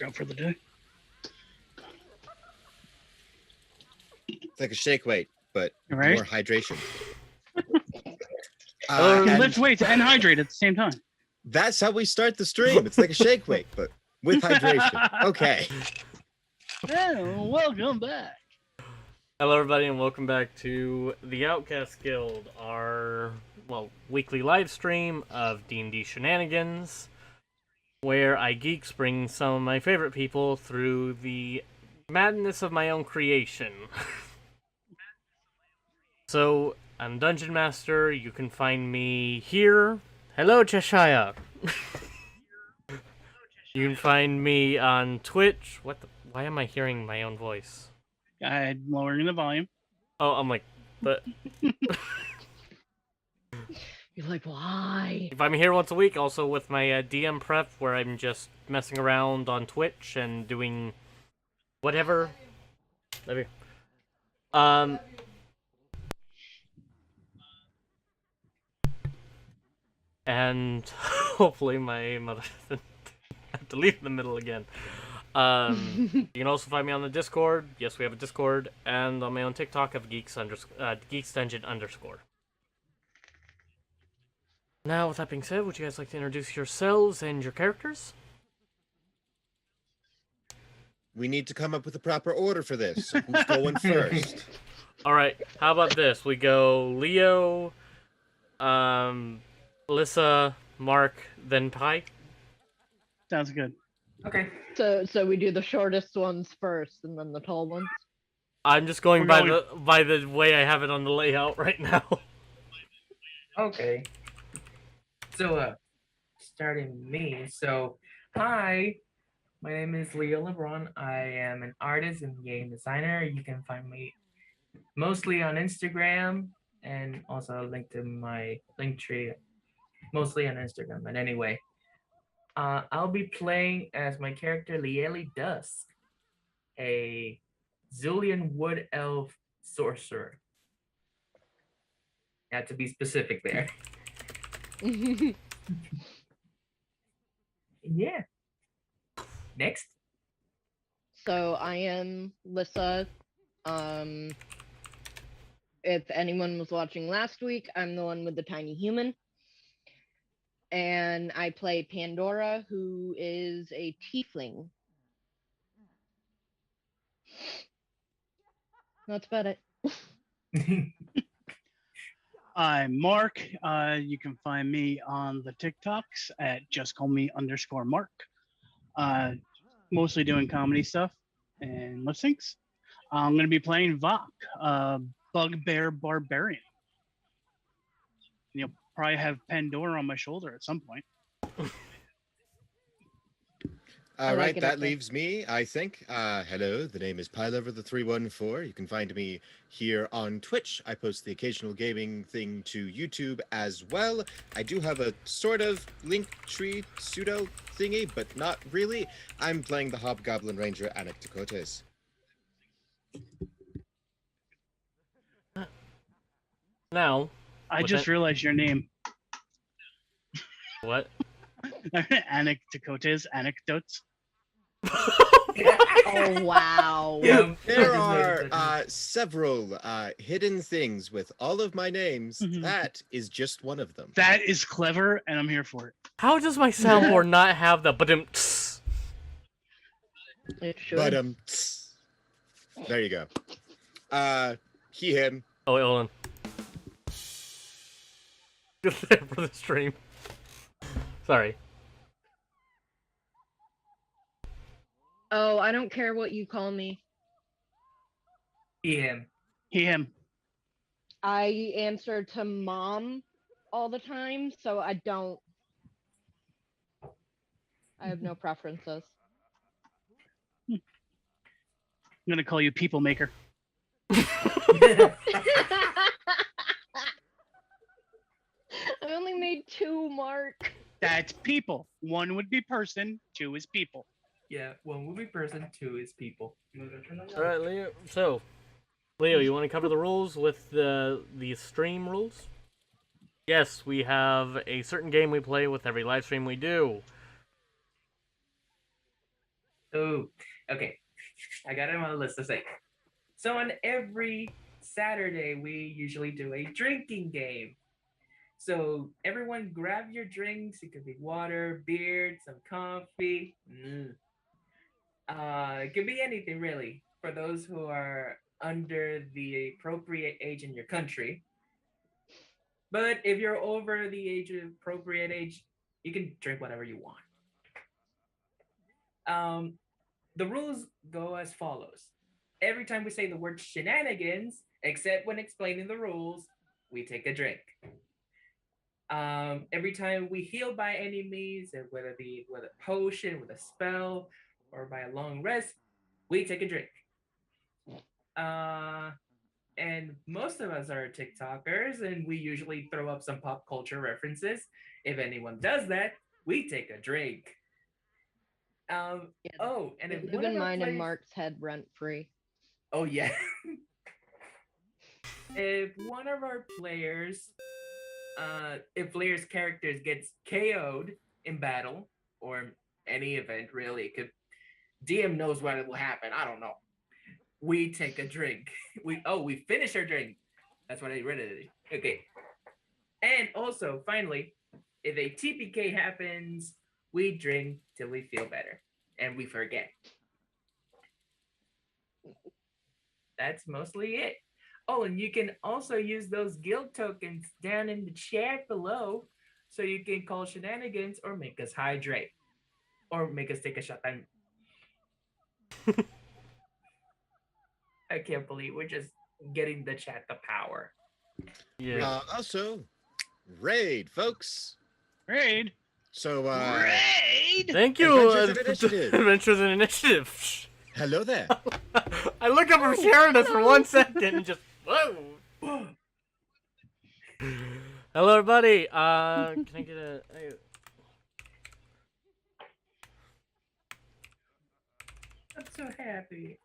workout for the day. It's like a shake weight, but Right? more hydration. You can lift weights and hydrate at the same time. That's how we start the stream. It's like a shake weight, but with hydration. Okay. Oh, welcome back. Hello, everybody, and welcome back to the Outcast Guild, our, weekly live stream of D&D Shenanigans, where I geeks bring some of my favorite people through the madness of my own creation. So, I'm Dungeon Master. You can find me here. Hello, Cheshire. You can find me on Twitch. Why am I hearing my own voice? I'm lowering the volume. Oh, I'm like, but... You're like, why? If I'm here once a week, also with my DM prep, where I'm just messing around on Twitch and doing whatever. And hopefully my mother doesn't have to leave in the middle again. You can also find me on the Discord. Yes, we have a Discord, and on my own TikTok of Geeks Dungeon _. Now, with that being said, would you guys like to introduce yourselves and your characters? We need to come up with a proper order for this. Who's going first? Alright, how about this? We go Leo, Alyssa, Mark, then Pi. Sounds good. Okay. So we do the shortest ones first, and then the tall ones. I'm just going by the way I have it on the layout right now. Okay. So, starting me. So, hi, my name is Leo LeBron. I am an artist and game designer. You can find me mostly on Instagram, and also a link to my link tree, mostly on Instagram. But anyway, I'll be playing as my character Lieli Dusk, a Zulian Wood Elf sorcerer. Had to be specific there. Yeah. Next. So I am Lissa. If anyone was watching last week, I'm the one with the tiny human. And I play Pandora, who is a tiefling. That's about it. I'm Mark. You can find me on the TikToks at justcallme_Mark. Mostly doing comedy stuff and lip syncs. I'm going to be playing Vok, Bugbear Barbarian. You'll probably have Pandora on my shoulder at some point. All right, that leaves me, I think. Hello, the name is PyLover314. You can find me here on Twitch. I post the occasional gaming thing to YouTube as well. I do have a sort of link tree pseudo thingy, but not really. I'm playing the Hobgoblin Ranger Anik Dakotas. Now, I just realized your name. What? Anecdotes, anecdotes. Oh, wow. Yeah. There are several hidden things with all of my names. Mhm. That is just one of them. That is clever, and I'm here for it. How does my soundboard not have the but-um-tss? It should. But there you go. He, him. Oh, wait, hold on. Just there for the stream. Sorry. Oh, I don't care what you call me. Yeah. He, him. I answer to mom all the time, so I have no preferences. I'm going to call you People Maker. I only made 2, Mark. That's people. 1 would be person, 2 is people. Yeah, 1 will be person, 2 is people. Alright, Leo. So, Leo, you want to cover the rules with the stream rules? Yes, we have a certain game we play with every live stream we do. Oh, okay. I got it on my list to say. So on every Saturday, we usually do a drinking game. So everyone grab your drinks. It could be water, beer, some coffee. It could be anything really for those who are under the appropriate age in your country. But if you're over the age of appropriate age, you can drink whatever you want. The rules go as follows. Every time we say the word shenanigans, except when explaining the rules, we take a drink. Every time we heal by any means, whether it be with a potion, with a spell, or by a long rest, we take a drink. And most of us are TikTokers, and we usually throw up some pop culture references. If anyone does that, we take a drink. And if even mine and Mark's head rent free. Oh yeah. If one of our players, if players' characters gets KO'd in battle or any event, really, it could. DM knows what will happen. I don't know. We take a drink. We finish our drink. That's what I read it. Okay. And also, finally, if a TPK happens, we drink till we feel better and we forget. That's mostly it. Oh, and you can also use those guild tokens down in the chat below, so you can call shenanigans or make us hydrate or make us take a shot. I can't believe we're just getting the chat the power. Yeah. Also, raid, folks. Raid. So, raid. Thank you, Adventures and Initiative. Hello there. I look up from sharing us for 1 second and just whoa. Hello, everybody. Can I get a? I'm so happy.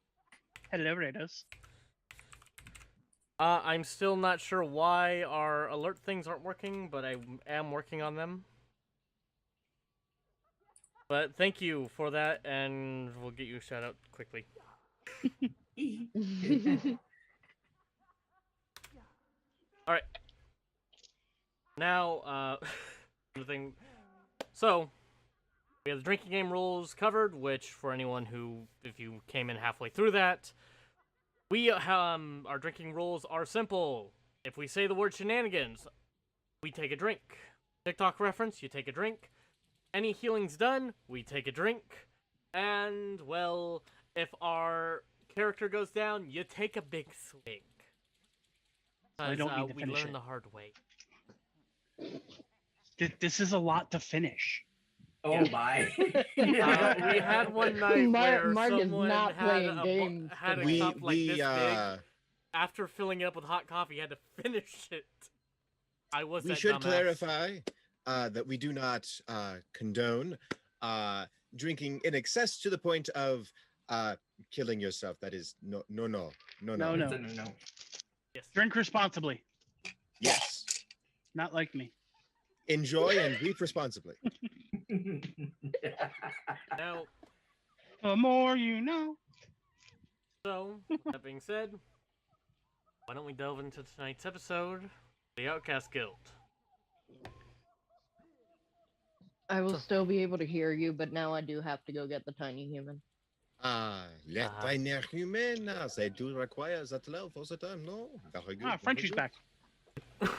Hello, Raiders. I'm still not sure why our alert things aren't working, but I am working on them. But thank you for that, and we'll get you a shout out quickly. Alright. Now, the thing. So, we have the drinking game rules covered, which for anyone who, if you came in halfway through that, our drinking rules are simple. If we say the word shenanigans, we take a drink. TikTok reference, you take a drink. Any healing's done, we take a drink. And, well, if our character goes down, you take a big swing. So I don't need to we finish learn it. the hard way. This is a lot to finish. Oh my. We had one night where Mark is someone not had playing games had a today. cup like this big. After filling it up with hot coffee, had to finish it. We should clarify that we do not condone drinking in excess to the point of killing yourself. That is no. Yes. Drink responsibly. Yes. Not like me. Enjoy and drink responsibly. Now, The more you know. so, that being said, why don't we delve into tonight's episode, the Outcast Guild. I will still be able to hear you, but now I do have to go get the tiny human. Les tiny humans, they do require that love all the time, no? Very good. Frenchie's back.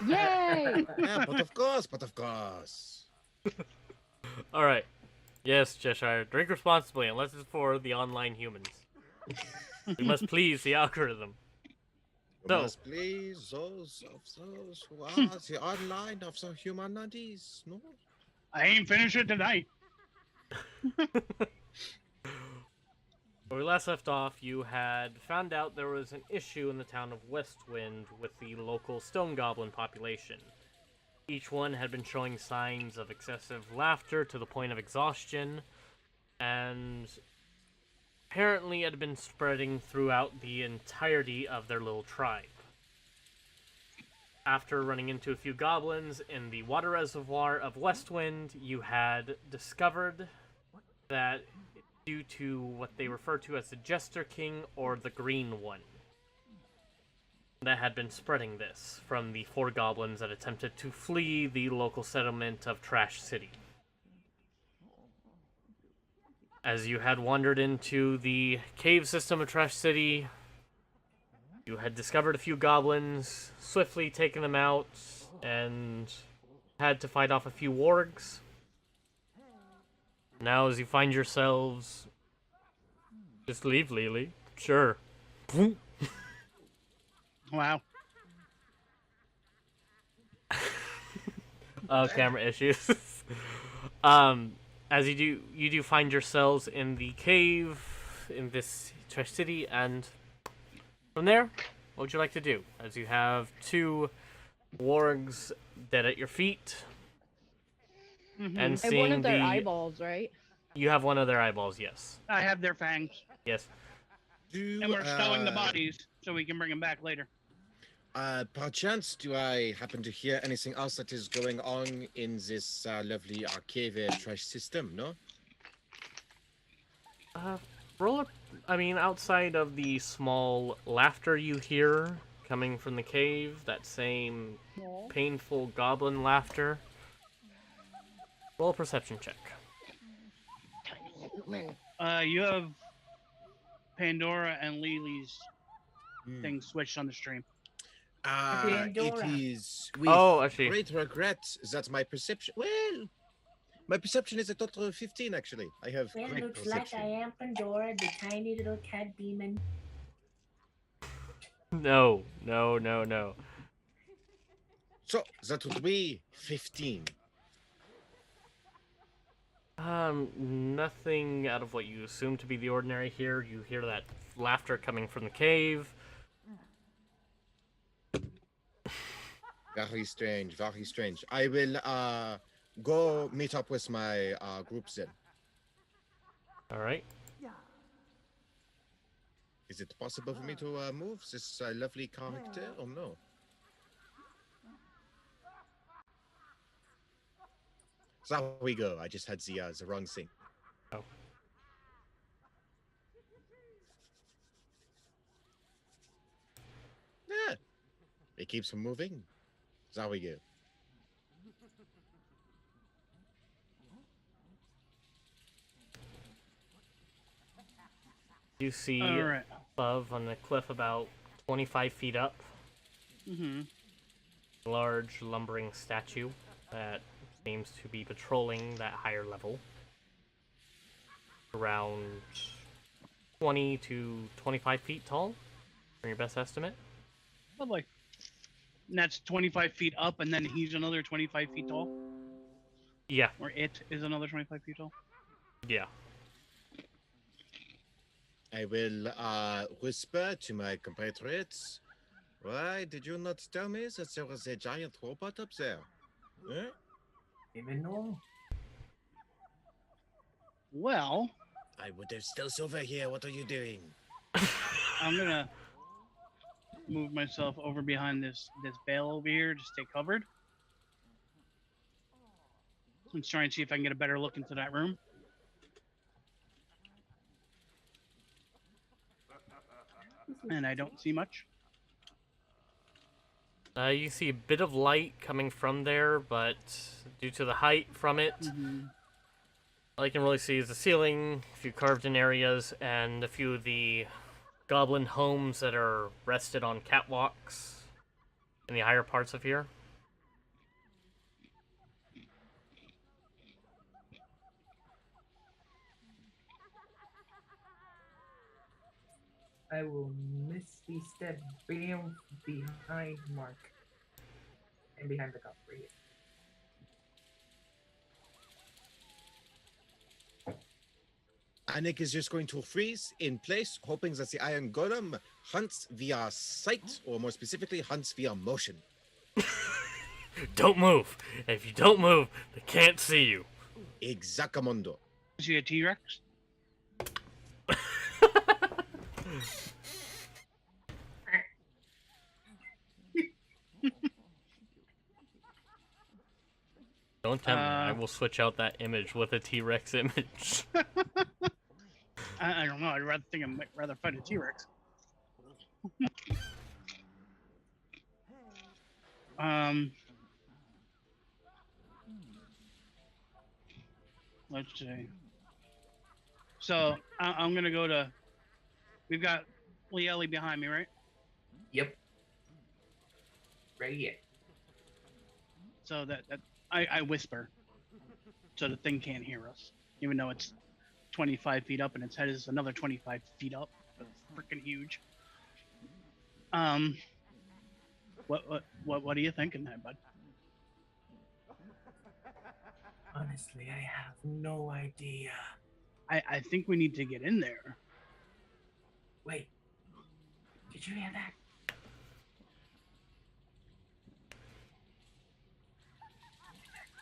Yay! Yeah, but of course. Alright. Yes, Cheshire, drink responsibly, unless it's for the online humans. We must please the algorithm. We must please those who are the online of the humanities, no? I ain't finished it tonight. Where we last left off, you had found out there was an issue in the town of Westwind with the local stone goblin population. Each one had been showing signs of excessive laughter to the point of exhaustion, and apparently it had been spreading throughout the entirety of their little tribe. After running into a few goblins in the water reservoir of Westwind, you had discovered that due to what they refer to as the Jester King or the Green One that had been spreading this from the 4 goblins that attempted to flee the local settlement of Trash City. As you had wandered into the cave system of Trash City, you had discovered a few goblins, swiftly taken them out, and had to fight off a few wargs. Now, as you find yourselves... Just leave, Lily. Sure. Wow. Camera issues. As you do find yourselves in the cave in this Trash City, and from there, what would you like to do? As you have 2 wargs dead at your feet, and And seeing one of their the eyeballs, right? you have one of their eyeballs. Yes. I have their fangs, Yes. and we're stowing the bodies so we can bring them back later. Perchance, do I happen to hear anything else that is going on in this lovely cave trash system, no? Outside of the small laughter you hear coming from the cave, that same painful goblin laughter, roll a perception check. You have Pandora and Lily's thing switched on the stream. It is with actually. great regret that my perception... Well, my perception is a total of 15, actually. I have Well, great looks perception. like I am Pandora, the tiny little cat demon. No. So, that would be 15. Nothing out of what you assume to be the ordinary here. You hear that laughter coming from the cave. Very strange, very strange. I will go meet up with my group then. Alright. Is it possible for me to move this lovely character or no? There we go. I just had the wrong thing. Oh. Yeah. It keeps on moving. There we go. You see Alright. above on the cliff about 25 feet up, large lumbering statue that seems to be patrolling that higher level. Around 20 to 25 feet tall, from your best estimate. Lovely. And that's 25 feet up, and then he's another 25 feet tall? Yeah. Or it is another 25 feet tall? Yeah. I will whisper to my compatriots. Why did you not tell me that there was a giant robot up there? Huh? Even know. Well, I would have stealth over here. What are you doing? I'm gonna move myself over behind this bale over here to stay covered. I'm trying to see if I can get a better look into that room. And I don't see much. You see a bit of light coming from there, but due to the height from it, all you can really see is the ceiling, a few carved-in areas, and a few of the goblin homes that are rested on catwalks in the higher parts of here. I will misty step behind Mark. And behind the cop right here. Anik is just going to freeze in place, hoping that the Iron Golem hunts via sight, or more specifically, hunts via motion. Don't move! If you don't move, they can't see you. Exacamundo. Is he a T-Rex? Don't tempt me. I will switch out that image with a T-Rex image. I don't know. I'd rather fight a T-Rex. Let's see. So I'm gonna go to. We've got Liege behind me, right? Yep. Right here. So that I whisper, so the thing can't hear us, even though it's 25 feet up and its head is another 25 feet up. It's freaking huge. What are you thinking there, bud? Honestly, I have no idea. I think we need to get in there. Wait. Did you hear that?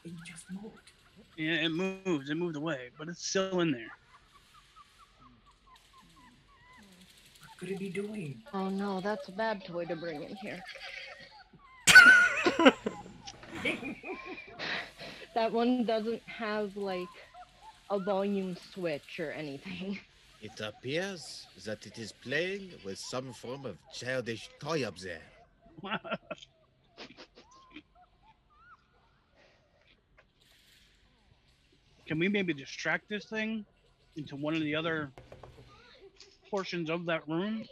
It just moved. Yeah, it moves. It moved away, but it's still in there. What could it be doing? Oh no, that's a bad toy to bring in here. That one doesn't have like a volume switch or anything. It appears that it is playing with some form of childish toy up there. Can we maybe distract this thing into one of the other portions of that room?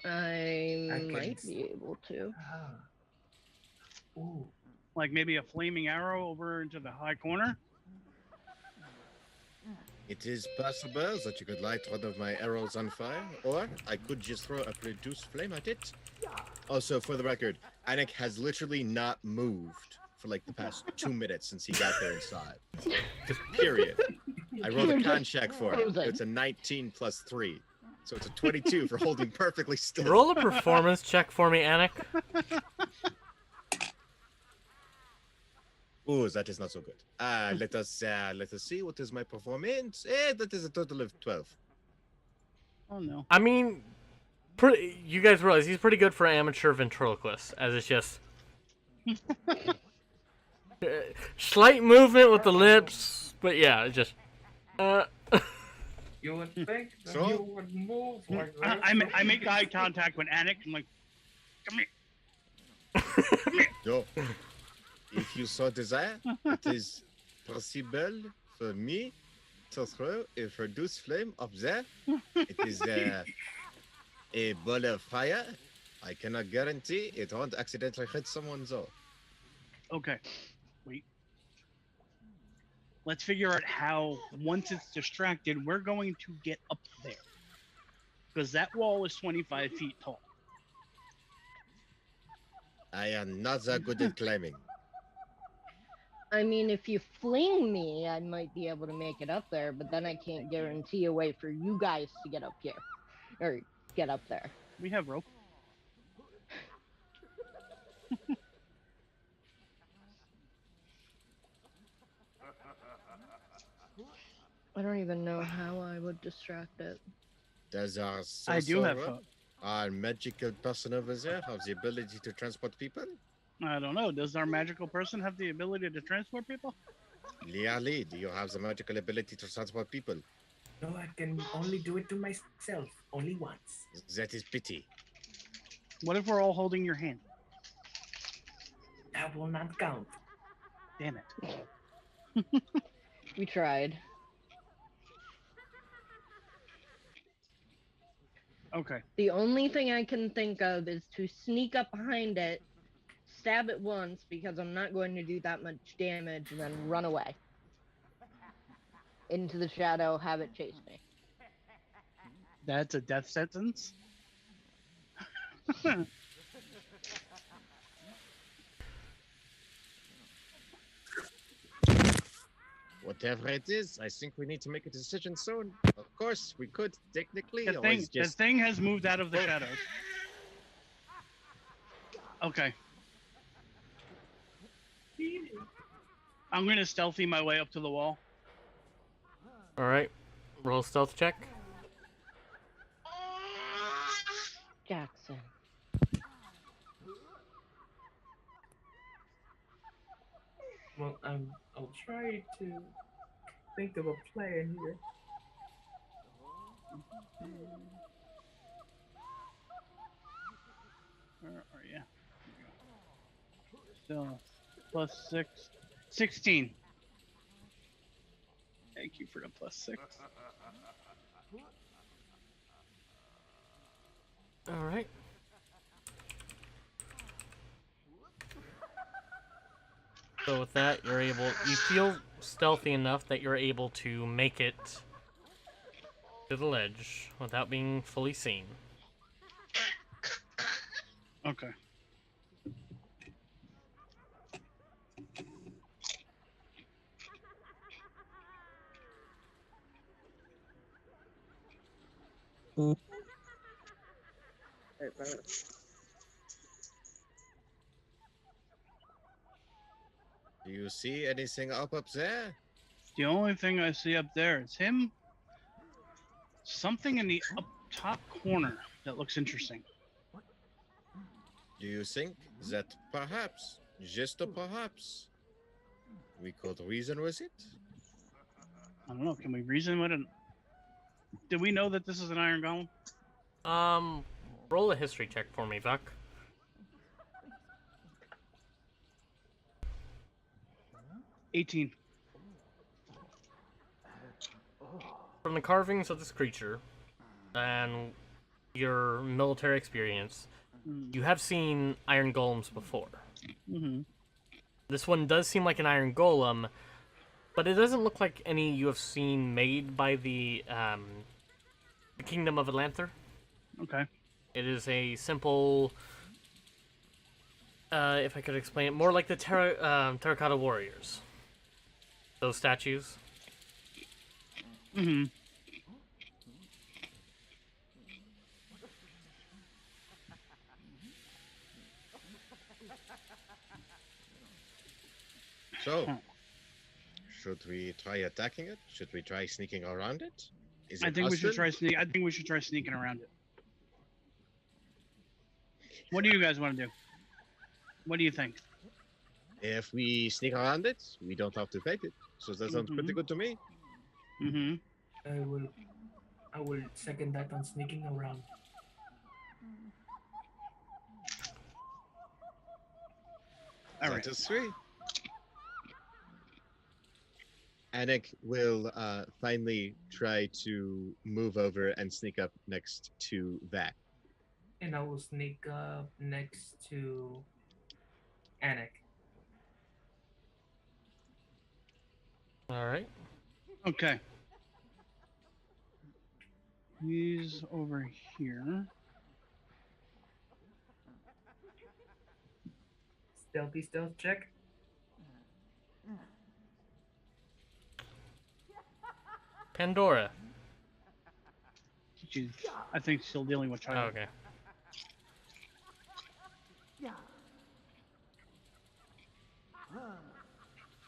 I might s- be able to. Ooh. Like maybe a flaming arrow over into the high corner? It is possible that you could light one of my arrows on fire, or I could just throw a reduced flame at it. Also, for the record, Anik has literally not moved for like the past 2 minutes since he got there inside. Just period. I rolled a con check for it. It's a 19 plus 3. So it's a 22 for holding perfectly still. Roll a performance check for me, Anik. Ooh, that is not so good. Let us see. What is my performance? That is a total of 12. Oh no. I mean, you guys realize he's pretty good for an amateur ventriloquist, as it's just slight movement with the lips, but yeah, it's just. You would think that So? you would move like that. I make eye contact with Anik. I'm like, come here. Yo, if you so desire, it is possible for me to throw a reduced flame up there. It is a ball of fire. I cannot guarantee it won't accidentally hit someone though. Okay. Wait. Let's figure out how, once it's distracted, we're going to get up there. Because that wall is 25 feet tall. I am not that good at climbing. I mean, if you fling me, I might be able to make it up there, but then I can't guarantee a way for you guys to get up here. Or get up there. We have rope. I don't even know how I would distract it. Does our I do have sorcerer, our magical person over there, have the ability to transport people? I don't know. Does our magical person have the ability to transport people? Liali, do you have the magical ability to transport people? No, I can only do it to myself. Only once. That is pity. What if we're all holding your hand? That will not count. Damn it. We tried. Okay. The only thing I can think of is to sneak up behind it, stab it once, because I'm not going to do that much damage, and then run away. Into the shadow, have it chase me. That's a death sentence? Whatever it is, I think we need to make a decision soon. Of course, we could technically The always thing, just. the thing has moved out of the shadows. Okay. I'm gonna stealthy my way up to the wall. All right, roll a stealth check. Jackson. Well, I'll try to think of a plan here. Where are you? Still +6. 16. Thank you for the +6. All right. So with that, you feel stealthy enough that you're able to make it to the ledge without being fully seen. Okay. Do you see anything up there? The only thing I see up there is him. Something in the up top corner that looks interesting. Do you think that perhaps, just perhaps, we could reason with it? I don't know. Can we reason with it? Do we know that this is an iron golem? Roll a history check for me, Buck. $18. From the carvings of this creature and your military experience, you have seen iron golems before. Mm-hmm. This one does seem like an iron golem, but it doesn't look like any you have seen made by the Kingdom of Atlanther. Okay. It is a simple, if I could explain it, more like the terracotta warriors. Those statues. Mm-hmm. So, should we try attacking it? Should we try sneaking around it? Is it I think we should hostile? try I think we should try sneaking around it. What do you guys want to do? What do you think? If we sneak around it, we don't have to fight it. So that sounds pretty good to me. Mm-hmm. I will second that on sneaking around. All right. That is three. Anik will finally try to move over and sneak up next to that. And I will sneak up next to Anik. All right. Okay. He's over here. Stealth check. Pandora. I think still dealing with Oh, child. okay.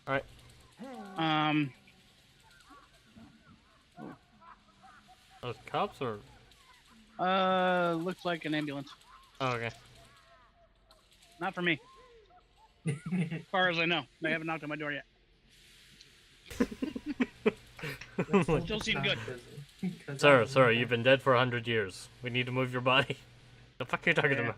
All right. Those cops or? Looks like an ambulance. Oh, okay. Not for me. As far as I know, they haven't knocked on my door yet. Still seem good. Sir, you've been dead for 100 years. We need to move your body. The fuck are you talking about?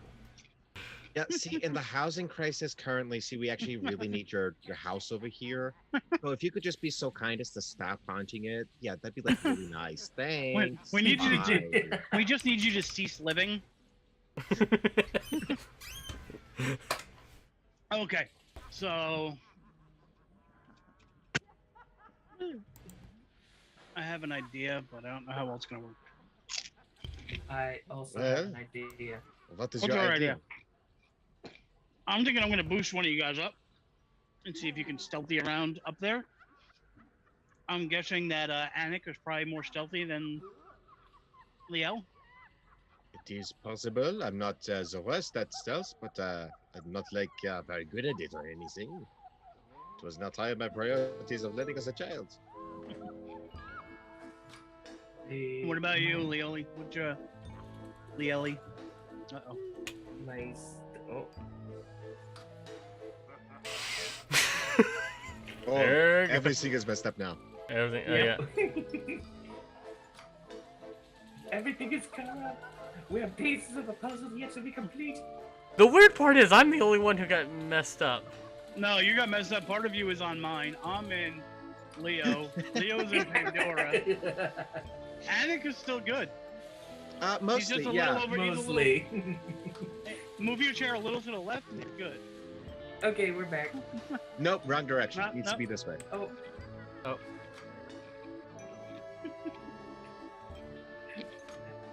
Yeah, see, in the housing crisis currently, we actually really need your house over here. So if you could just be so kind as to stop haunting it, yeah, that'd be like really nice. Thanks. We need you to Bye. we just need you to cease living. Okay, so I have an idea, but I don't know how well it's gonna work. I also have an idea. What is What's your your idea? idea? I'm thinking I'm gonna boost one of you guys up and see if you can stealthy around up there. I'm guessing that Anik is probably more stealthy than Leo. It is possible. I'm not the worst at stealth, but I'm not like very good at it or anything. It was not high on my priorities of learning as a child. What about you, Leoli? What's your Leoli? Uh-oh. Nice. Oh, Oh, There you go. everything is messed up now. Everything. Yep. Oh, yeah. Everything is corrupt. We have pieces of a puzzle yet to be complete. The weird part is I'm the only one who got messed up. No, you got messed up. Part of you is on mine. I'm in Leo. Leo's in Pandora. Anik is still good. He's just Mostly, a yeah. little over. Mostly. Move your chair a little to the left. And you're good. Okay, we're back. Nope, wrong direction. No, Needs no. to be this way. Oh. Oh.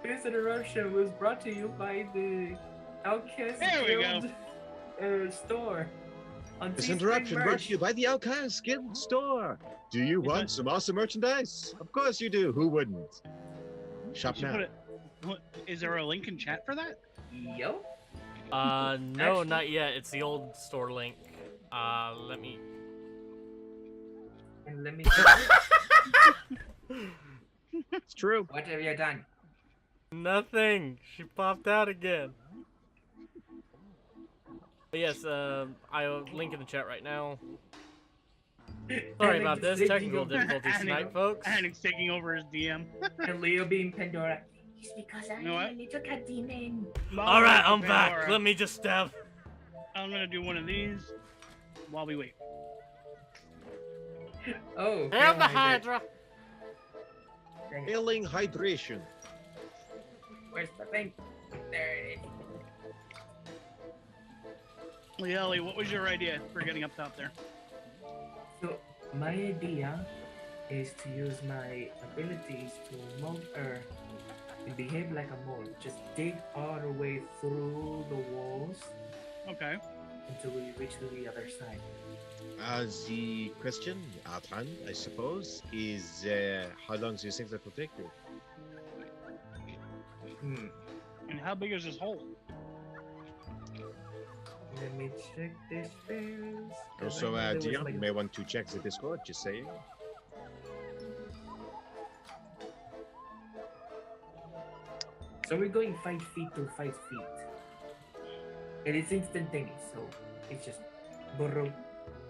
This interruption was brought to you by the Outcast There we Guild store. On This Teespring interruption brought merch. to you by the Outcast Guild store. Do you want some awesome merchandise? Of course you do. Who wouldn't? Shop You should now. put it. Is there a link in chat for that? Yo. No, Actually- not yet. It's the old store link. Let me. And let me. It's true. What have you done? Nothing. She popped out again. But yes, I'll link in the chat right now. Sorry about this. Technical difficulties tonight, folks. Anik's taking over as DM. And Leo being Pandora. It's because I You know am what? a little cat demon. Alright, I'm Pandora. back. Let me just stab. I'm gonna do one of these while we wait. Oh. Have the Hydra. Hydra. Dang it. Failing hydration. Where's the thing? There it is. Lieli, what was your idea for getting up out there? So my idea is to use my abilities to mold earth and behave like a mole. Just dig all the way through the walls Okay. until we reach to the other side. The question at hand, I suppose, is how long do you think that will take you? And how big is this hole? Let me check this first. Also, There was Dion, like- you may want to check the Discord, just saying. So we're going 5 feet to 5 feet. And it's instantaneous, so it's just burrow,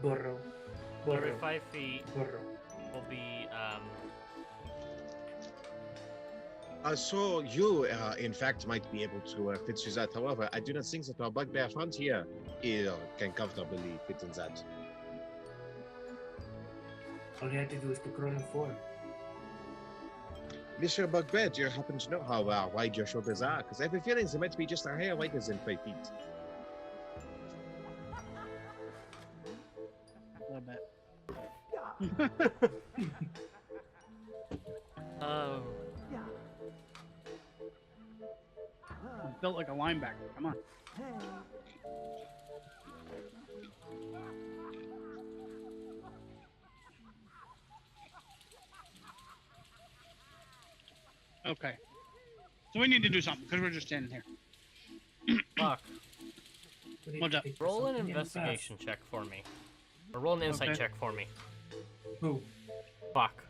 burrow, Every burrow, 5 feet burrow. will be, So you, in fact, might be able to fit through that. However, I do not think that our bugbear front here can comfortably fit in that. All you have to do is to crawl and fall. Mr. Bugbear, do you happen to know how wide your shoulders are? Because I have a feeling they might be just a hair wider than 5 feet. A little bit. Built like a linebacker. Come on. Okay. So we need to do something because we're just standing here. fuck. We need What's to up? think of Roll an something else fast. investigation check for me. Or roll an insight Okay. check for me. Who? Fuck.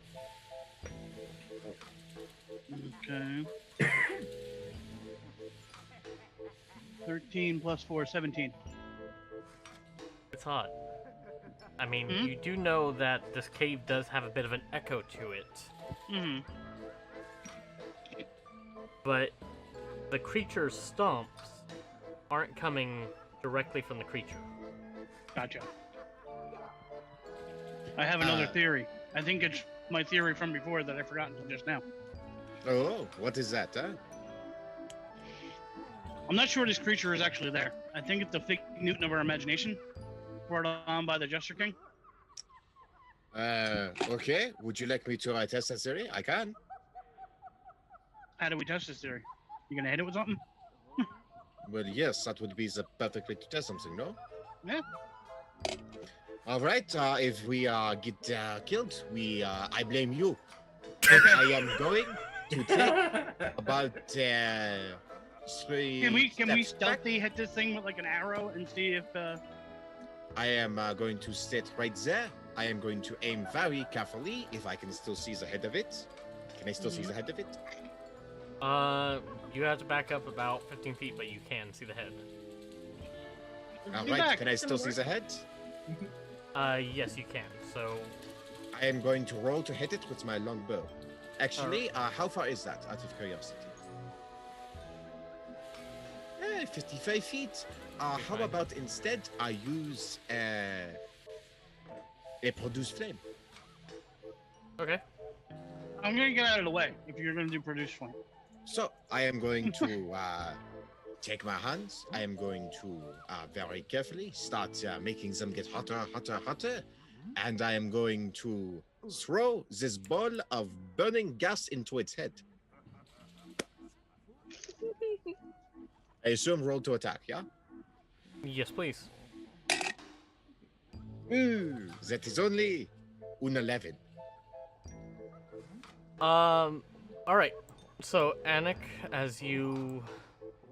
Okay. 13 plus 4, 17. It's hot. I mean, Hmm? you do know that this cave does have a bit of an echo to it, Mm-hmm. but the creature's stomps aren't coming directly from the creature. Gotcha. I have another Uh, theory. I think it's my theory from before that I forgot until just now. Oh, what is that, huh? I'm not sure this creature is actually there. I think it's the fake Newton of our imagination, brought on by the Jester King. Okay. Would you like me to test that theory? I can. How do we test this theory? You gonna hit it with something? Well, yes, that would be the perfect way to test something, no? Yeah. All right. If we get killed, I blame you. I am going to take about 3. Can we steps back. stealthy hit this thing with like an arrow and see if I am going to sit right there. I am going to aim very carefully if I can still see the head of it. Can I still see the head of it? You have to back up about 15 feet, but you can see the head. All Be right. back. Can I It's still gonna see the head? Yes, you can. So, I am going to roll to hit it with my longbow. Actually, how far is that? Out of curiosity. okay, 55 feet. How 55. about instead I use a produce flame? Okay. I'm gonna get out of the way if you're gonna do produce flame. So I am going to take my hands. I am going to very carefully start making them get hotter, hotter, hotter. And I am going to throw this ball of burning gas into its head. I assume roll to attack, yeah? Yes, please. Ooh, that is only an 11. All right. So, Anik, as you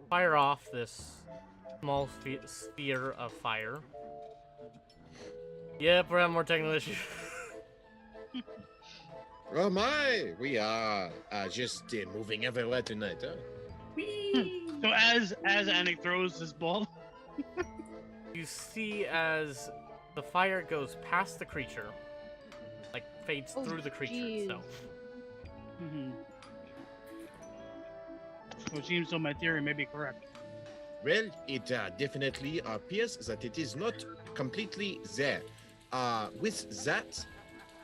fire off this small sphere of fire. Yep, we're having more technical issues. Oh my, we are just moving everywhere tonight, huh? So as Anik throws this ball, You see as the fire goes past the creature, like fades Oh, through the creature jeez. itself. So it seems so my theory may be correct. Well, it definitely appears that it is not completely there. With that,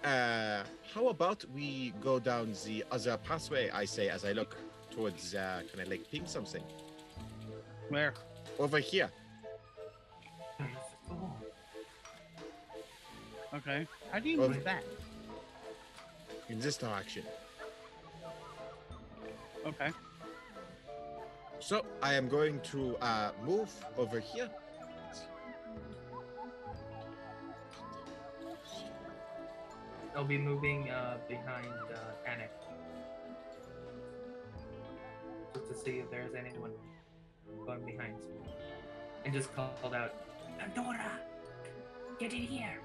how about we go down the other pathway, I say, as I look towards, can I like ping something? Where? Over here. Oh, Okay. How do you Oh. move that? In this direction. Okay. So I am going to move over here. I'll be moving behind Anik. Just to see if there's anyone going behind. And just called out, Pandora, get in here.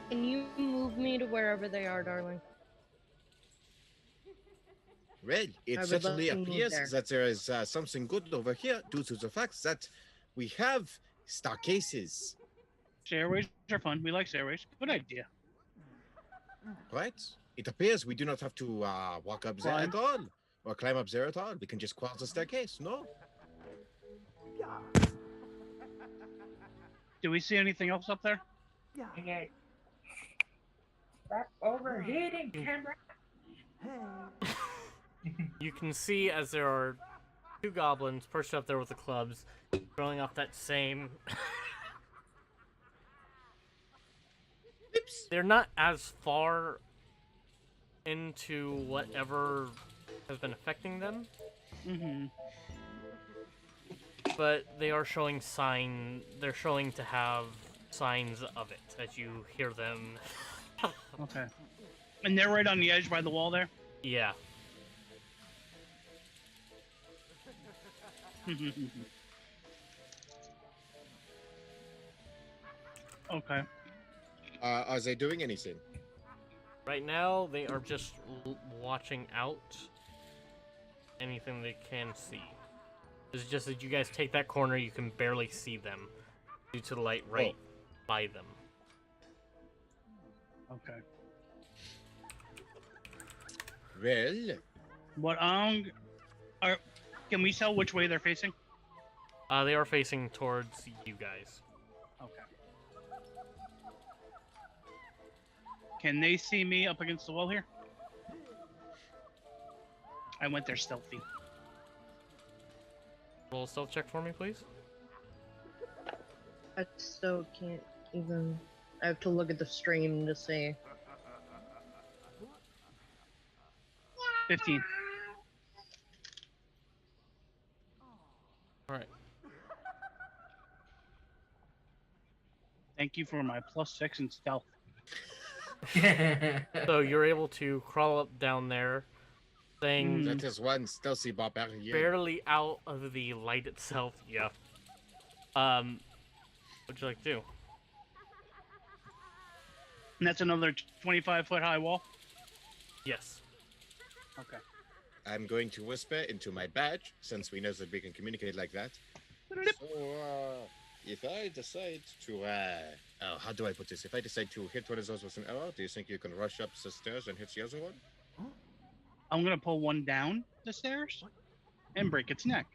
Can you move me to wherever they are, darling? Well, I it would certainly love to move appears there. that there is something good over here due to the fact that we have staircases, Stairways are fun. We like stairways. Good idea. right? It appears we do not have to walk up there at all or climb up there at all. We can just cross the staircase, no? Do we see anything else up there? okay, stop overheating, camera. You can see as there are two goblins perched up there with the clubs, throwing off that same. They're not as far into whatever has been affecting them, Mm-hmm. but they are showing They're showing to have signs of it as you hear them. Okay. And they're right on the edge by the wall there? Yeah. Okay. Are they doing anything? Right now, they are just watching out anything they can see. It's just that you guys take that corner, you can barely see them due to the light right by them. Okay. Well, What can we tell which way they're facing? They are facing towards you guys. Okay. Can they see me up against the wall here? I went there stealthy. Roll a stealth check for me, please. I still can't even. I have to look at the stream to see. 15. Alright. Thank you for my +6 in stealth. So you're able to crawl up down there, staying that is one stealthy barbarian. barely out of the light itself. Yeah. What'd you like to do? And that's another 25-foot high wall? Yes. Okay. I'm going to whisper into my badge, since we know that we can communicate like that. So, if I decide to, how do I put this? If I decide to hit one of those with an arrow, do you think you can rush up the stairs and hit the other one? I'm gonna pull one down the stairs. and break its neck.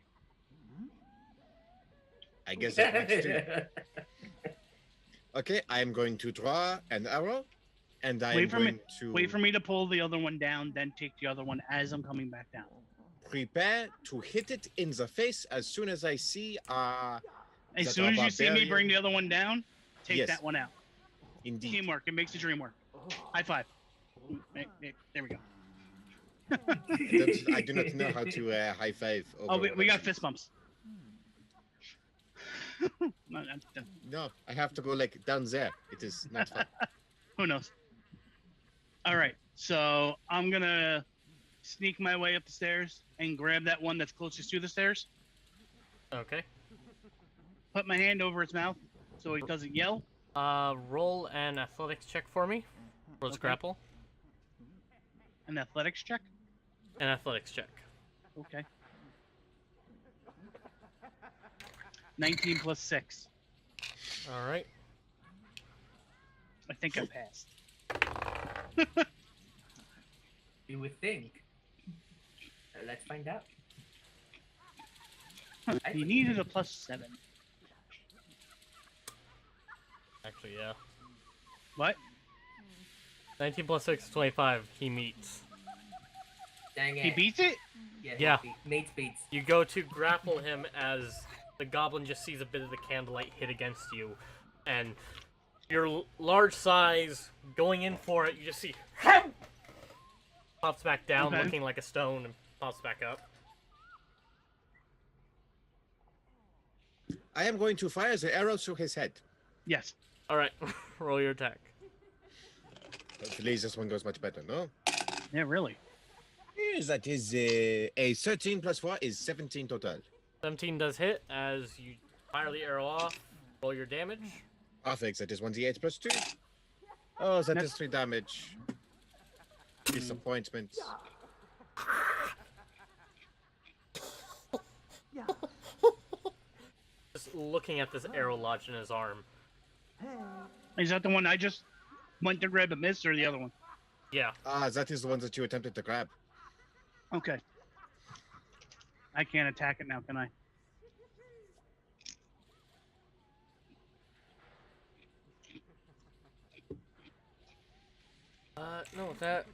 I guess that works too. Okay, I am going to draw an arrow, and I am going to Wait for me to pull the other one down, then take the other one as I'm coming back down. prepare to hit it in the face as soon as I see. As soon as you see me bring the other one down, take Yes. that one out. Indeed. Teamwork. It makes the dream work. High five. There we go. I do not know how to high five. Oh, we got fist bumps. No, I have to go like down there. It is not fun. Who knows? All right, so I'm gonna sneak my way up the stairs and grab that one that's closest to the stairs. Okay. Put my hand over its mouth so it doesn't yell. Roll an athletics check for me. For its grapple. An athletics check. An athletics check. Okay. 19 plus 6. All right. I think I passed. You would think. Let's find out. He needed a plus 7. Actually, yeah. What? 19 plus 6 is 25. He meets. Dang it. He beats it? Yeah. Mates beats. You go to grapple him as the goblin just sees a bit of the candlelight hit against you, and your large size going in for it, you just see pops back down, Okay. looking like a stone, and pops back up. I am going to fire the arrow through his head. Yes. All right, roll your attack. Hopefully this one goes much better, no? Yeah, really. That is a 13 plus 4 is 17 total. 17 does hit as you fire the arrow off. Roll your damage. Perfect, that is 1d8 plus 2. Oh, that is 3 damage. Disappointment. Just looking at this arrow lodged in his arm. Is that the one I just went to grab a miss or the other one? Yeah. That is the one that you attempted to grab. Okay. I can't attack it now, can I? No, that.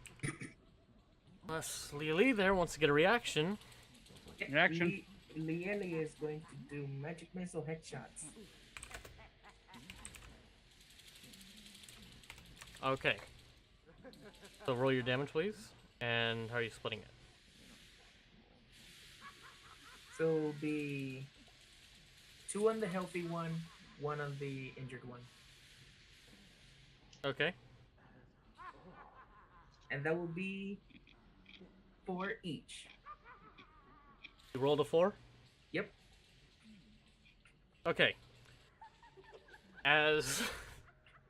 Unless Lily there wants to get a reaction. Reaction. Liele is going to do magic missile headshots. Okay. So roll your damage, please. And how are you splitting it? So it'll be 2 on the healthy one, 1 on the injured one. Okay. And that will be 4 each. You rolled a 4? Yep. Okay. As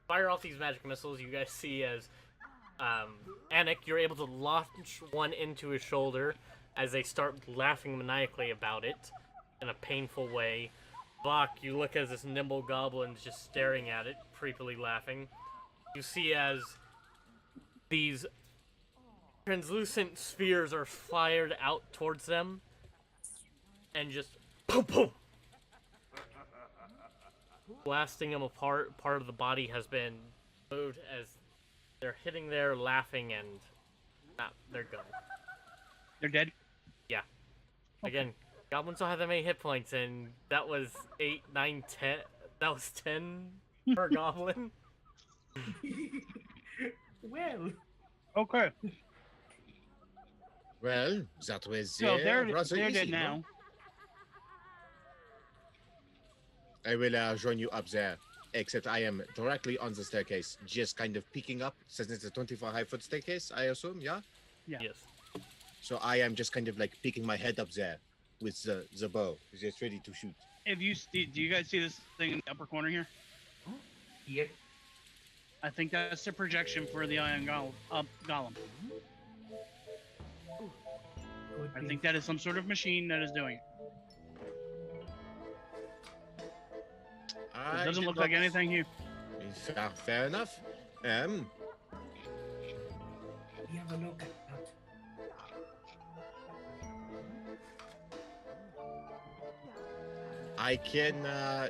fire off these magic missiles, you guys see as Anik, you're able to launch one into his shoulder as they start laughing maniacally about it in a painful way. Bach, you look as this nimble goblin's just staring at it, creepily laughing. You see as these translucent spheres are fired out towards them, and just boom, boom, blasting them apart. Part of the body has been moved as they're hitting there, laughing, and they're gone. They're dead? Yeah. Again, goblins don't have that many hit points, and that was 8, 9, 10. That was 10 per goblin. Well. Okay. Well, that was So they're rather dead easy, now. no? I will join you up there, except I am directly on the staircase, just kind of peeking up, since it's a 24-high-foot staircase, I assume, yeah? Yeah. Yes. So I am just kind of like peeking my head up there with the bow, just ready to shoot. Do you guys see this thing in the upper corner here? Yep. I think that's the projection for the iron golem. I think that is some sort of machine that is doing it. It doesn't look like anything here. Fair enough. We have a look at. I can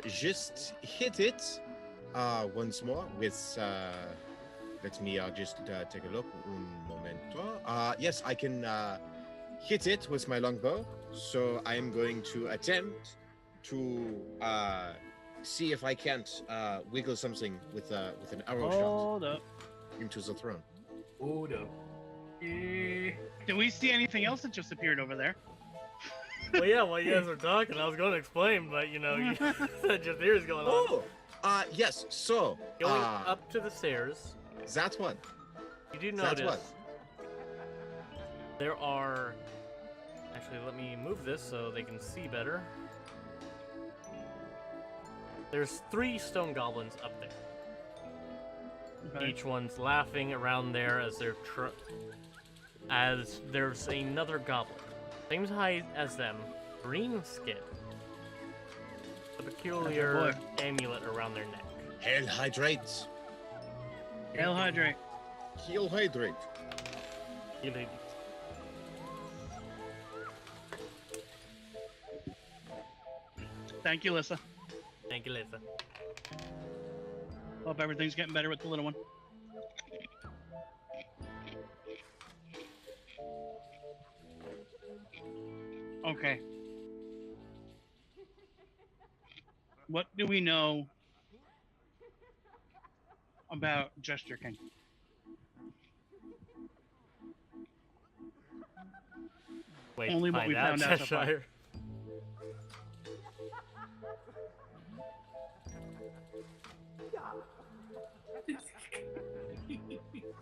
just hit it once more with. Let me just take a look. Un momento. Yes, I can hit it with my longbow. So I am going to attempt to see if I can't wiggle something with an arrow Hold up. shot into the throne. Hold up. Do we see anything else that just appeared over there? Well, yeah, while you guys were talking, I was going to explain, but you know, you said your theory's going on. Oh, yes. So Going up to the stairs, that one. you do That notice one. there are. Actually, let me move this so they can see better. There's 3 stone goblins up there. Okay. Each one's laughing around there as they're as there's another goblin, same height as them, green skin, a peculiar amulet around their neck. Hail hydrate. Hail hydrate. Heal hydrate. Thank you, Lissa. Thank you, Lisa. Hope everything's getting better with the little one. Okay. What do we know about Jester King? Wait, Only to what we find found out so far. Cheshire.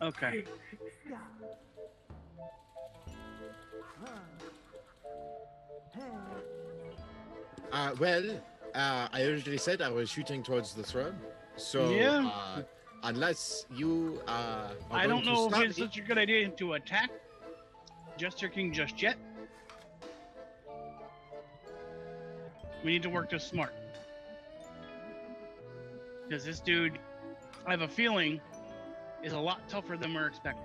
Okay. Well, I originally said I was shooting towards the throne. So, Yeah. Unless you are I going don't to know stop if it's me- such a good idea to attack Jester King just yet. We need to work this smart. Because this dude, I have a feeling, is a lot tougher than we're expecting.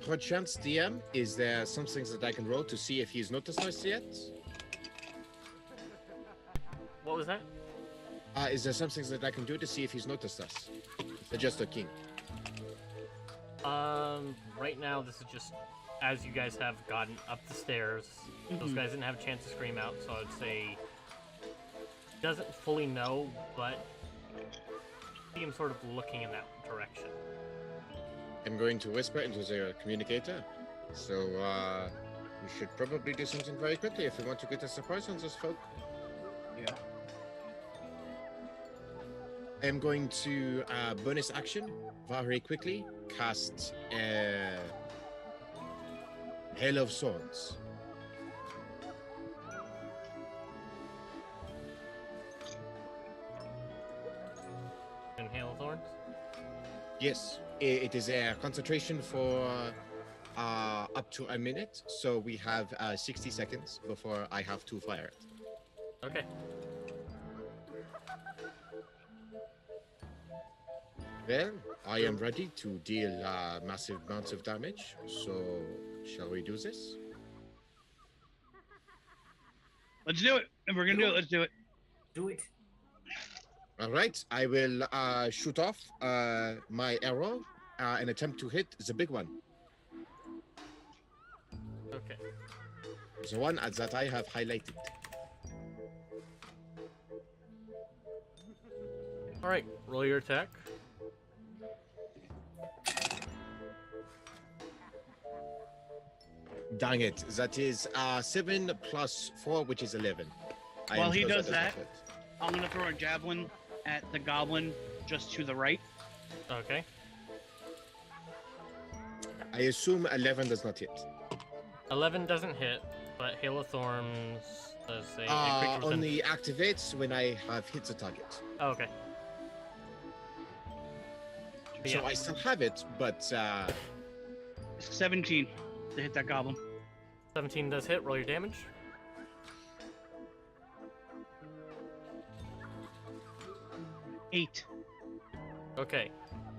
Perchance, DM, is there some things that I can roll to see if he's noticed us yet? What was that? Is there some things that I can do to see if he's noticed us? The Jester King. Right now this is just as you guys have gotten up the stairs. Those guys didn't have a chance to scream out, so I'd say doesn't fully know, but see him sort of looking in that direction. I'm going to whisper into their communicator. So, we should probably do something very quickly if we want to get a surprise on those folk. Yeah. I'm going to bonus action very quickly cast Hail of Swords. And Hail of Thorns? Yes, it is a concentration for up to a minute, so we have 60 seconds before I have to fire it. Okay. Well, I am ready to deal massive amounts of damage, so shall we do this? Let's do it. If we're gonna do it, let's do it. Do it. All right, I will shoot off my arrow and attempt to hit the big one. Okay. The one that I have highlighted. Alright, roll your attack. Dang it, that is 7 plus 4, which is 11. I While am he sure does not that, hit. I'm gonna throw a javelin at the goblin just to the right. Okay. I assume 11 does not hit. 11 doesn't hit, but Hail of Thorns does a creature within- Only activates when I have hit the target. Oh, okay. So Yeah. I still have it, but 17 to hit that goblin. 17 does hit, roll your damage. Eight. Okay.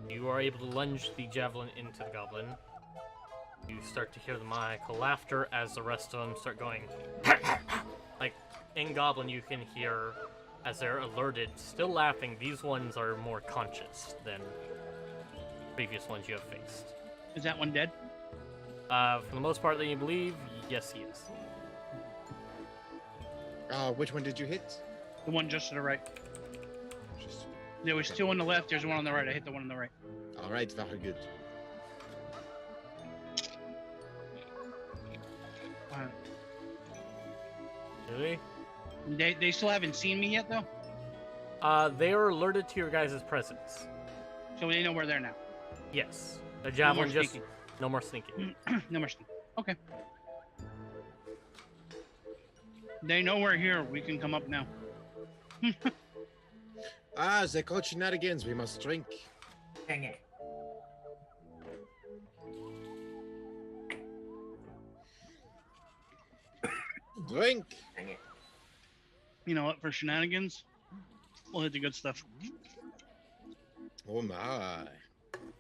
You are able to lunge the javelin into the goblin. You start to hear the maniacal laughter as the rest of them start going. in Goblin, you can hear, as they're alerted, still laughing, these ones are more conscious than previous ones you have faced. Is that one dead? For the most part that you believe, yes, he is. Which one did you hit? The one just to the right. Just... There was two on the left. There's one on the right. I hit the one on the right. All right, very good. Really? They still haven't seen me yet, though? They are alerted to your guys' presence. So they know we're there now. Yes. The javelin just... sneaking. No more sneaking. No more sneaking. Okay. They know we're here. We can come up now. They called Shenanigans. We must drink. Dang it. Drink. Dang it. You know what? For Shenanigans, we'll hit the good stuff. Oh my.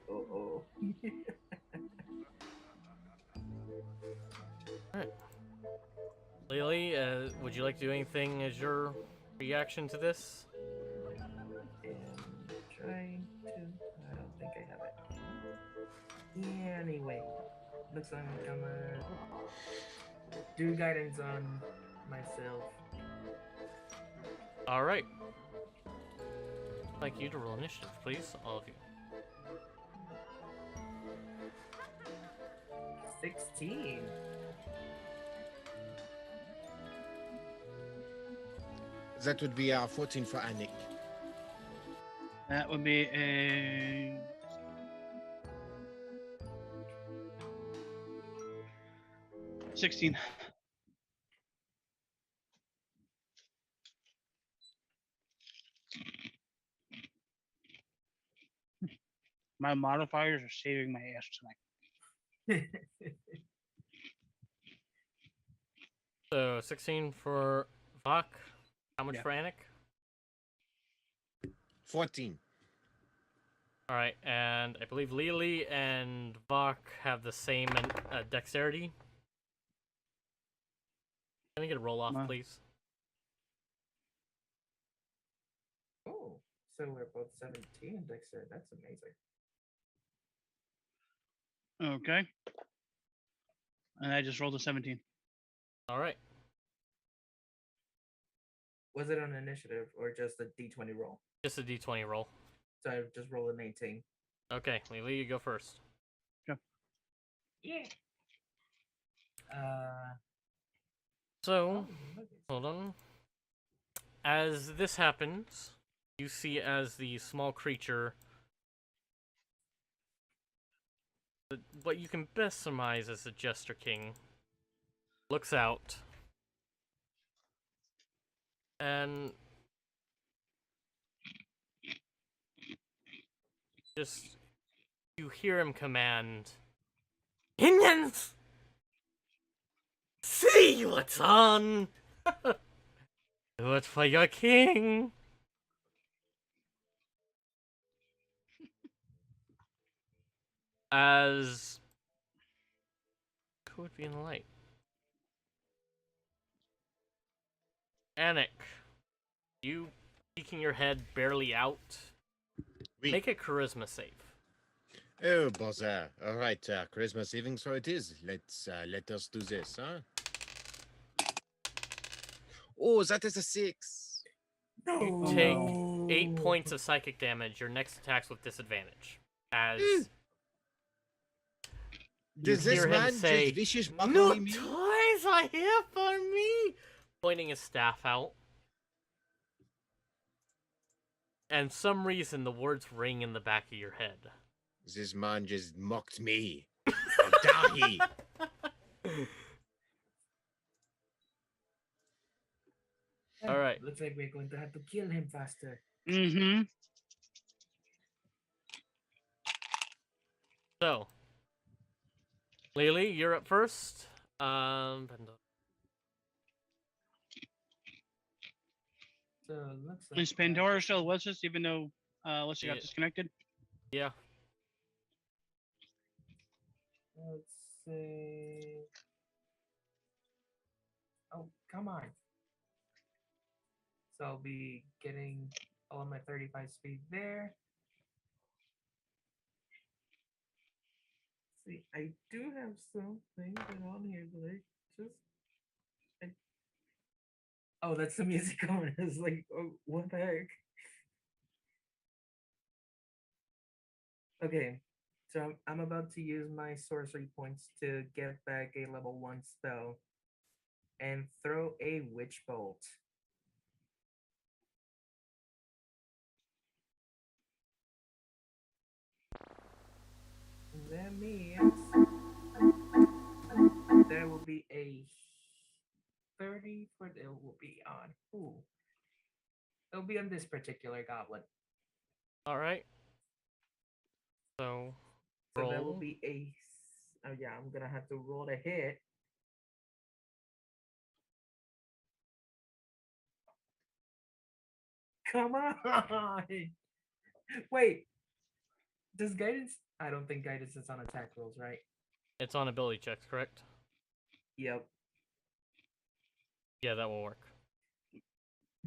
Oh. Alright. Lily, would you like to do anything as your reaction to this? And trying to... I don't think I have it. Yeah, anyway. Looks like I'm gonna do guidance on myself. Alright. I'd like you to roll initiative, please, all of you. 16. That would be 14 for Anik. That would be a... $16. My modifiers are saving my ass tonight. So, 16 for Vok. How much Yeah. for Anik? 14. Alright, and I believe Lily and Vok have the same dexterity. Can I get a roll off, please? Oh, so we're both 17 in Dexter. That's amazing. Okay. And I just rolled a 17. Alright. Was it on initiative or just a D20 roll? Just a d20 roll. So I just roll an 18. Okay, Lily, you go first. Yeah. So, hold on. As this happens, you see as the small creature, what you can best surmise as the Jester King, looks out, and just, you hear him command, Indians! See what's on! Do it for your king! As... who would be in the light? Anik, you peeking your head barely out. Oui. Make a charisma save. Oh, bother. All right, charisma saving throw it is. Let us do this, huh? Oh, that is a 6. You take 8 points of psychic damage. Your next attack's with disadvantage. As you Does this hear him man say, just vicious "No mockery me? toys are here for me!" Pointing his staff out. And some reason the words ring in the back of your head. This man just mocked me. How dare he? All right. Looks like we're going to have to kill him faster. Mm-hmm. So, Lily, you're up first. So looks like Is Pandora still with us, even though Alyssa got Yeah. disconnected? Yeah. let's see. Oh, come on. So I'll be getting all of my 35 speed there. See, I do have something on here, but oh, that's the music on. It's like, oh, what the heck? Okay, so I'm about to use my sorcery points to get back a level 1 spell and throw a witch bolt. That means there will be a 30 for it will be on. Ooh. It'll be on this particular goblet. Alright. So there will roll. be a oh yeah, I'm gonna have to roll a hit. Come on. Wait. Does guidance I don't think guidance is on attack rolls, right? It's on ability checks, correct? Yep. Yeah, that will work.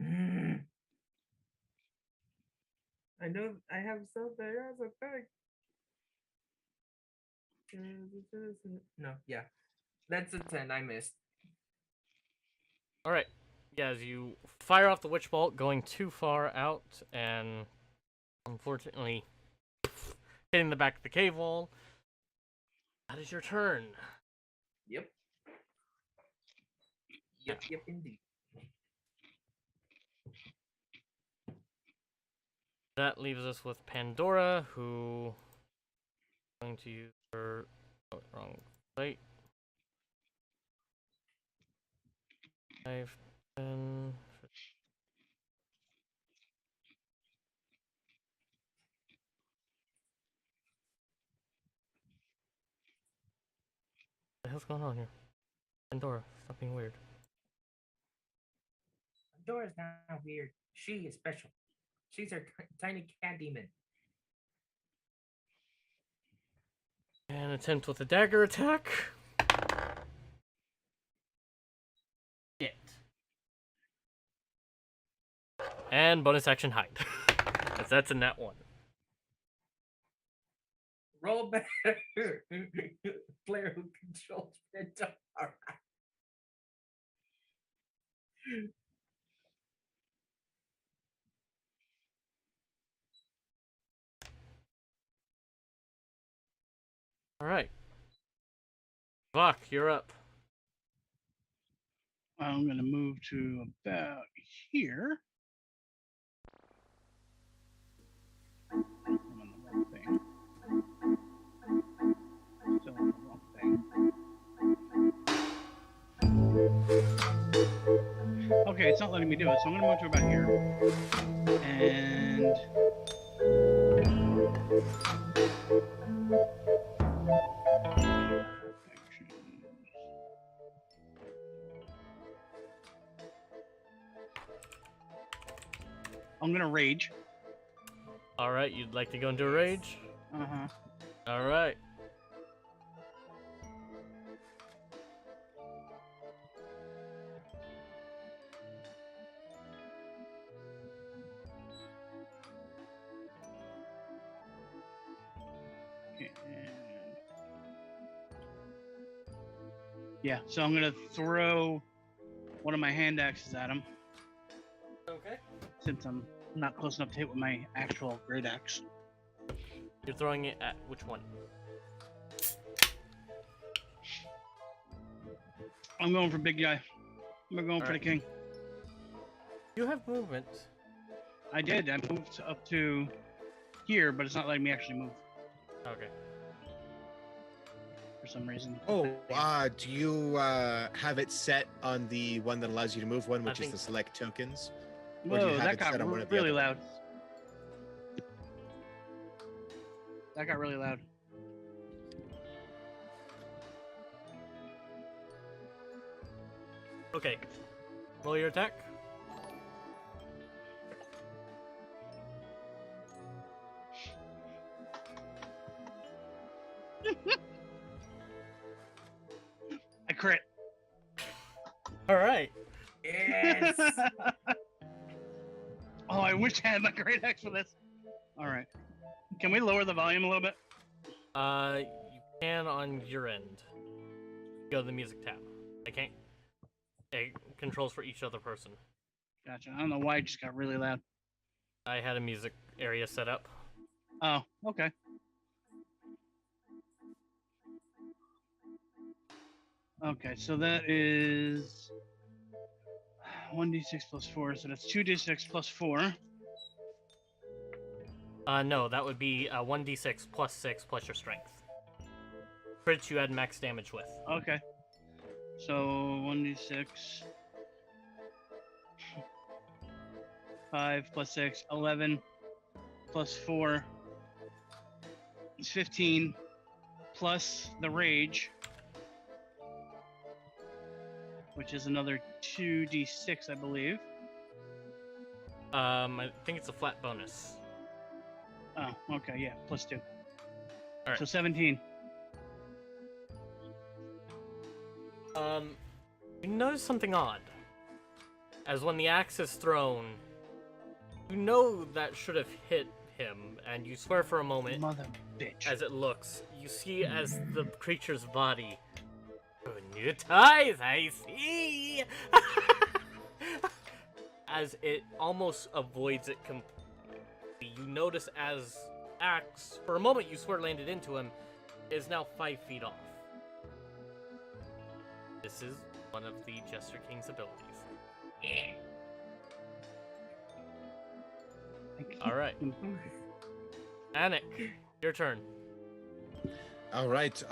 I know I have something as a thing. No, yeah. That's a 10. I missed. Alright. Yeah, as you fire off the witch bolt, going too far out, and unfortunately hitting the back of the cave wall. That is your turn. Yep. Yep, indeed. That leaves us with Pandora, who is going to use her wrong plate. 5, 10. What the hell's going on here? Pandora, stop being weird. Dora's not weird. She is special. She's our tiny cat demon. And attempt with a dagger attack. Shit. And bonus action hide. As that's a nat 1. Roll better. Player who controls Pandora. Alright. Vok, you're up. I'm gonna move to about here. I'm on the wrong thing. Still on the wrong thing. Okay, it's not letting me do it, so I'm gonna move to about here. And I'm gonna rage. Alright, you'd like to go into a rage? Uh-huh. Alright. Yeah, so I'm gonna throw one of my hand axes at him. Okay. Since I'm not close enough to hit with my actual great axe. You're throwing it at which one? I'm going for big guy. I'm going for the king. You have movement. I did. I moved up to here, but it's not letting me actually move Okay. for some reason. Oh, do you have it set on the one that allows you to move one, which is the select tokens? Or do you Whoa, have that it got set on one of the really other loud. ones? That got really loud. Okay. Roll your attack. I crit. Alright. Yes. I wish I had my great axe for this. All right. Can we lower the volume a little bit? You can on your end. Go to the music tab. I can't. It controls for each other person. Gotcha. I don't know why it just got really loud. I had a music area set up. Oh, okay. Okay, so that is 1d6 plus 4, so that's 2d6 plus 4. No, that would be 1d6 plus 6 plus your strength. Crits you add max damage with. Okay. So 1d6. 5 plus 6, 11 plus 4 is 15 plus the rage, which is another 2d6, I believe. I think it's a flat bonus. Oh, okay, yeah, plus 2. Alright. So 17. You notice something odd. As when the axe is thrown, you know that should have hit him, and you swear for a moment. Mother bitch. As it looks, you see as the creature's body. Oh, new toys, I see! As it almost avoids it completely. You notice as axe, for a moment you swear landed into him, is now 5 feet off. This is one of the Jester King's abilities. Alright. Anik, your turn. All right,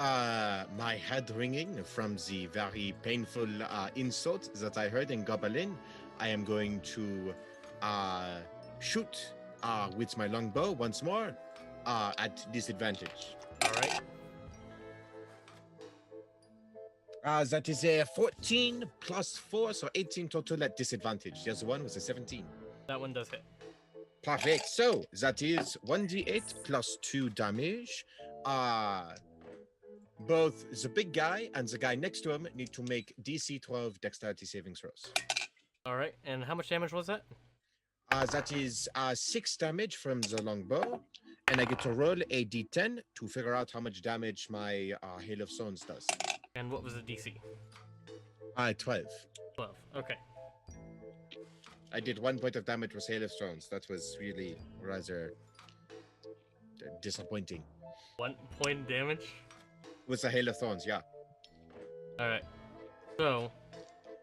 my head ringing from the very painful insult that I heard in Goblin. I am going to shoot with my longbow once more at disadvantage. Alright. That is a 14 plus 4, so 18 total at disadvantage. The other one was a 17. That one does hit. Perfect. So that is 1d8 plus 2 damage. Both the big guy and the guy next to him need to make DC 12 dexterity saving throws. Alright, and how much damage was that? That is 6 damage from the longbow, and I get to roll a d10 to figure out how much damage my Hail of Stones does. And what was the DC? 12. 12. Okay. I did 1 point of damage with Hail of Stones. That was really rather disappointing. 1 point damage? With the Hail of Thorns, yeah. Alright. So...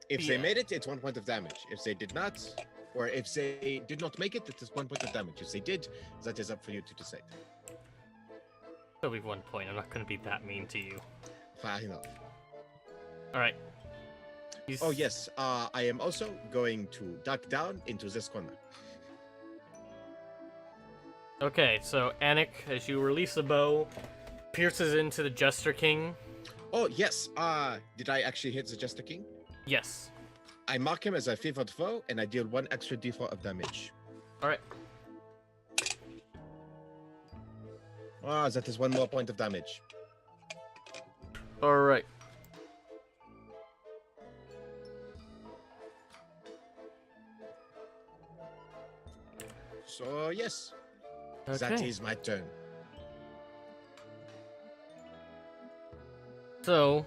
If they made it, it's 1 point of damage. If they did not, or if they did not make it, it is 1 point of damage. If they did, that is up for you to decide. It'll be 1 point. I'm not going to be that mean to you. Fair enough. Alright. Oh, yes. I am also going to duck down into this corner. Okay, so Anik, as you release the bow, pierces into the Jester King. Oh, yes. Did I actually hit the Jester King? Yes. I mark him as a favored foe, and I deal 1 extra d4 of damage. Alright. That is 1 more point of damage. Alright. So, yes. Okay. That is my turn. So...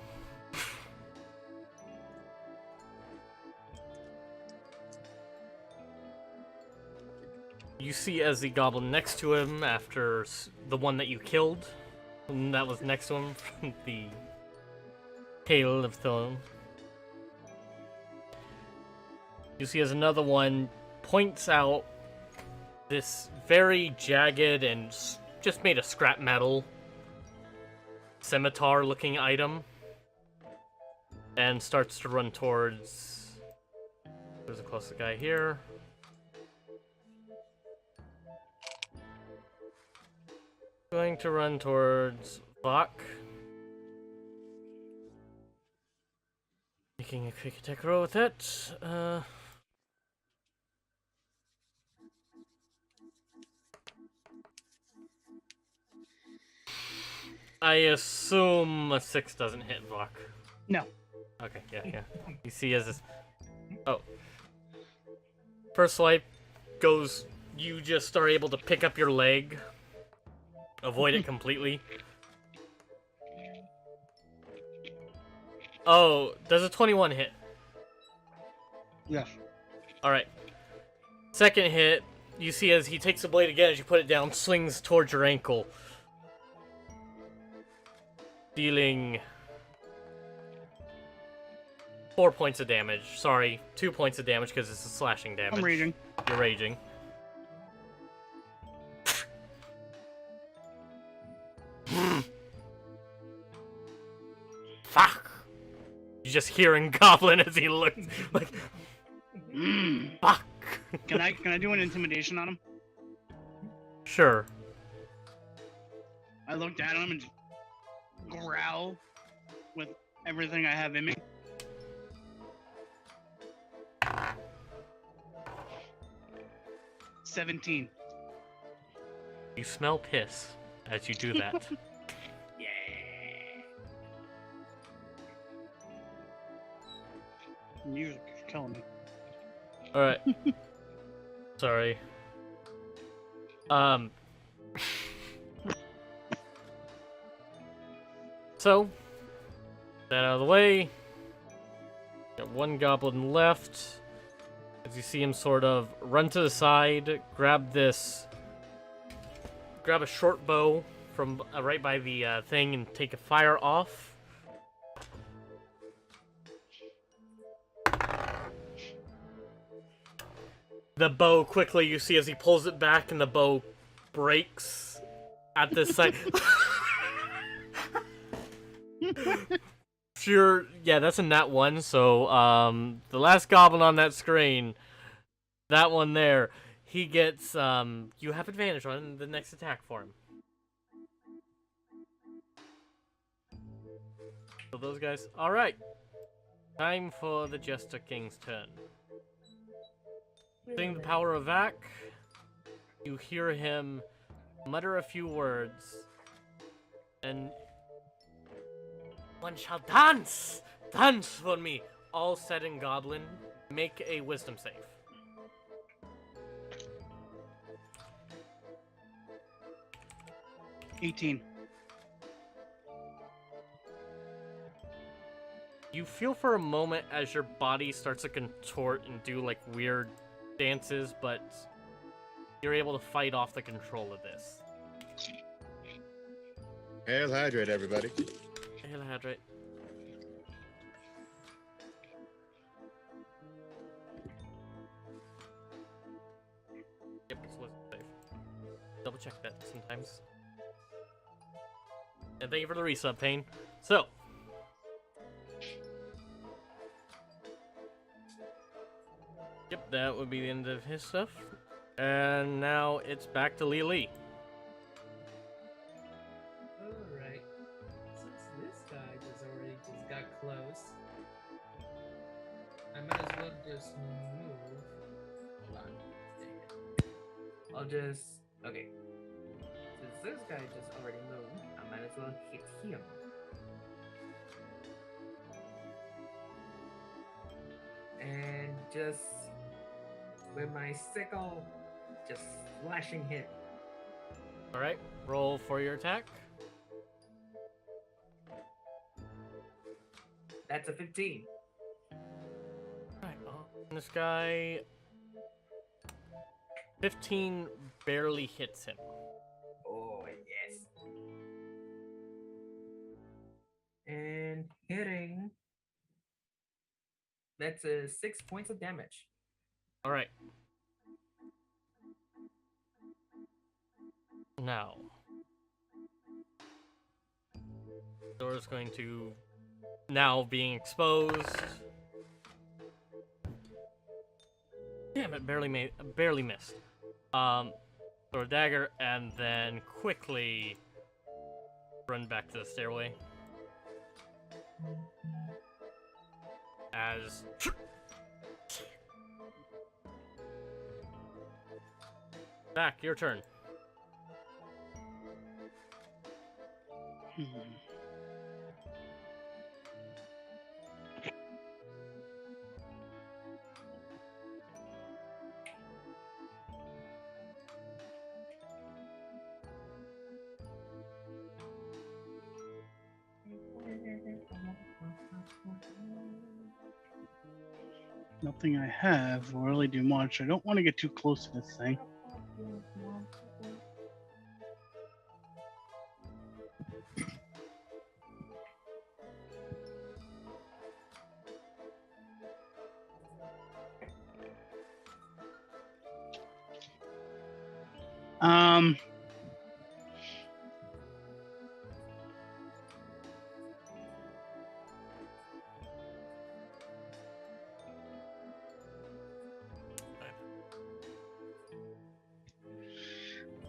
you see as the goblin next to him, after the one that you killed, and that was next to him from the Hail of Thorn. You see as another one points out this very jagged and just made of scrap metal scimitar-looking item, and starts to run towards... there's a close guy here. Going to run towards Vok. Making a quick attack roll with it. I assume a 6 doesn't hit Vok. No. Okay, yeah. You see as this... oh. First swipe, goes. You just are able to pick up your leg, avoid it completely. Oh, does a 21 hit? Yes. All right. Second hit, you see as he takes the blade again, as you put it down, swings towards your ankle, dealing 4 points of damage. Sorry, 2 points of damage because it's a slashing damage. I'm raging. You're raging. Fuck! You just hearing Goblin as he looks like, fuck. Can I do an intimidation on him? Sure. I looked at him and just growl with everything I have in me. $17. You smell piss as you do that. Music is killing me. Alright. Sorry. So, that out of the way. Got one goblin left. As you see him sort of run to the side, grab a short bow from right by the thing and take a fire off. The bow quickly, you see as he pulls it back and the bow breaks at this side. Sure, yeah, that's a nat 1, so the last goblin on that screen, that one there, he gets, you have advantage on the next attack for him. So those guys, alright. Time for the Jester King's turn. Seeing the power of Vac, you hear him mutter a few words, and one shall dance! Dance for me! All said in Goblin, make a wisdom save. $18. You feel for a moment as your body starts to contort and do like weird dances, but you're able to fight off the control of this. Hail Hydrate, everybody. Hail Hydrate. Yep, it's wisdom save. Double check that sometimes. And thank you for the resub, Pain. So, yep, that would be the end of his stuff. And now it's back to Liege. Alright. Since this guy just got close, I might as well just move. Hold on. Dang it. I'll just. Okay. Since this guy just already moved, I might as well hit him. And just with my sickle, just slashing hit. Alright, roll for your attack. That's a 15. Alright, this guy. 15 barely hits him. Oh, yes. And hitting. That's 6 points of damage. Alright. Now. Door's going to. Now being exposed. Damn it, barely missed. Throw a dagger and then quickly run back to the stairway. As back, your turn. Nothing I have will really do much. I don't want to get too close to this thing.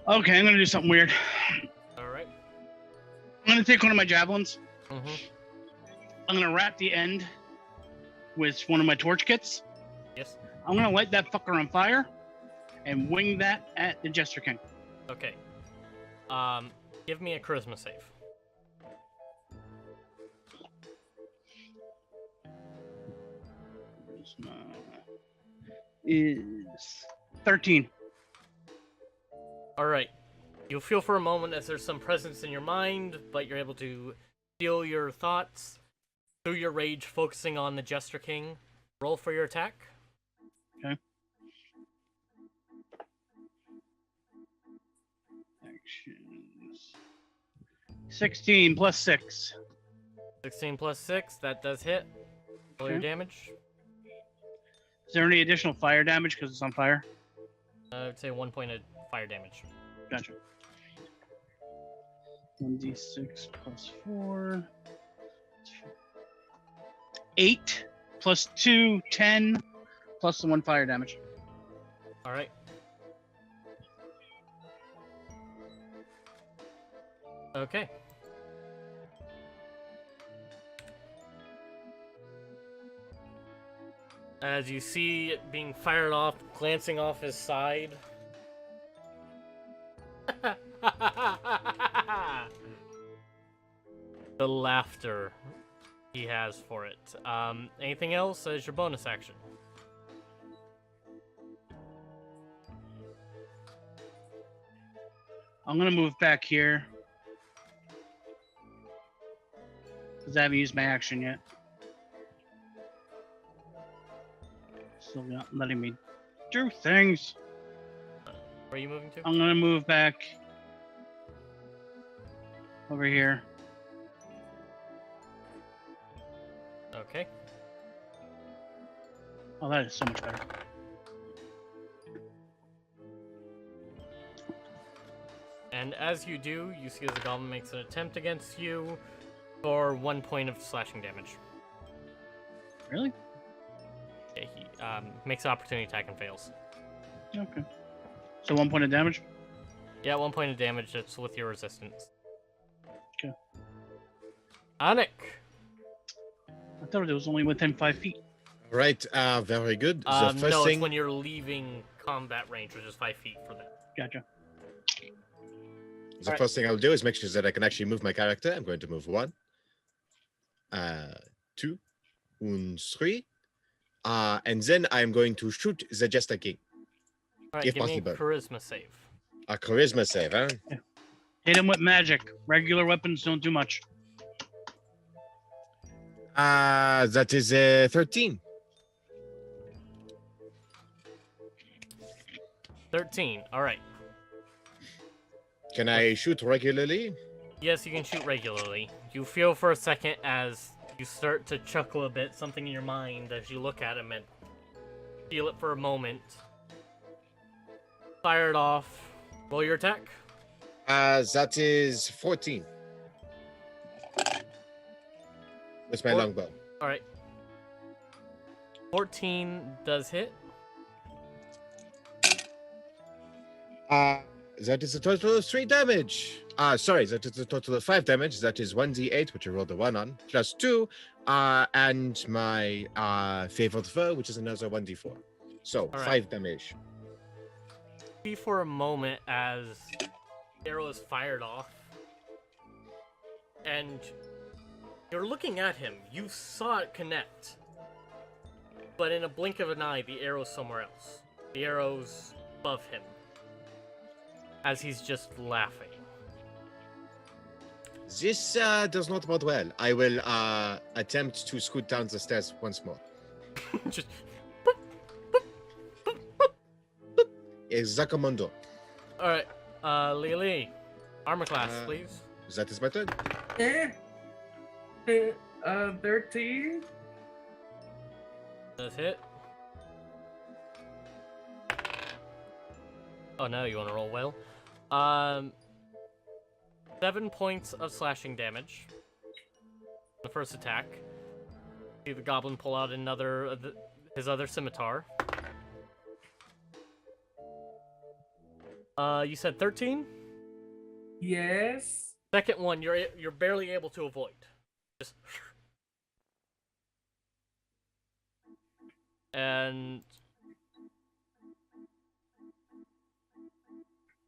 Okay, I'm gonna do something weird. All right. I'm gonna take one of my javelins. Mm-hmm. I'm gonna wrap the end with one of my torch kits. Yes. I'm gonna light that fucker on fire and wing that at the Jester King. Okay. Give me a charisma save. Is 13. All right. You feel for a moment as there's some presence in your mind, but you're able to steal your thoughts through your rage, focusing on the Jester King. Roll for your attack. Okay. Actions. 16 plus 6. 16 plus 6, that does hit. Roll your Okay. damage. Is there any additional fire damage because it's on fire? I would say 1 point of fire damage. Gotcha. 1d6 plus 4. 8 plus 2, 10 plus the 1 fire damage. All right. Okay. As you see it being fired off, glancing off his side. The laughter he has for it. Anything else as your bonus action? I'm gonna move back here because I haven't used my action yet. Still not letting me do things. Where are you moving to? I'm gonna move back over here. Okay. Oh, that is so much better. And as you do, you see as the goblin makes an attempt against you for 1 point of slashing damage. Really? Yeah, he makes an opportunity attack and fails. Okay. So 1 point of damage? Yeah, 1 point of damage. That's with your resistance. Okay. Anik! I thought it was only within 5 feet. Right, very good. The first No, thing... it's when you're leaving combat range, which is 5 feet for that. Gotcha. The first thing I'll do is make sure that I can actually move my character. I'm going to move 1, 2, and 3. And then I'm going to shoot the Jester King. Alright, If give me a possible. charisma save. A charisma save, huh? Hit him with magic. Regular weapons don't do much. That is 13. 13, alright. Can I shoot regularly? Yes, you can shoot regularly. You feel for a second as you start to chuckle a bit, something in your mind as you look at him and feel it for a moment. Fire it off. Roll your attack. That is 14. With my longbow. Alright. 14 does hit. That is a total of 3 damage. Sorry, that is a total of 5 damage. That is 1d8, which I rolled a 1 on, plus 2, and my favored foe, which is another 1d4. So, All right. 5 damage. See for a moment as the arrow is fired off. And you're looking at him. You saw it connect. But in a blink of an eye, the arrow's somewhere else. The arrow's above him. As he's just laughing. This does not bode well. I will attempt to scoot down the stairs once more. Just Exacamundo. All right, Lily, armor class, please. That is my turn. 13. Does hit. Oh no, you want to roll well. 7 points of slashing damage. The first attack. See the goblin pull out his other scimitar. You said 13? Yes. Second one, you're barely able to avoid. Just. And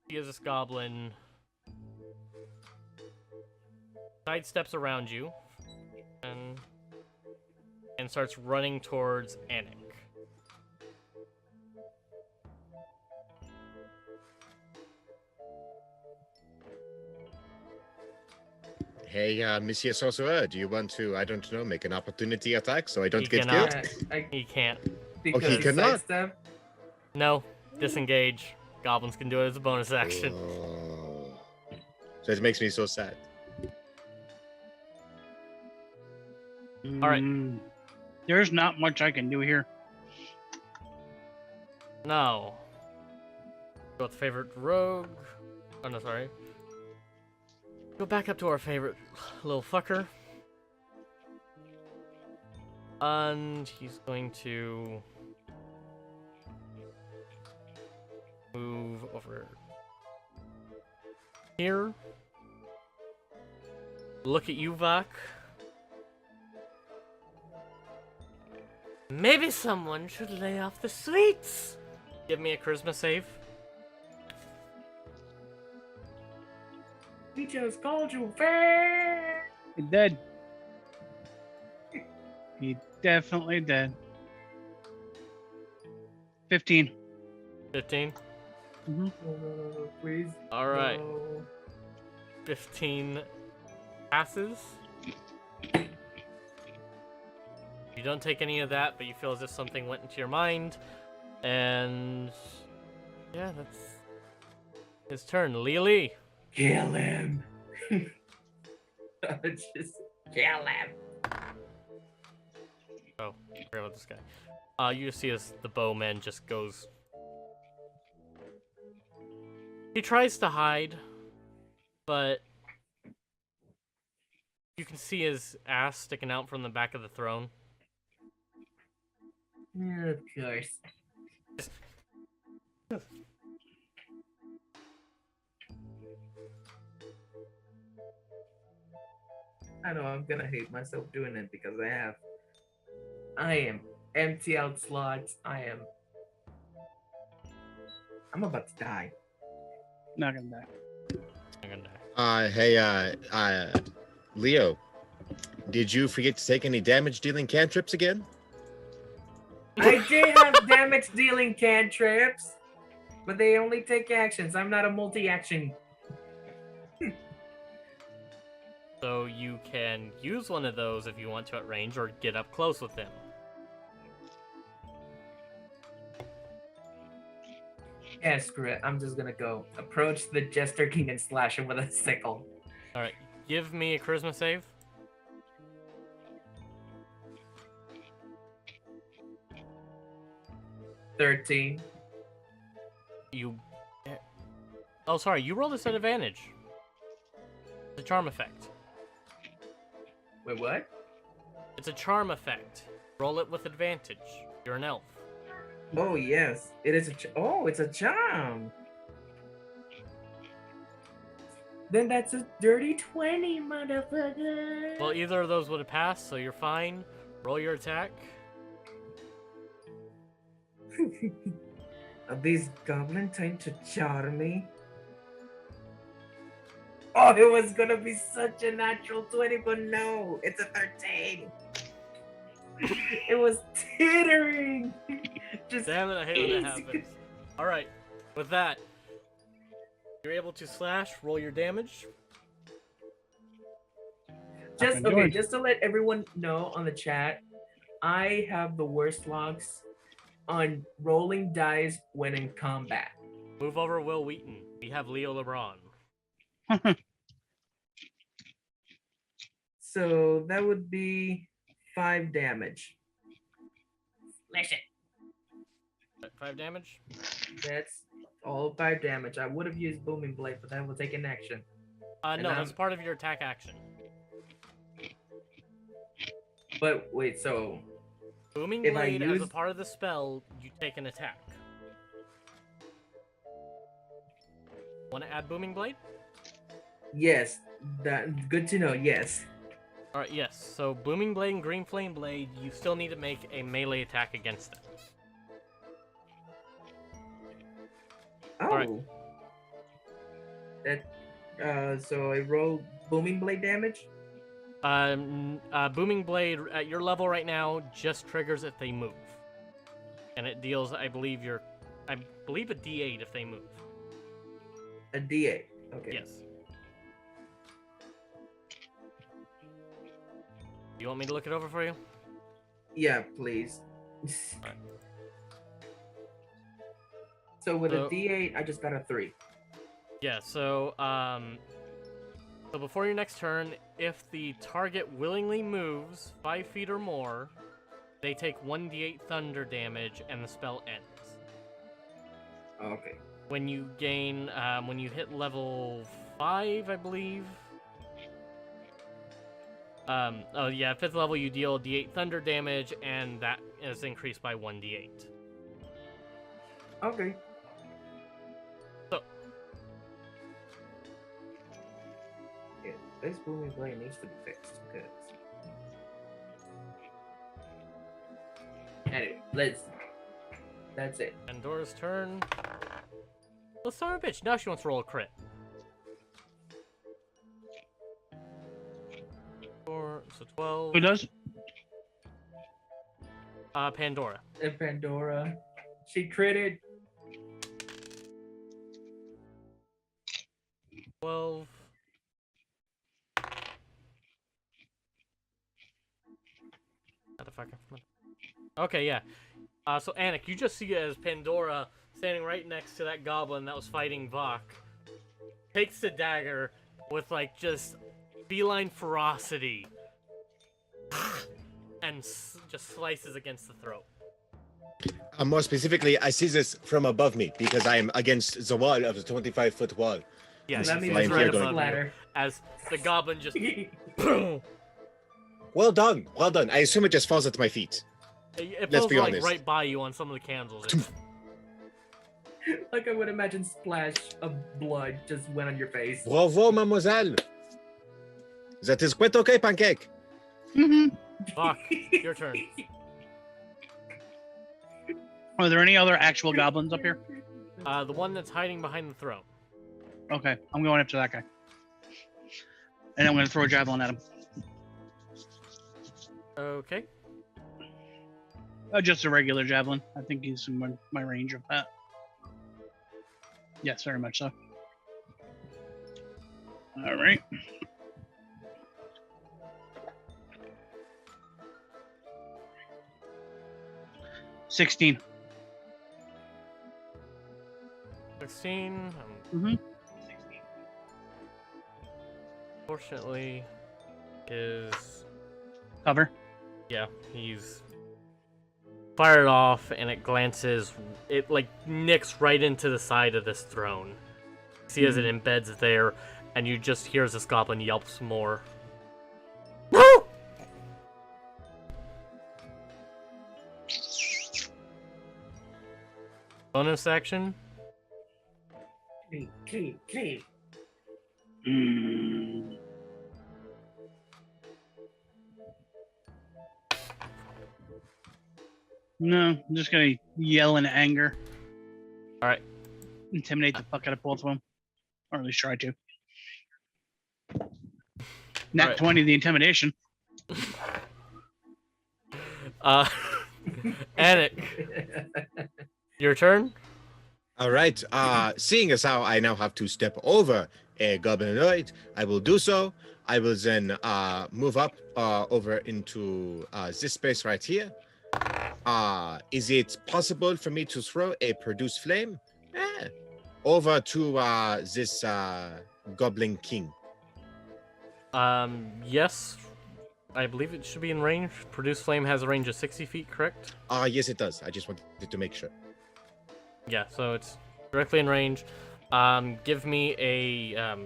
he is this goblin. Sidesteps around you and starts running towards Anik. Hey, Monsieur Sorcerer, do you want to, I don't know, make an opportunity attack so I don't He get cannot. killed? He can't. Because he cannot? sidestep? No, disengage. Goblins can do it as a bonus action. Oh. So it makes me so sad. All right. There's not much I can do here. No. Go with favorite rogue. Oh no, sorry. Go back up to our favorite little fucker. And he's going to move over here. Look at you, Vok. Maybe someone should lay off the sweets. Give me a charisma save. He just called you fair. He did. He definitely did. 15. 15. Mm-hmm. No, please. All right. No. 15 passes. You don't take any of that, but you feel as if something went into your mind. And yeah, that's his turn. Lily. Kill him. Just kill him. Oh, I forgot about this guy. You see as the bowman just goes. He tries to hide, but you can see his ass sticking out from the back of the throne. Yeah, of course. I know I'm gonna hate myself doing it because I am empty out slots. I'm about to die. Not gonna die. I'm gonna die. Hey, Leo, did you forget to take any damage-dealing cantrips again? I did have damage dealing cantrips, but they only take actions. I'm not a multi-action. So you can use one of those if you want to at range or get up close with him. Yeah, screw it. I'm just gonna go approach the Jester King and slash him with a sickle. Alright, give me a charisma save. $13. You... Oh, sorry, you rolled this at advantage. It's a charm effect. Wait, what? It's a charm effect. Roll it with advantage. You're an elf. Oh yes, it is oh, it's a charm. Then that's a dirty 20, motherfucker. Well, either of those would have passed, so you're fine. Roll your attack. Are these goblins trying to charm me? Oh, it was gonna be such a natural 20, but no, it's a 13. It was teetering. Just Damn it, I hate when that happens. Alright, with that, you're able to slash, roll your damage. Just to let everyone know on the chat, I have the worst logs on rolling dice when in combat. Move over Will Wheaton. We have Leo LeBron. So that would be 5 damage. Listen. 5 damage? That's all 5 damage. I would have used Booming Blade, but that will take an action. No, that's part of your attack action. But wait, so Booming if I Blade, as a use- part of the spell, you take an attack. Want to add Booming Blade? yes, that good to know. Yes. Alright, yes. So, Booming Blade and Green Flame Blade, you still need to make a melee attack against them. Oh. Alright. That so I roll Booming Blade damage. Booming Blade at your level right now just triggers if they move, and it deals, I believe, a D8 if they move. A D8. Okay. Yes. You want me to look it over for you? Yeah, please. Alright. So with So- a D8, I just got a 3. Yeah. So before your next turn, if the target willingly moves 5 feet or more, they take 1d8 thunder damage, and the spell ends. Okay. When you gain, when you hit level 5, I believe. Oh yeah, 5th level, you deal d8 thunder damage, and that is increased by 1d8. Okay. So, Yeah, this Booming Blade needs to be fixed. Because... Anyway, that's it. Pandora's turn. Let's start a bitch. Now she wants to roll a crit. 4, so 12. Who does? Pandora. And Pandora, she critted. 12. Motherfucker. Okay, yeah. So Anik, you just see as Pandora standing right next to that goblin that was fighting Vok, takes the dagger with like just feline ferocity and just slices against the throat. More specifically, I see this from above me because I am against the wall of the 25-foot wall. Yeah, That you means see it's it's right right above above you. Ladder. as the goblin just Well done, well done. I assume it just falls at my feet. It Let's falls be like honest. right by you on some of the candles. It's- Like I would imagine splash of blood just went on your face. Bravo, mademoiselle. That is quite okay, Pancake. Mm-hmm. Vok, your turn. Are there any other actual goblins up here? The one that's hiding behind the throne. Okay, I'm going after that guy. And I'm going to throw a javelin at him. Okay. Just a regular javelin. I think he's in my range of that. Yes, very much so. All right. $16. 16. Mm-hmm. Fortunately, is Cover. yeah, he's fired off, and it glances. It like nicks right into the side of this throne. See as it embeds there, and you just hear as this goblin yelps more. Bonus action. Clean. Mm. No, I'm just gonna yell in anger. All right. Intimidate the fuck out of both of them, or at least try to. Nat Alright. 20, the intimidation. Anik, your turn. All right. Seeing as how I now have to step over a goblinoid, I will do so. I will then move up over into this space right here. Is it possible for me to throw a produce flame? over to this Goblin King. Yes. I believe it should be in range. Produce Flame has a range of 60 feet, correct? Yes, it does. I just wanted to make sure. Yeah, so it's directly in range. Give me a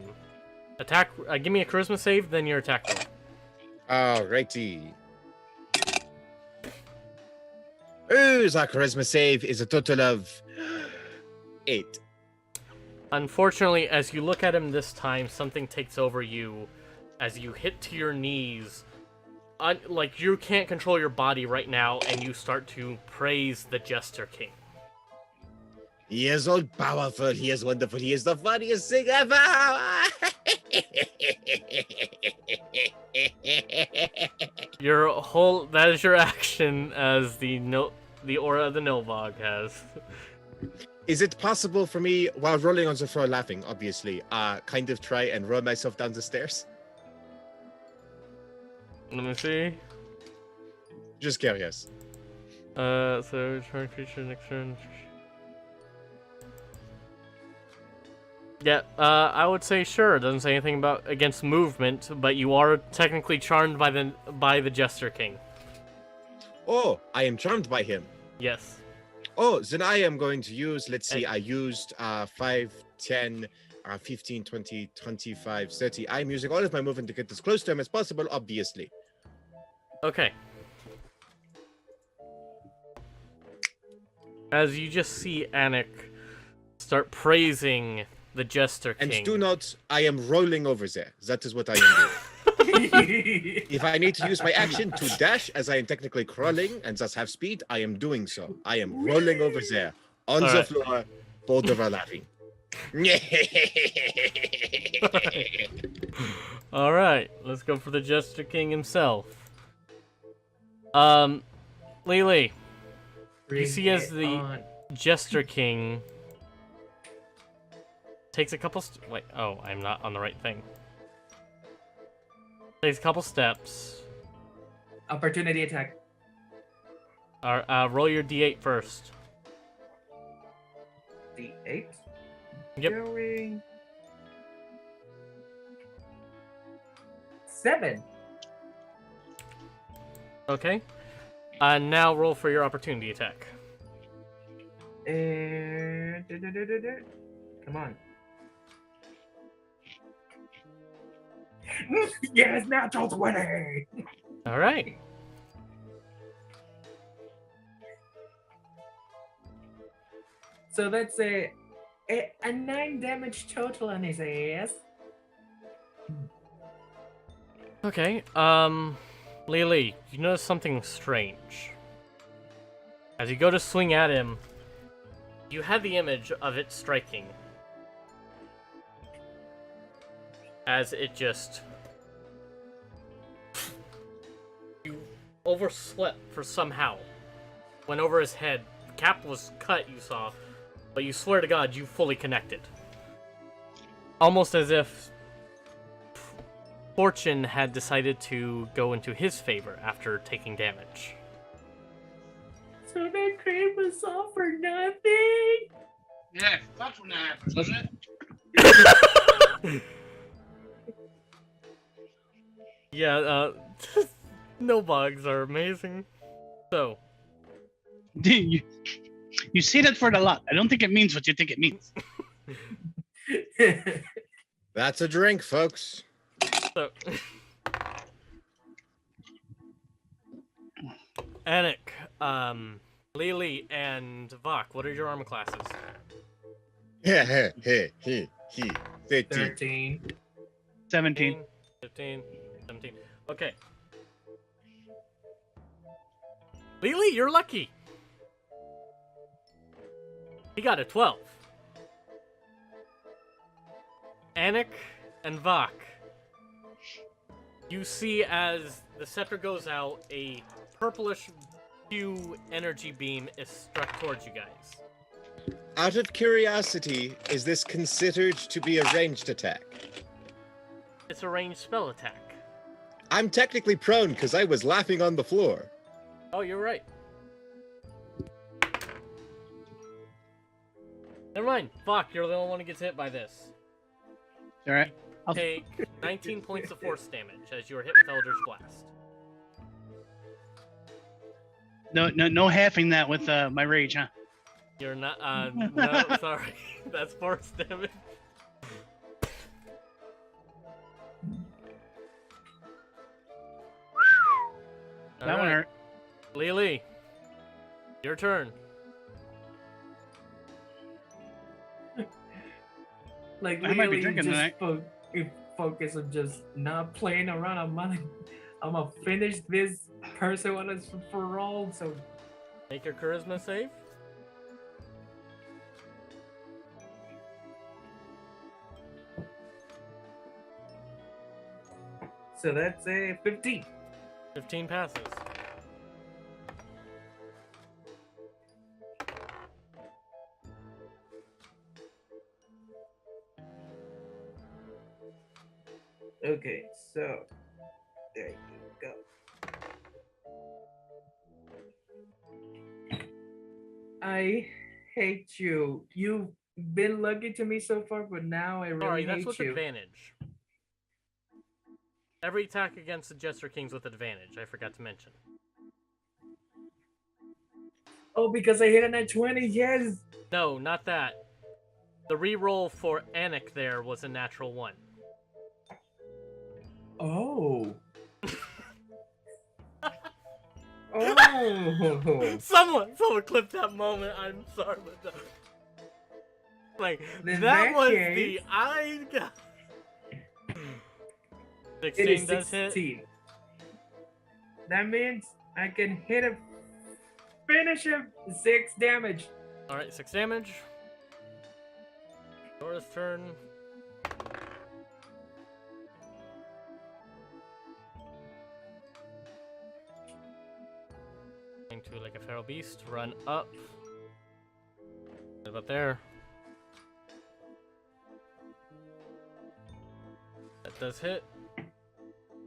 attack. Give me a charisma save, then your attack roll. Alrighty. Ooh, that charisma save is a total of 8. Unfortunately, as you look at him this time, something takes over you as you hit to your knees. Like, you can't control your body right now, and you start to praise the Jester King. He is all powerful. He is wonderful. He is the funniest thing ever. That is your action as the aura of the Nilbog has. Is it possible for me, while rolling on the floor laughing, obviously, kind of try and roll myself down the stairs? Let me see. Just curious. So turn creature next turn. Yeah, I would say sure. It doesn't say anything about against movement, but you are technically charmed by the Jester King. Oh, I am charmed by him. Yes. Oh, then I am going to use, let's see, I used 5, 10, 15, 20, 25, 30. I'm using all of my movement to get as close to him as possible, obviously. Okay. As you just see Anik start praising the Jester King. And do not, I am rolling over there. That is what I am doing. If I need to use my action to dash, as I am technically crawling and thus have speed, I am doing so. I am rolling over there on the floor, both of our laughing. All right, let's go for the Jester King himself. Liege, you see as the Jester King takes a couple. Wait, oh, I'm not on the right thing. Takes a couple steps. Opportunity attack. Roll your D8 first. D8? Yep. Going. 7. Okay. Now roll for your opportunity attack. Come on. Yes, natural 20! All right. So that's a 9 damage total on his ass. Okay. Liege, you notice something strange. As you go to swing at him, you have the image of it striking. As it just... You overslept for somehow. Went over his head. The cap was cut, you saw. But you swear to God, you fully connected. Almost as if Fortune had decided to go into his favor after taking damage. So that crane was all for nothing? Yeah, that's when that happens, doesn't it? Yeah, no bugs are amazing. So, You see that for the lot. I don't think it means what you think it means. That's a drink, folks. so Anik, Liege, and Vok, what are your armor classes? He. 13. 13. 17. 15, 17. Okay. Liege, you're lucky. He got a 12. Anik and Vok, you see as the scepter goes out, a purplish hue energy beam is struck towards you guys. Out of curiosity, is this considered to be a ranged attack? It's a ranged spell attack. I'm technically prone because I was laughing on the floor. Oh, you're right. Never mind. Fuck, you're the only one who gets hit by this. All right. Take 19 points of force damage as you are hit with Eldritch Blast. No halving that with my rage, huh? You're not. No, sorry. That's force damage. That one hurt. Lily, your turn. Like, I might be really drinking just tonight. focus on just not playing around. I'm gonna finish this person once for all. So Make your charisma save. that's a 15. 15 passes. Okay, so there you go. I hate you. You've been lucky to me so far, but now I really Sorry, that's hate with you. advantage. Every attack against the Jester King's with advantage. I forgot to mention. Oh, because I hit a nat 20. Yes. No, not that. The reroll for Anik there was a natural 1. Oh. Oh. Someone clip that moment. I'm sorry, but like In that was case, the I got. It 16 is does hit. 16. That means I can hit him. Finish him. 6 damage. All right, 6 damage. Dora's turn. Into like a feral beast, run up. What about there? That does hit.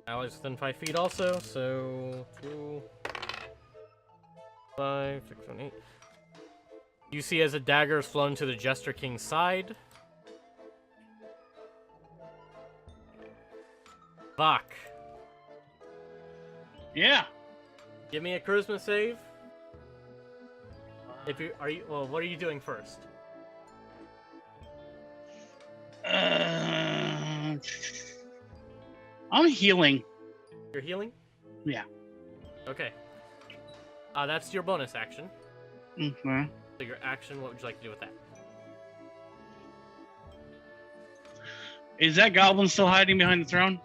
Ally's within 5 feet also, so 2, 5, 6, 7, 8. You see as a dagger is flown to the Jester King's side. Fuck. Yeah. Give me a charisma save. If you are you well, what are you doing first? I'm healing. You're healing? Yeah. Okay. That's your bonus action. Mm-hmm. So your action, what would you like to do with that? Is that goblin still hiding behind the throne?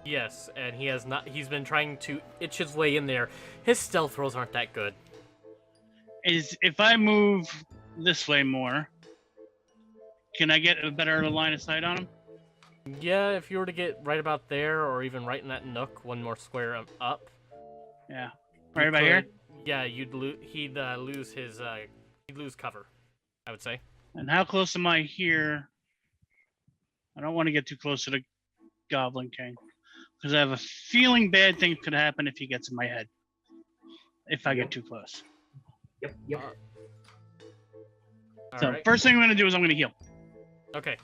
Yes, and he has not. He's been trying to itch his way in there. His stealth rolls aren't that good. If I move this way more, can I get a better line of sight on him? Yeah, if you were to get right about there, or even right in that nook, one more square up. Yeah. you Right about here? could- Yeah, he'd lose his he'd lose cover, I would say. And how close am I here? I don't want to get too close to the Goblin King. Because I have a feeling bad things could happen if he gets in my head. If I Yep. get too close. Yep. All So right. first thing I'm going to do is I'm going to heal. Okay.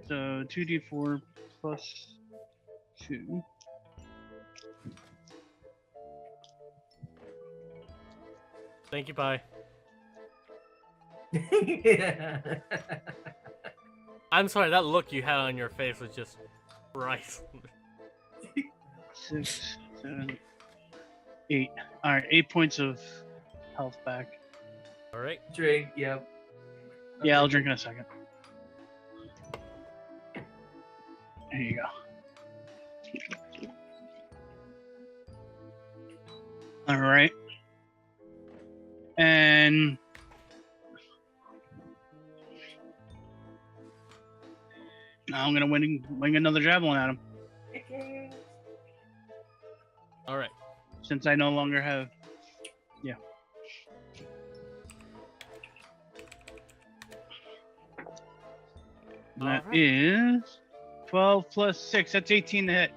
So 2d4 plus 2. Thank you, bye. I'm sorry, that look you had on your face was just priceless. 6, 7, 8. All right, 8 points of health back. All right. Drink. Yep. Yeah, I'll drink in a second. There you go. All right. And now I'm gonna wing another javelin at him All right. since I no longer have. Yeah. That Alright. is 12 plus 6. That's 18 to hit.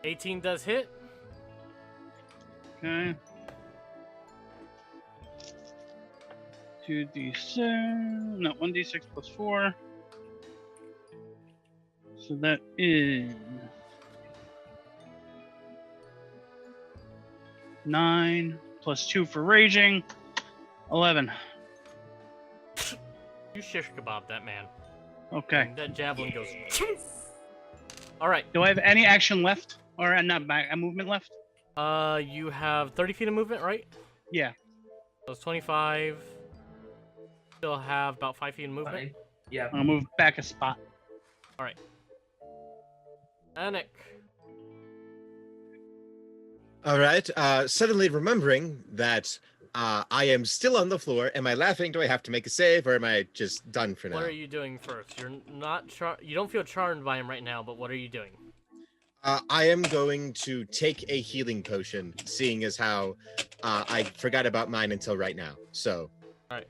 18 does hit. Okay. 2d6. No, 1d6 plus 4. So that is 9 plus 2 for raging. 11. You shish kebab that man. Okay. And that javelin goes. All right. Do I have any action left, or not back? A movement left? You have 30 feet of movement, right? Yeah. So it's 25. Still have about 5 feet of movement. Fine. Yeah. I'll move back a spot. All right. Anik. All right. Suddenly remembering that I am still on the floor. Am I laughing? Do I have to make a save, or am I just done for now? What are you doing first? You're not you don't feel charmed by him right now, but what are you doing? I am going to take a healing potion, seeing as how I forgot about mine until right now. So, all right.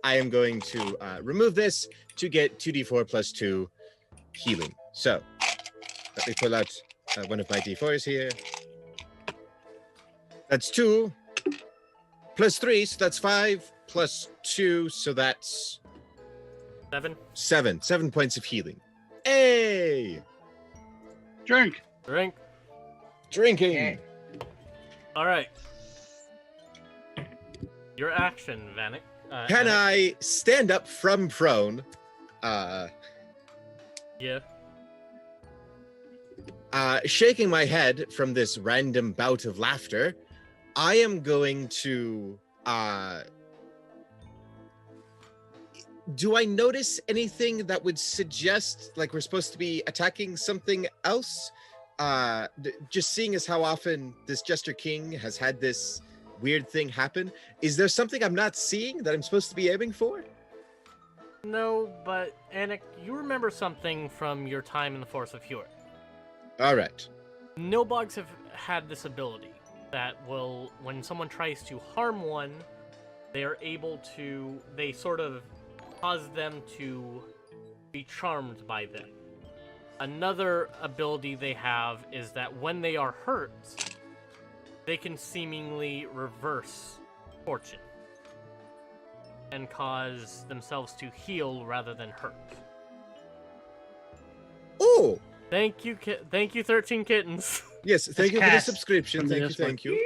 I am going to remove this to get 2d4 plus 2 healing. So, let me pull out one of my d4s here. That's 2 plus 3, so that's 5 plus 2, so that's 7. 7 points of healing. Hey! Drink. Drink. Drinking. Yeah. All right. Your action, Vanek. Can Anik. I stand up from prone? Yeah. Shaking my head from this random bout of laughter, I am going to do I notice anything that would suggest like we're supposed to be attacking something else? Just seeing as how often this Jester King has had this weird thing happen, is there something I'm not seeing that I'm supposed to be aiming for? No, but Anik, you remember something from your time in the Force of Fjord. All right. Nobogs have had this ability that will, when someone tries to harm one, they are able to, they sort of cause them to be charmed by them. Another ability they have is that when they are hurt, they can seemingly reverse fortune and cause themselves to heal rather than hurt. Oh, Thank you, 13 kittens. yes. Thank you for the Cass subscription. from the Thank you. Discord.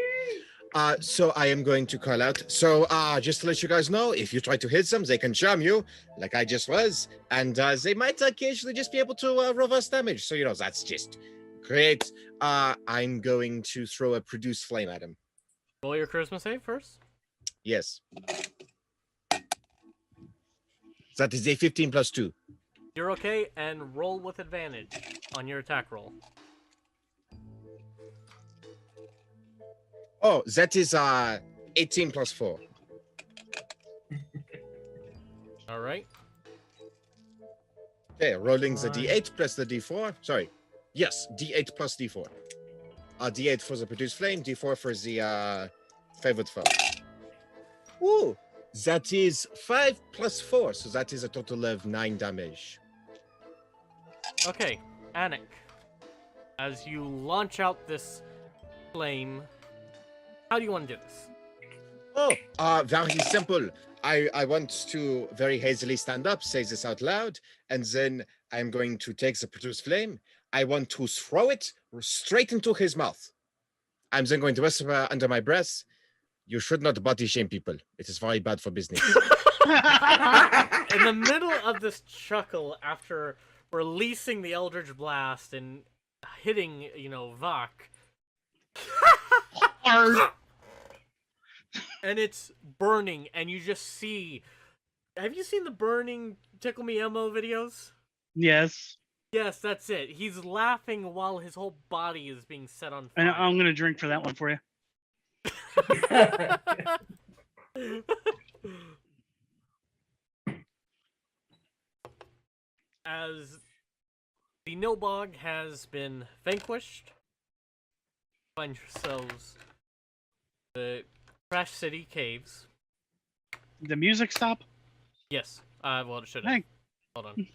Thank you. So I am going to call out. So just to let you guys know, if you try to hit them, they can charm you, like I just was, and they might occasionally just be able to reverse damage. So that's just great. I'm going to throw a produce flame at him. Roll your charisma save first. Yes. That is a 15 plus 2. You're okay, and roll with advantage on your attack roll. Oh, that is 18 plus 4. All right. Okay, rolling the d8 plus the d4. Sorry. Yes, d8 plus d4. D8 for the produce flame, d4 for the favorite foe. Ooh, that is 5 plus 4, so that is a total of 9 damage. Okay, Anik. As you launch out this flame, how do you want to do this? Oh, very simple. I want to very hazily stand up, say this out loud, and then I'm going to take the produce flame. I want to throw it straight into his mouth. I'm then going to whisper under my breath, "You should not body shame people. It is very bad for business." In the middle of this chuckle, after releasing the Eldritch Blast and hitting, Vok, and it's burning, and you just see... Have you seen the burning Tickle Me Elmo videos? Yes. Yes, that's it. He's laughing while his whole body is being set on fire. And I'm going to drink for that one for you. As the Nobog has been vanquished, find yourselves the Crash City Caves. The music stop? Yes. Well, it should have. Hey. Hold on.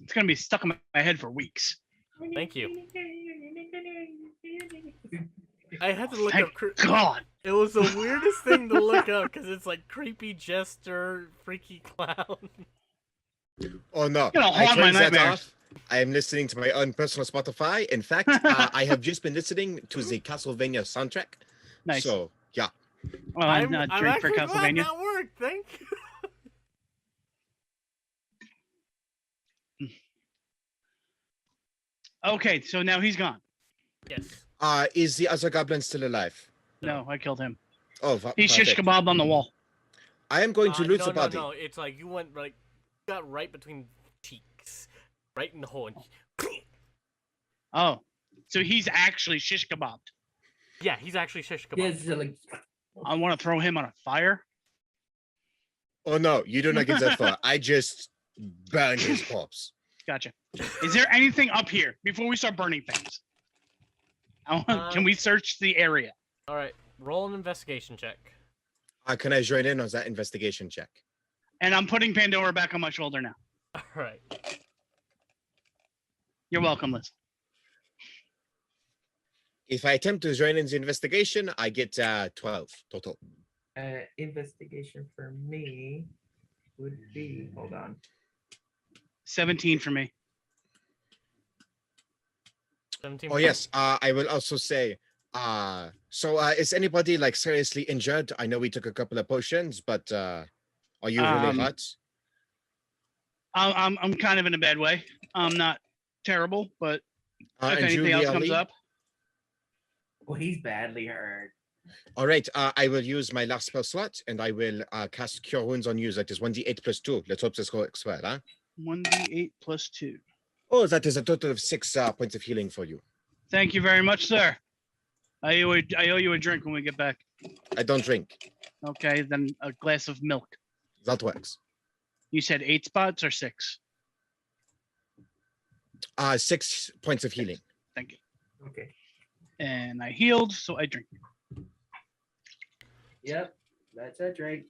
It's going to be stuck in my head for weeks. Thank you. I had to look Thank up. God. It was the weirdest thing to look up because it's like creepy jester, freaky clown. Oh no! Gonna I haunt my turned that nightmares. off. I am listening to my own personal Spotify. In fact, I have just been listening to the Castlevania soundtrack. Nice. So yeah. Well, I'm not drink for actually glad Castlevania. that worked. Thank you. Okay, so now he's gone. Yes. Is the other goblin still alive? No, I killed him. Oh, He's shish perfect. kebabbed on the wall. I am going to loot no, the body. No, it's like you went like got right between cheeks, right in the hole. And... Oh, so he's actually shish kebabbed. Yeah, he's actually shish kebab. Yeah, it's like I want to throw him on a fire. Oh no, you do not get that far. I just burned his corpse. Gotcha. Is there anything up here before we start burning things? Can we search the area? All right, roll an investigation check. Can I join in on that investigation check? And I'm putting Pandora back on my shoulder now. All right. You're welcome, Liz. If I attempt to join in the investigation, I get 12 total. investigation for me would be, hold on. 17 for me. 17. Oh yes, I will also say, is anybody like seriously injured? I know we took a couple of potions, but are you really hurt? I'm kind of in a bad way. I'm not terrible, but if anything else comes up. Well, he's badly hurt. All right, I will use my last spell slot, and I will cast Cure Wounds on you. That is 1d8 plus 2. Let's hope this works well, huh? 1d8 plus 2. Oh, that is a total of 6 points of healing for you. Thank you very much, sir. I owe you a drink when we get back. I don't drink. Okay, then a glass of milk. That works. You said 8 spots or 6? 6 points of healing. Thank you. Okay. And I healed, so I drink. Yep, that's a drink.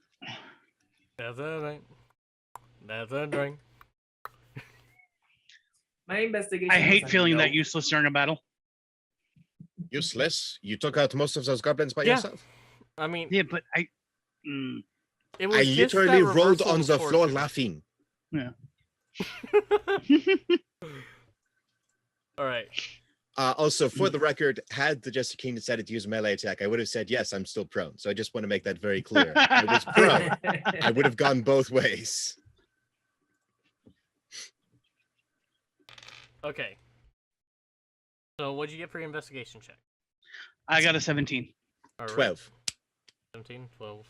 That's a drink. That's a drink. My investigation. I hate was a feeling no. that useless during a battle. Useless. You took out most of those goblins by Yeah. yourself. I mean, Yeah, but it was I just that literally rolled reversal on the before floor too. laughing. yeah. All right. Also, for the record, had the Jester King decided to use melee attack, I would have said, yes, I'm still prone. So I just want to make that very clear. I was prone. I would have gone both ways. Okay. So what'd you get for your investigation check? I got a 17. All right. 12. 17, 12.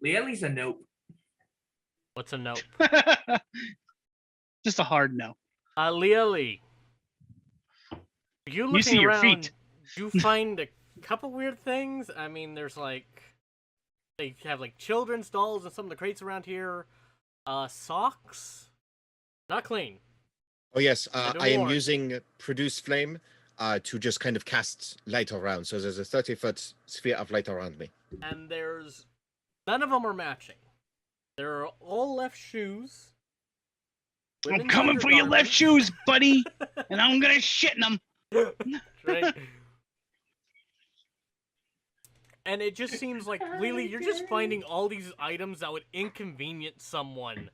Liely's a nope. What's a nope? Just a hard no. Liely. You looking see your around, feet. you find a couple weird things. I mean, there's like, they have like children's dolls and some of the crates around here. Socks. Not clean. Oh, yes. don't I am worry. using Produce Flame to just kind of cast light around. So there's a 30-foot sphere of light around me. And there's, none of them are matching. They're all left shoes. I'm women's coming for your left undergarments. shoes, buddy, and I'm gonna shit in them. Right? And it just seems like, Lily, you're just finding all these items that would inconvenience someone.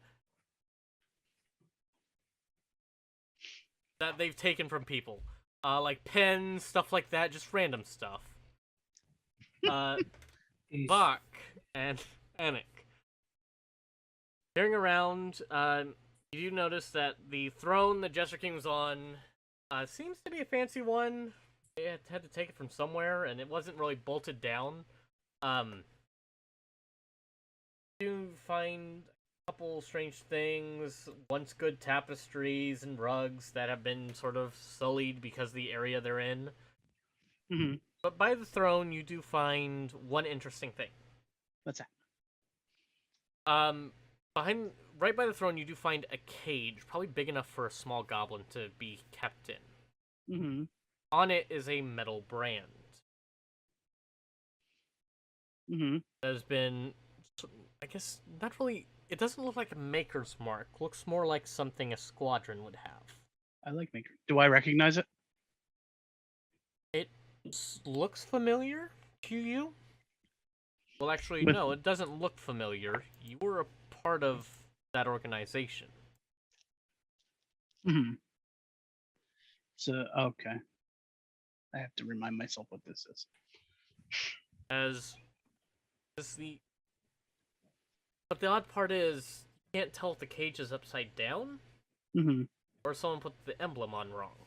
That they've taken from people. Like pens, stuff like that, just random stuff. Jeez. Bach and Anik. Peering around, you do notice that the throne that Jester King was on seems to be a fancy one. They had to take it from somewhere, and it wasn't really bolted down. You find a couple strange things, once good tapestries and rugs that have been sort of sullied because of the area they're in. Mm-hmm. But by the throne, you do find one interesting thing. What's that? Right by the throne, you do find a cage, probably big enough for a small goblin to be kept in. Mm-hmm. On it is a metal brand Mm-hmm. that has been, I guess, not really. It doesn't look like a maker's mark. Looks more like something a squadron would have. I like maker. Do I recognize it? looks familiar to you. Well, actually, no, it doesn't look familiar. You were a part of that organization. Hmm. So, okay. I have to remind myself what this is. But the odd part is, you can't tell if the cage is upside down, Hmm. or someone put the emblem on wrong.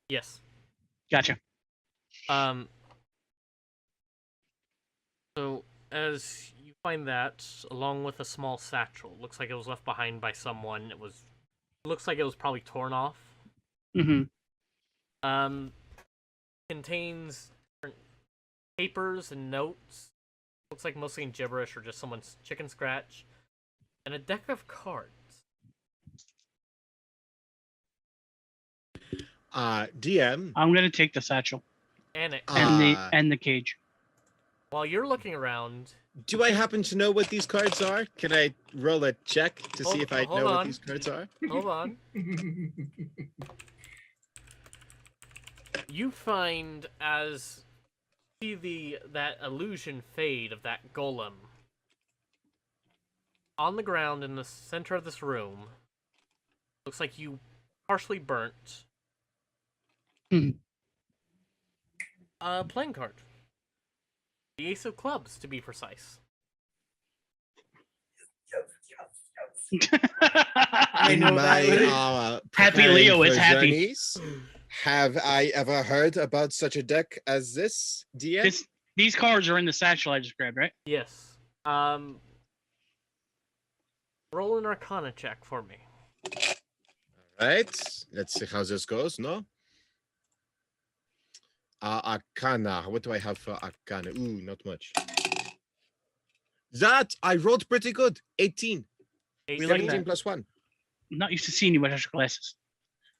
Yes. Gotcha. So, as you find that, along with a small satchel, looks like it was left behind by someone. Looks like it was probably torn off. Hmm. Contains different papers and notes. Looks like mostly in gibberish or just someone's chicken scratch. And a deck of cards. DM. I'm gonna take the satchel And and the cage. while you're looking around, Do I happen to know what these cards are? Can I roll a check to see if I hold know what on. these cards are? hold on. You find as you see that illusion fade of that golem on the ground in the center of this room. Looks like you partially burnt. A playing card. The Ace of Clubs, to be precise. I know that. Happy Leo is for happy. journeys, have I ever heard about such a deck as this, DM? These cards are in the satchel I just grabbed, right? Yes. Roll an Arcana check for me. Right. Let's see how this goes, no? Arcana. What do I have for Arcana? Ooh, not much. That I rolled pretty good. 18. We like 17 that. plus 1. I'm not used to seeing you without your glasses.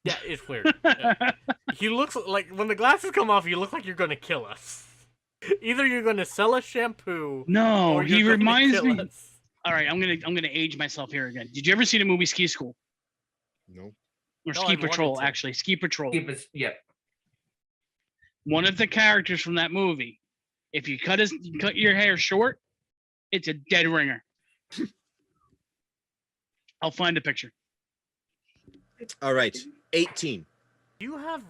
Yeah, it's weird. Yeah. He looks like, when the glasses come off, you look like you're gonna kill us. Either you're gonna sell us shampoo, No, or he you're gonna reminds kill me. us. All right, I'm gonna age myself here again. Did you ever see the movie Ski School No. or No, Ski I've wanted Patrol? to. Actually, Ski Patrol. Yep. One of the characters from that movie, if you cut your hair short, it's a dead ringer. I'll find a picture. All right. 18. You have,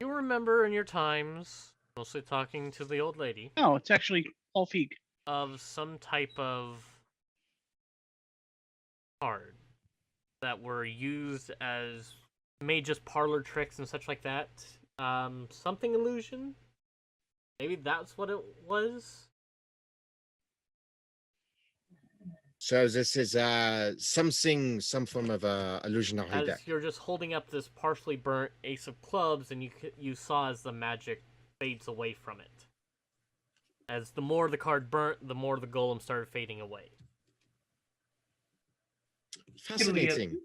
you remember in your times, mostly talking to the old lady, Oh, it's actually Paul Feig. of some type of card that were used as made just parlor tricks and such like that. Something illusion? Maybe that's what it was? So this is some form of illusionary As deck. you're just holding up this partially burnt Ace of Clubs, and you saw as the magic fades away from it. As the more the card burnt, the more the golem started fading away. Fascinating.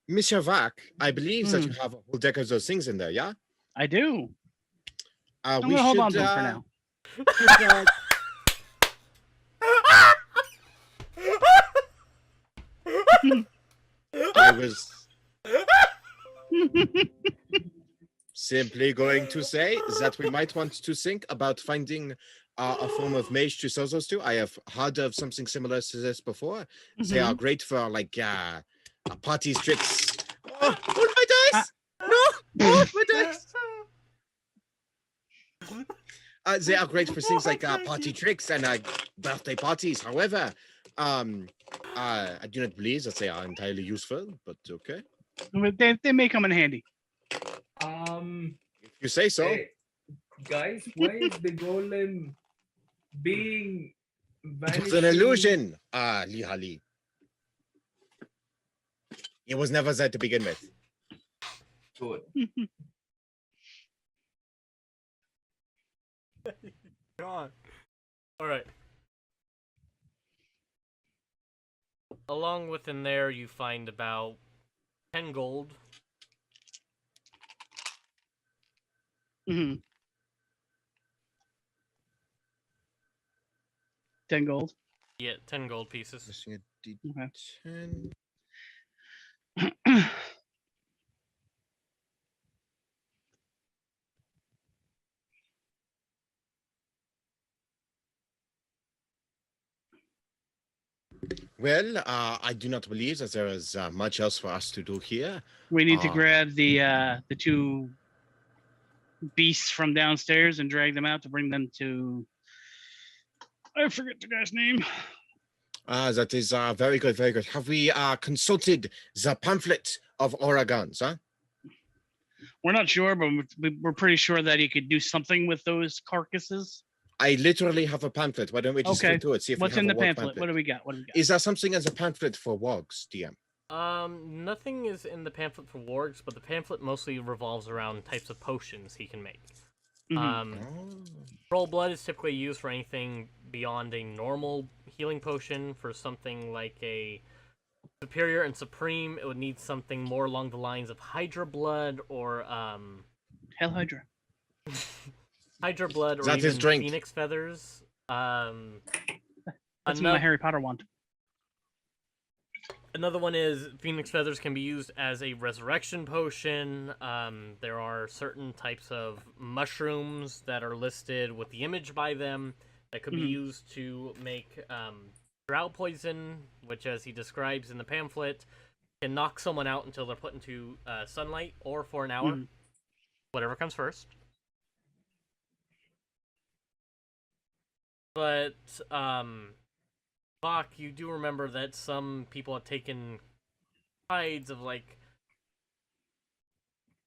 Monsieur Vac, I believe that you have a whole deck of those things in there, yeah? I do. I'm We gonna hold on should, to them for now. I was simply going to say that we might want to think about finding a form of mage to sell those to. I have heard of something similar to this before. They are great for like party tricks. Oh, my dice! No! Oh, my dice! They are great for things like party tricks and birthday parties. However, I do not believe that they are entirely useful, but okay. They may come in handy. You say so. Hey, guys, why is the golem being It was an illusion, Lihali. It was never there to begin with. Good. God. Alright. Along with in there, you find about 10 gold. Mm-hmm. 10 gold. Yeah, 10 gold pieces. Missing a Okay. D10. Well, I do not believe that there is much else for us to do here. We need to grab the 2 beasts from downstairs and drag them out to bring them to. I forget the guy's name. That is very good, very good. Have we consulted the pamphlet of Oregons, huh? We're not sure, but we're pretty sure that he could do something with those carcasses. I literally have a pamphlet. Why don't we just Okay. flip through it, see if What's we have in a the wog pamphlet? What do we got? What do we got? Is there something as a pamphlet for wogs, DM? Nothing is in the pamphlet for wargs, but the pamphlet mostly revolves around types of potions he can make. Troll blood is typically used for anything beyond a normal healing potion. For something like a superior and supreme, it would need something more along the lines of Hydra blood or Hell Hydra. Hydra blood or That even is drink. phoenix feathers. That's my Harry Potter wand. Another one is Phoenix Feathers can be used as a resurrection potion. There are certain types of mushrooms that are listed with the image by them that could be used to make drought poison, which, as he describes in the pamphlet, can knock someone out until they're put into sunlight or for an hour. Whatever comes first. But, Bach, you do remember that some people have taken hides of, like,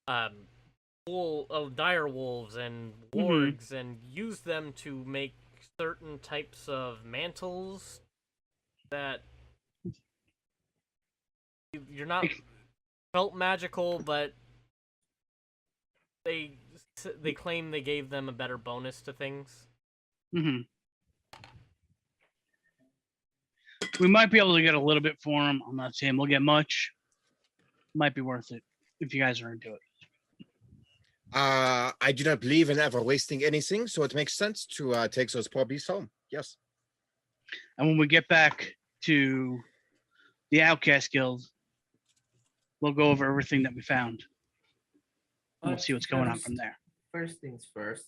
dire wolves and wargs and used them to make certain types of mantles that you're not felt magical, but they claim they gave them a better bonus to things. We might be able to get a little bit for him. I'm not saying we'll get much. Might be worth it if you guys are into it. I do not believe in ever wasting anything, so it makes sense to take those poor beasts home. Yes. And when we get back to the Outcast Guild, we'll go over everything that we found. And we'll see what's going on from there. First things first,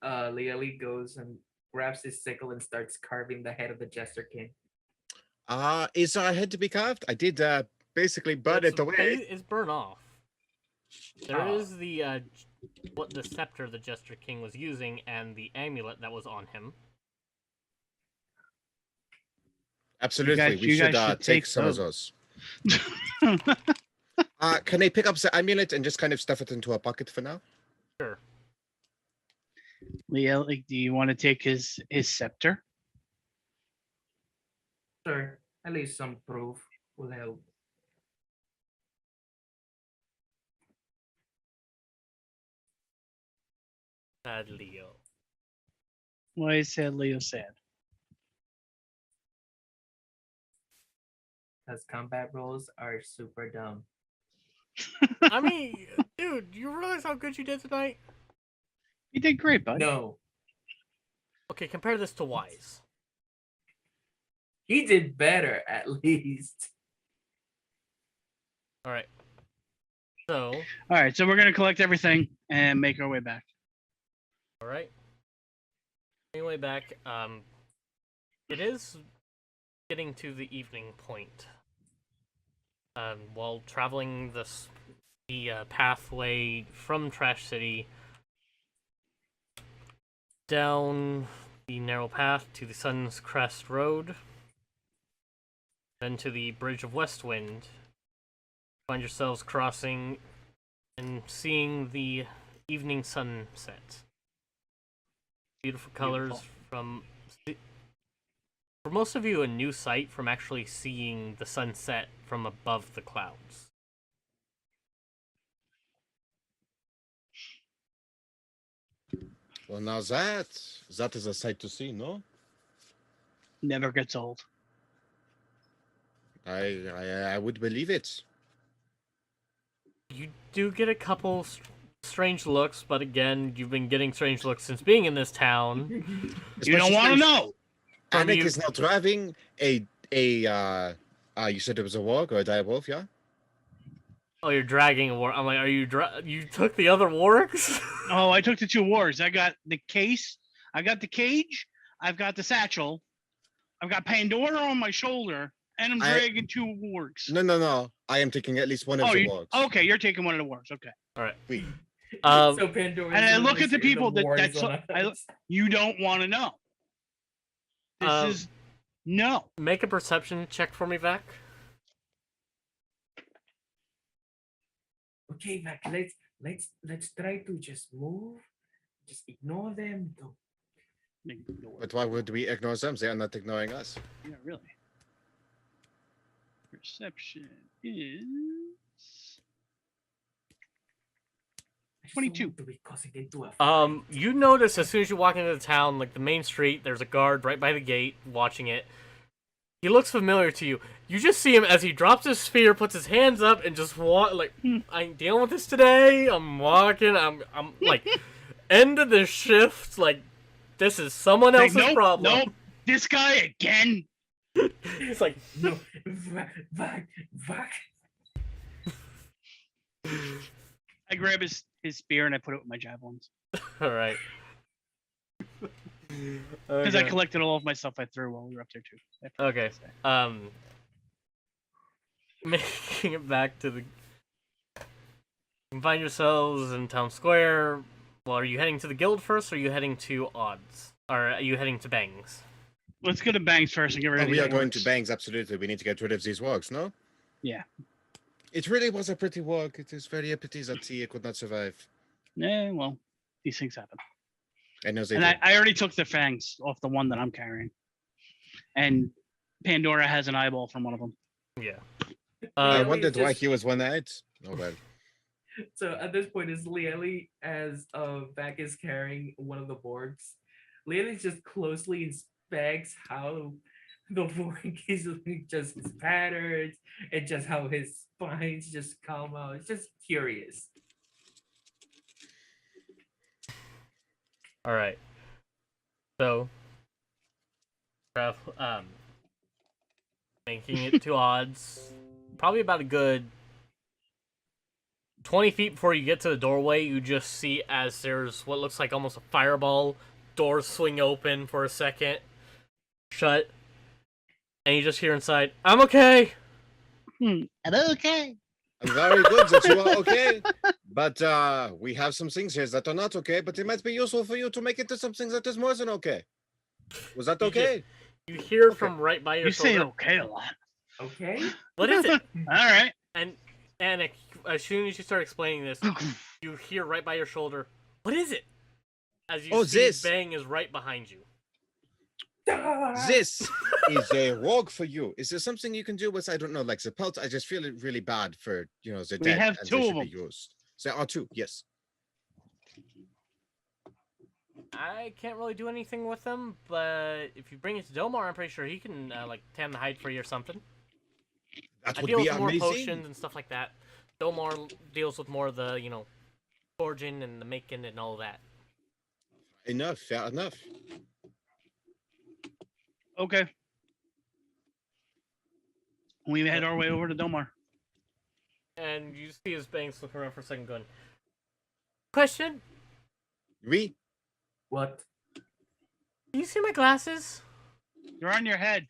Leali goes and grabs his sickle and starts carving the head of the Jester King. Is our head to be carved? I did basically burn it away. It's burnt off. There is the what the scepter the Jester King was using and the amulet that was on him. Absolutely, we should take some of those. Can I pick up the amulet and just kind of stuff it into a pocket for now? Sure. Leo, do you want to take his scepter? Sure, at least some proof will help. Sad Leo. Why is sad Leo sad? Because combat rolls are super dumb. I mean, dude, you realize how good you did tonight? You did great, bud. No. Okay, compare this to Wise. He did better, at least. Alright. So. Alright, so we're going to collect everything and make our way back. Alright. Anyway, back, it is getting to the evening point. While traveling the pathway from Trash City down the narrow path to the Sun's Crest Road, then to the Bridge of Westwind, find yourselves crossing and seeing the evening sunset. Beautiful colors from... For most of you, a new sight from actually seeing the sunset from above the clouds. Well, now that is a sight to see, no? Never gets old. I would believe it. You do get a couple strange looks, but again, you've been getting strange looks since being in this town. You don't want to know. Anik is now driving you said it was a warg or a dire wolf, yeah? Oh, you're dragging a warg. I'm like, are you you took the other wargs? Oh, I took the 2 wargs. I got the case. I got the cage. I've got the satchel. I've got Pandora on my shoulder, and I'm dragging 2 wargs. No. I am taking at least one of the wargs. Okay, you're taking one of the wargs. Okay. All right. Wait. So Pandora. And I look at the people you don't want to know. This is no. Make a perception check for me, Vac. Okay, Vac. Let's try to just move. Just ignore them. Don't. But why would we ignore them? They are not ignoring us. Yeah, really. Perception is 22. You notice as soon as you walk into the town, like the main street, there's a guard right by the gate watching it. He looks familiar to you. You just see him as he drops his spear, puts his hands up, and just walk like, I ain't dealing with this today. I'm walking. I'm like, end of the shift. Like, this is someone else's problem. Nope. This guy again. It's like, no, Vac. I grab his spear and I put it with my javelins. All right. Because I collected all of my stuff I threw while we were up there too. Okay. Making it back to the. You find yourselves in town square. Well, are you heading to the guild first, or are you heading to odds? Or are you heading to bangs? Let's go to bangs first and get rid of these. We are going to bangs, absolutely. We need to get rid of these wargs, no? Yeah. It really was a pretty warg. It is very a pity that he could not survive. Yeah, well, these things happen. I know they and do. I already took the fangs off the one that I'm carrying. And Pandora has an eyeball from one of them. Yeah. I wondered why he was one-eyed. Oh, well. So at this point, is Lieli, as Vac is carrying one of the Borgs, Lieli just closely inspects how the Borg is just his patterns and just how his spines just come out. It's just curious. All right. So, making it to odds, probably about a good 20 feet before you get to the doorway, you just see as there's what looks like almost a fireball. Doors swing open for a second, shut, and you just hear inside, "I'm okay." I'm okay. I'm very good that you are okay. But we have some things here that are not okay, but it might be useful for you to make it to something that is more than okay. Was that okay? You hear from right by your shoulder. You say okay a lot. Okay. What is it? All right. And as soon as you start explaining this, you hear right by your shoulder, "What is it?" As you see this. Bang is right behind you. This is a warg for you. Is there something you can do with, I don't know, like the pelt? I just feel it really bad for, the dead. We have and 2 they of should them. be used. There are 2, yes. I can't really do anything with them, but if you bring it to Domar, I'm pretty sure he can tan the hide for you or something. That I would deal be with more amazing. potions and stuff like that. Domar deals with more of the, forging and the making and all that. Enough, fair enough. Okay. We head our way over to Domar. And you see his bangs look around for a second going, "Question? We? What? Do you see my glasses?" You're on your head.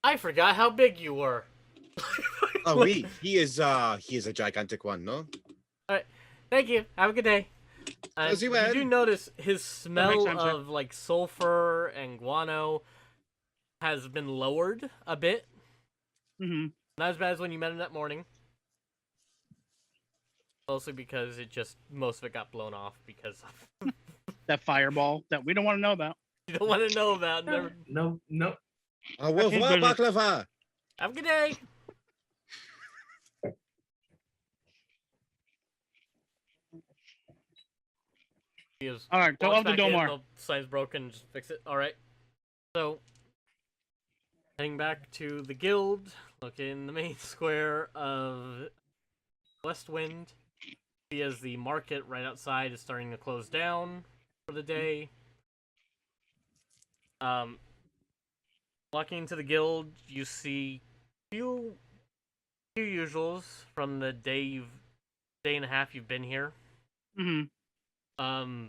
"I forgot how big you were." Oh, he is a gigantic one, no? Alright, thank you. Have a good day. You do notice his smell of like sulfur and guano has been lowered a bit. Mm-hmm. Not as bad as when you met him that morning. Mostly because most of it got blown off because of that fireball that we don't want to know about. You don't want to know about. Never... No. Au revoir, baklava. Have a good day. All right, go up to Domar. The sign's broken. Just fix it. All right. So Heading back to the guild, look in the main square of Westwind. See as the market right outside is starting to close down for the day. Walking into the guild, you see few usuals from the day and a half you've been here. Mm-hmm.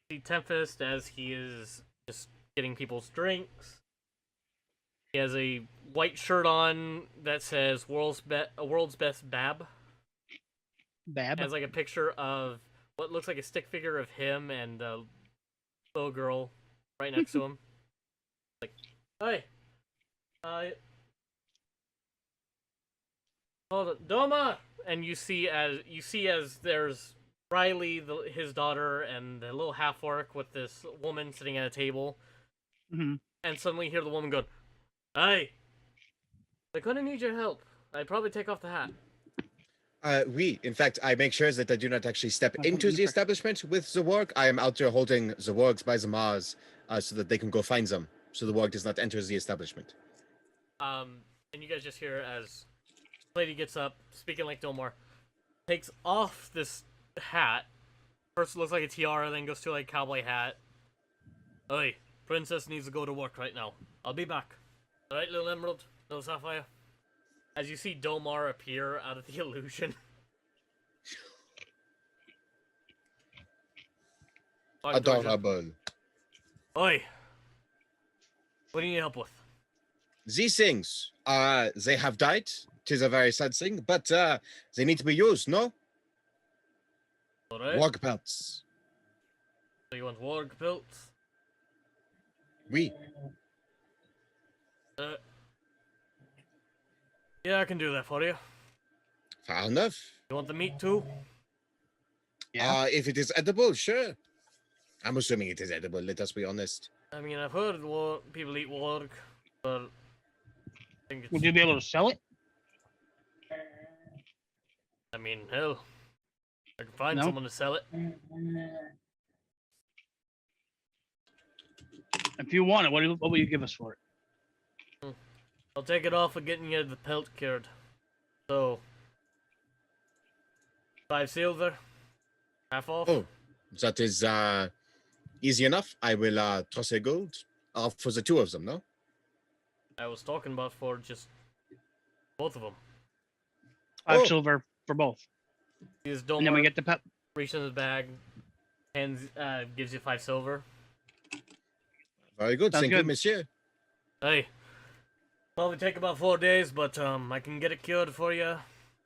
See Tempest as he is just getting people's drinks. He has a white shirt on that says "World's Best Bab." Bab. Has like a picture of what looks like a stick figure of him and a little girl right next to him. Like, hey, hold on, Doma, and you see as there's Riley, his daughter, and the little half orc with this woman sitting at a table, and suddenly you hear the woman go, "Hey, they're gonna need your help. I'd probably take off the hat." In fact, I make sure that I do not actually step into the establishment with the warg. I am out there holding the wargs by the maws so that they can go find them, so the warg does not enter the establishment. And you guys just hear as the lady gets up, speaking like Dilmar, takes off this hat. First it looks like a tiara, then goes to like a cowboy hat. Hey, princess needs to go to work right now. I'll be back. Alright, little emerald, little sapphire. As you see Domar appear out of the illusion. Adorable. Oi. What do you need help with? These things, they have died. Tis a very sad thing, but they need to be used, no? Alright. Warg belts. So you want warg belts? Oui. Yeah, I can do that for you. Fair enough. You want the meat too? Yeah. If it is edible, sure. I'm assuming it is edible, let us be honest. I mean, I've heard people eat warg, but I think it's... Would you be able to sell it? I mean, hell, I can find No? someone to sell it. If you want it, what will you give us for it? I'll take it off of getting you the pelt cured. So, 5 silver, half off. Oh, that is easy enough. I will toss a gold for the two of them, no? I was talking about for just both of them. 5 silver for both. Because And then we get the pep. reaches in the bag, hands, gives you 5 silver. Very good. Sounds Thank you, good. monsieur. Hey, probably take about 4 days, but I can get it cured for you.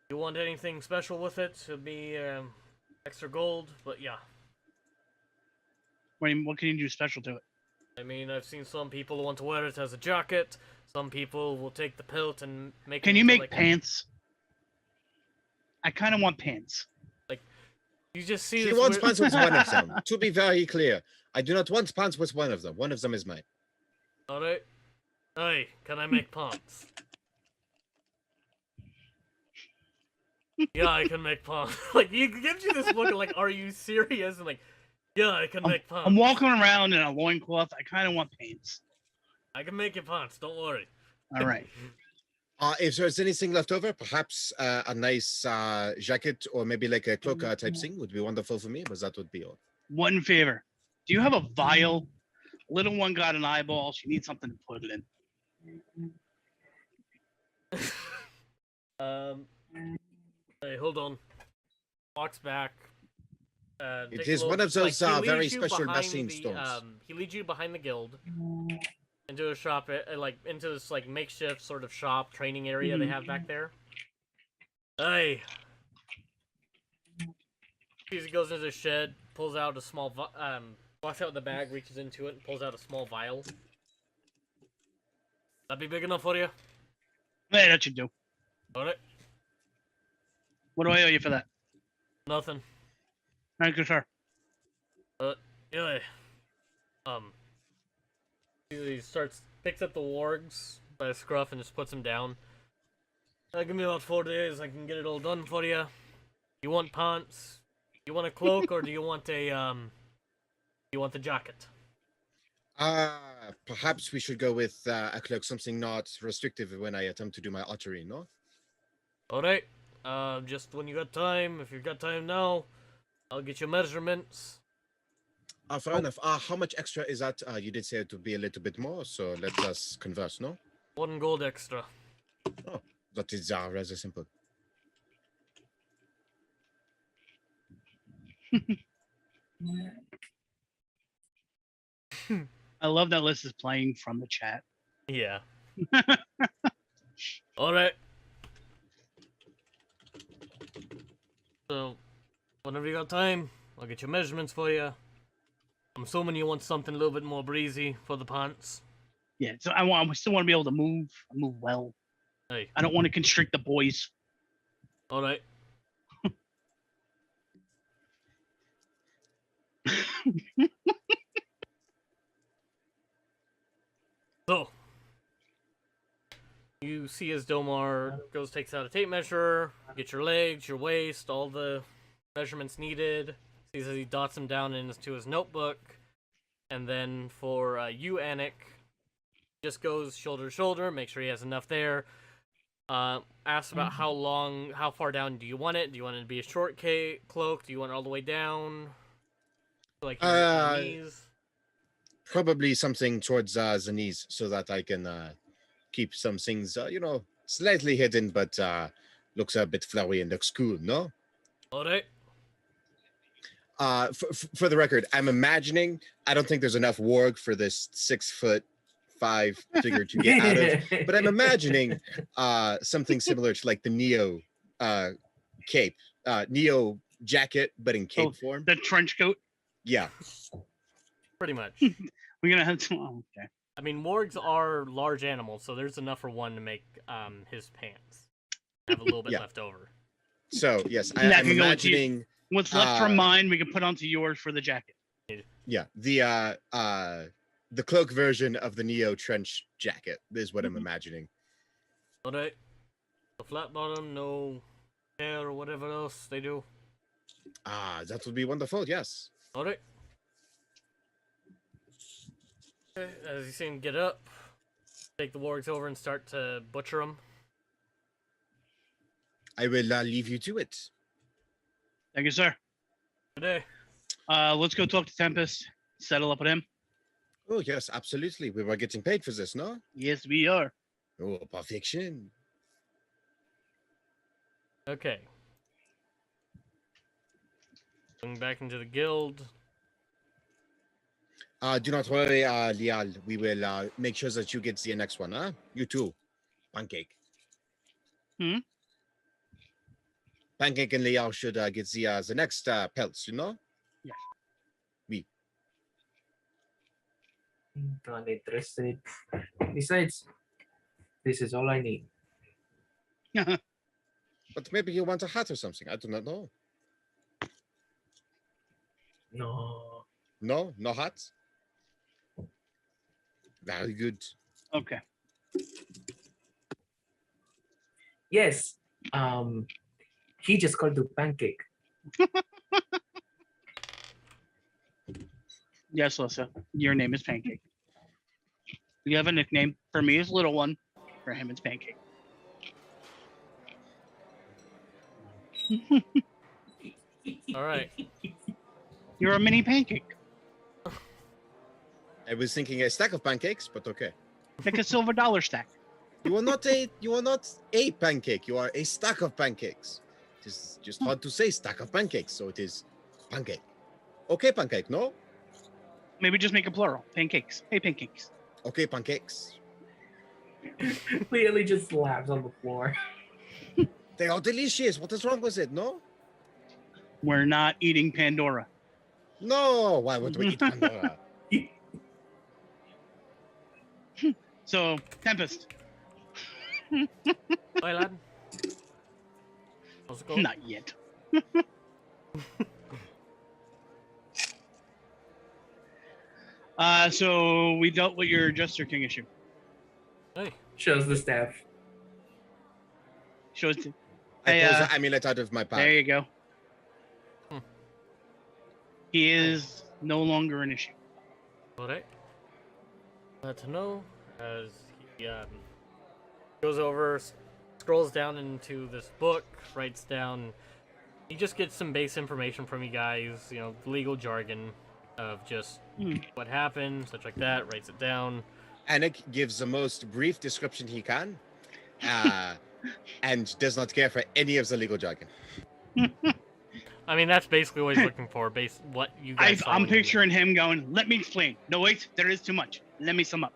You want anything special with it? It'll be extra gold, but yeah. What can you do special to it? I mean, I've seen some people who want to wear it as a jacket. Some people will take the pelt and make it Can you into, make like, pants? I kind of want pants. You just see She this wants weird... pants with one of them. To be very clear, I do not want pants with one of them. One of them is mine. Alright. Hey, can I make pants? Yeah, I can make pants. Like, he gives you this look of, like, are you serious? And like, yeah, I can make pants. I'm walking around in a loincloth. I kind of want pants. I can make you pants, don't worry. All right. If there's anything left over, perhaps a nice jacket or maybe like a cloak type thing would be wonderful for me, but that would be all. One favor. Do you have a vial? Little one got an eyeball. She needs something to put it in. Hey, hold on. Walks back. It takes a is little- one of those he leads very you special behind machine the, stones. He leads you behind the guild into a shop, like into this like makeshift sort of shop training area they have back there. Hey. He goes into the shed, pulls out a small, walks out with the bag, reaches into it, and pulls out a small vial. That be big enough for you? Hey, that should do. Got it? What do I owe you for that? Nothing. Thank you, sir. Yeah. He picks up the wargs by the scruff and just puts them down. Give me about 4 days, I can get it all done for you. You want pants? You want a cloak, or do you want a, you want the jacket? Perhaps we should go with a cloak, something not restrictive when I attempt to do my archery, no? Alright. Just when you got time, if you've got time now, I'll get your measurements. Fair enough. How much extra is that? You did say it would be a little bit more, so let us converse, no? 1 gold extra. Oh, that is rather simple. I love that list is playing from the chat. Yeah. Alright. So, whenever you got time, I'll get your measurements for you. I'm assuming you want something a little bit more breezy for the pants. Yeah, so I still want to be able to move well. Hey. I don't want to constrict the boys. Alright. So, you see as Domar goes, takes out a tape measure, get your legs, your waist, all the measurements needed. Sees as he dots them down into his notebook. And then for you, Anik, just goes shoulder to shoulder, make sure he has enough there. Asks about how far down do you want it? Do you want it to be a short cloak? Do you want it all the way down? Like your knees? Probably something towards the knees, so that I can keep some things, slightly hidden, but looks a bit flowery and looks cool, no? Alright. For the record, I'm imagining, I don't think there's enough warg for this 6'5" figure to get out of, but I'm imagining something similar to like the Neo cape, Neo jacket, but in cape form. The trench coat? Yeah. Pretty much. We're gonna have to. Oh, okay. I mean, wargs are large animals, so there's enough for one to make his pants. Have a little bit left over. So yes, I'm imagining what's left from mine. We can put onto yours for the jacket. Yeah, the cloak version of the Neo trench jacket is what I'm imagining. Alright. The flat bottom, no hair or whatever else they do. That would be wonderful. Yes. Alright. Okay, as you see him get up, take the wargs over and start to butcher them. I will leave you to it. Thank you, sir. Good day. Let's go talk to Tempest. Settle up with him. Oh yes, absolutely. We were getting paid for this, no? Yes, we are. Oh, perfection. Okay. Going back into the guild. Do not worry, Lial. We will make sure that you get the next one, huh? You too. Pancake. Pancake and Lial should get the next pelts, you know? Yes. Me. Not interested. Besides, this is all I need. But maybe you want a hat or something. I do not know. No. No? No hats? Very good. Okay. Yes. He just called the pancake. Yes, Lissa. Your name is Pancake. You have a nickname. For me, it's Little One. For him, it's Pancake. All right. You're a mini pancake. I was thinking a stack of pancakes, but okay. Like a silver dollar stack. You are not a pancake. You are a stack of pancakes. It is just hard to say stack of pancakes, so it is pancake. Okay, pancake, no? Maybe just make a plural. Pancakes. Hey, pancakes. Okay, pancakes. Clearly just laughs on the floor. They are delicious. What is wrong with it, no? We're not eating Pandora. No, why would we eat Pandora? So, Tempest. Hi, lad. How's it going? Not yet. So we dealt with your Jester King issue. Hey. Shows the staff. Shows the... I pull the amulet out of my bag. There you go. He is no longer an issue. All right. Glad to know. As he goes over, scrolls down into this book, writes down. He just gets some base information from you guys, you know, legal jargon of just what happened, such like that. Writes it down. Anik gives the most brief description he can, and does not care for any of the legal jargon. I mean, that's basically what he's looking for, based what you guys saw. I'm picturing him going, let me explain. No, wait, there is too much. Let me sum up.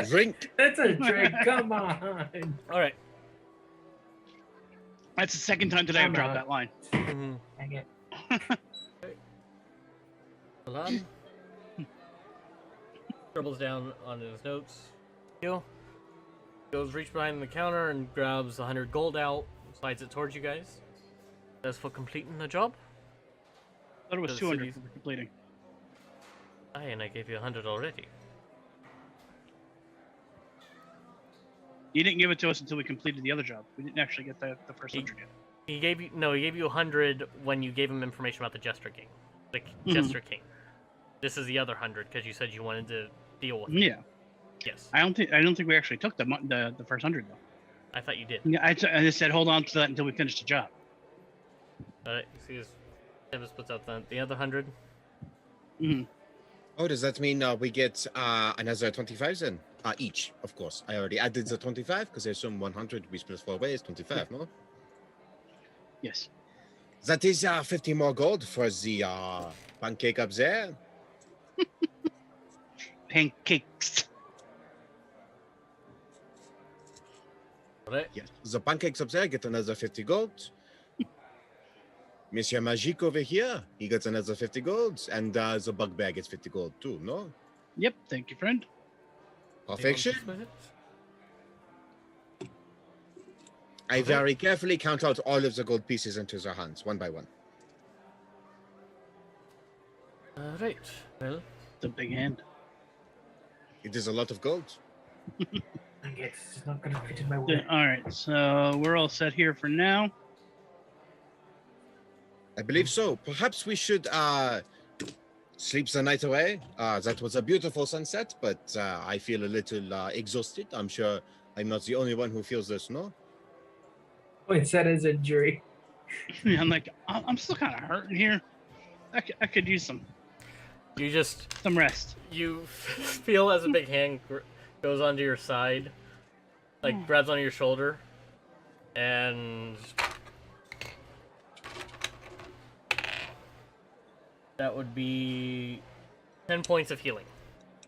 Drink. That's a drink. Come on. All right. That's the second time today I've dropped that line. Mhm. Dang it. Hold on. Scribbles down on his notes. Heal. Goes, reach behind the counter and grabs 100 gold out, slides it towards you guys. That's for completing the job. I thought it was Does 200 cities- for completing. Aye, and I gave you 100 already. You didn't give it to us until we completed the other job. We didn't actually get the first 100 yet. He gave you 100 when you gave him information about the Jester King. The Jester King. This is the other 100 because you said you wanted to deal with it. Yeah. Yes. I don't think we actually took the first 100 though. I thought you did. Yeah, I just said hold on to that until we finish the job. Alright, you see his Tempest puts out the other 100. Oh, does that mean we get another 25 then? Each, of course. I already added the 25 because there's some 100 we split 4 ways, 25, no? Yes. That is 50 more gold for the pancake up there. Pancakes. Alright. Yes. The pancakes up there get another 50 gold. Monsieur Magique over here, he gets another 50 gold. And the bugbear gets 50 gold too, no? Yep. Thank you, friend. Perfection. Anyone else with it? I very carefully count out all of the gold pieces into their hands, one by one. Alright, well, It's a big hand. It is a lot of gold. I guess it's not gonna fit in my Yeah, way. all right. So we're all set here for now. I believe so. Perhaps we should sleep the night away. That was a beautiful sunset, but I feel a little exhausted. I'm sure I'm not the only one who feels this, no? Points at his injury. I'm like, I'm still kind of hurting here. I could use some rest. you feel as a big hand goes onto your side, like grabs onto your shoulder, and that would be 10 points of healing.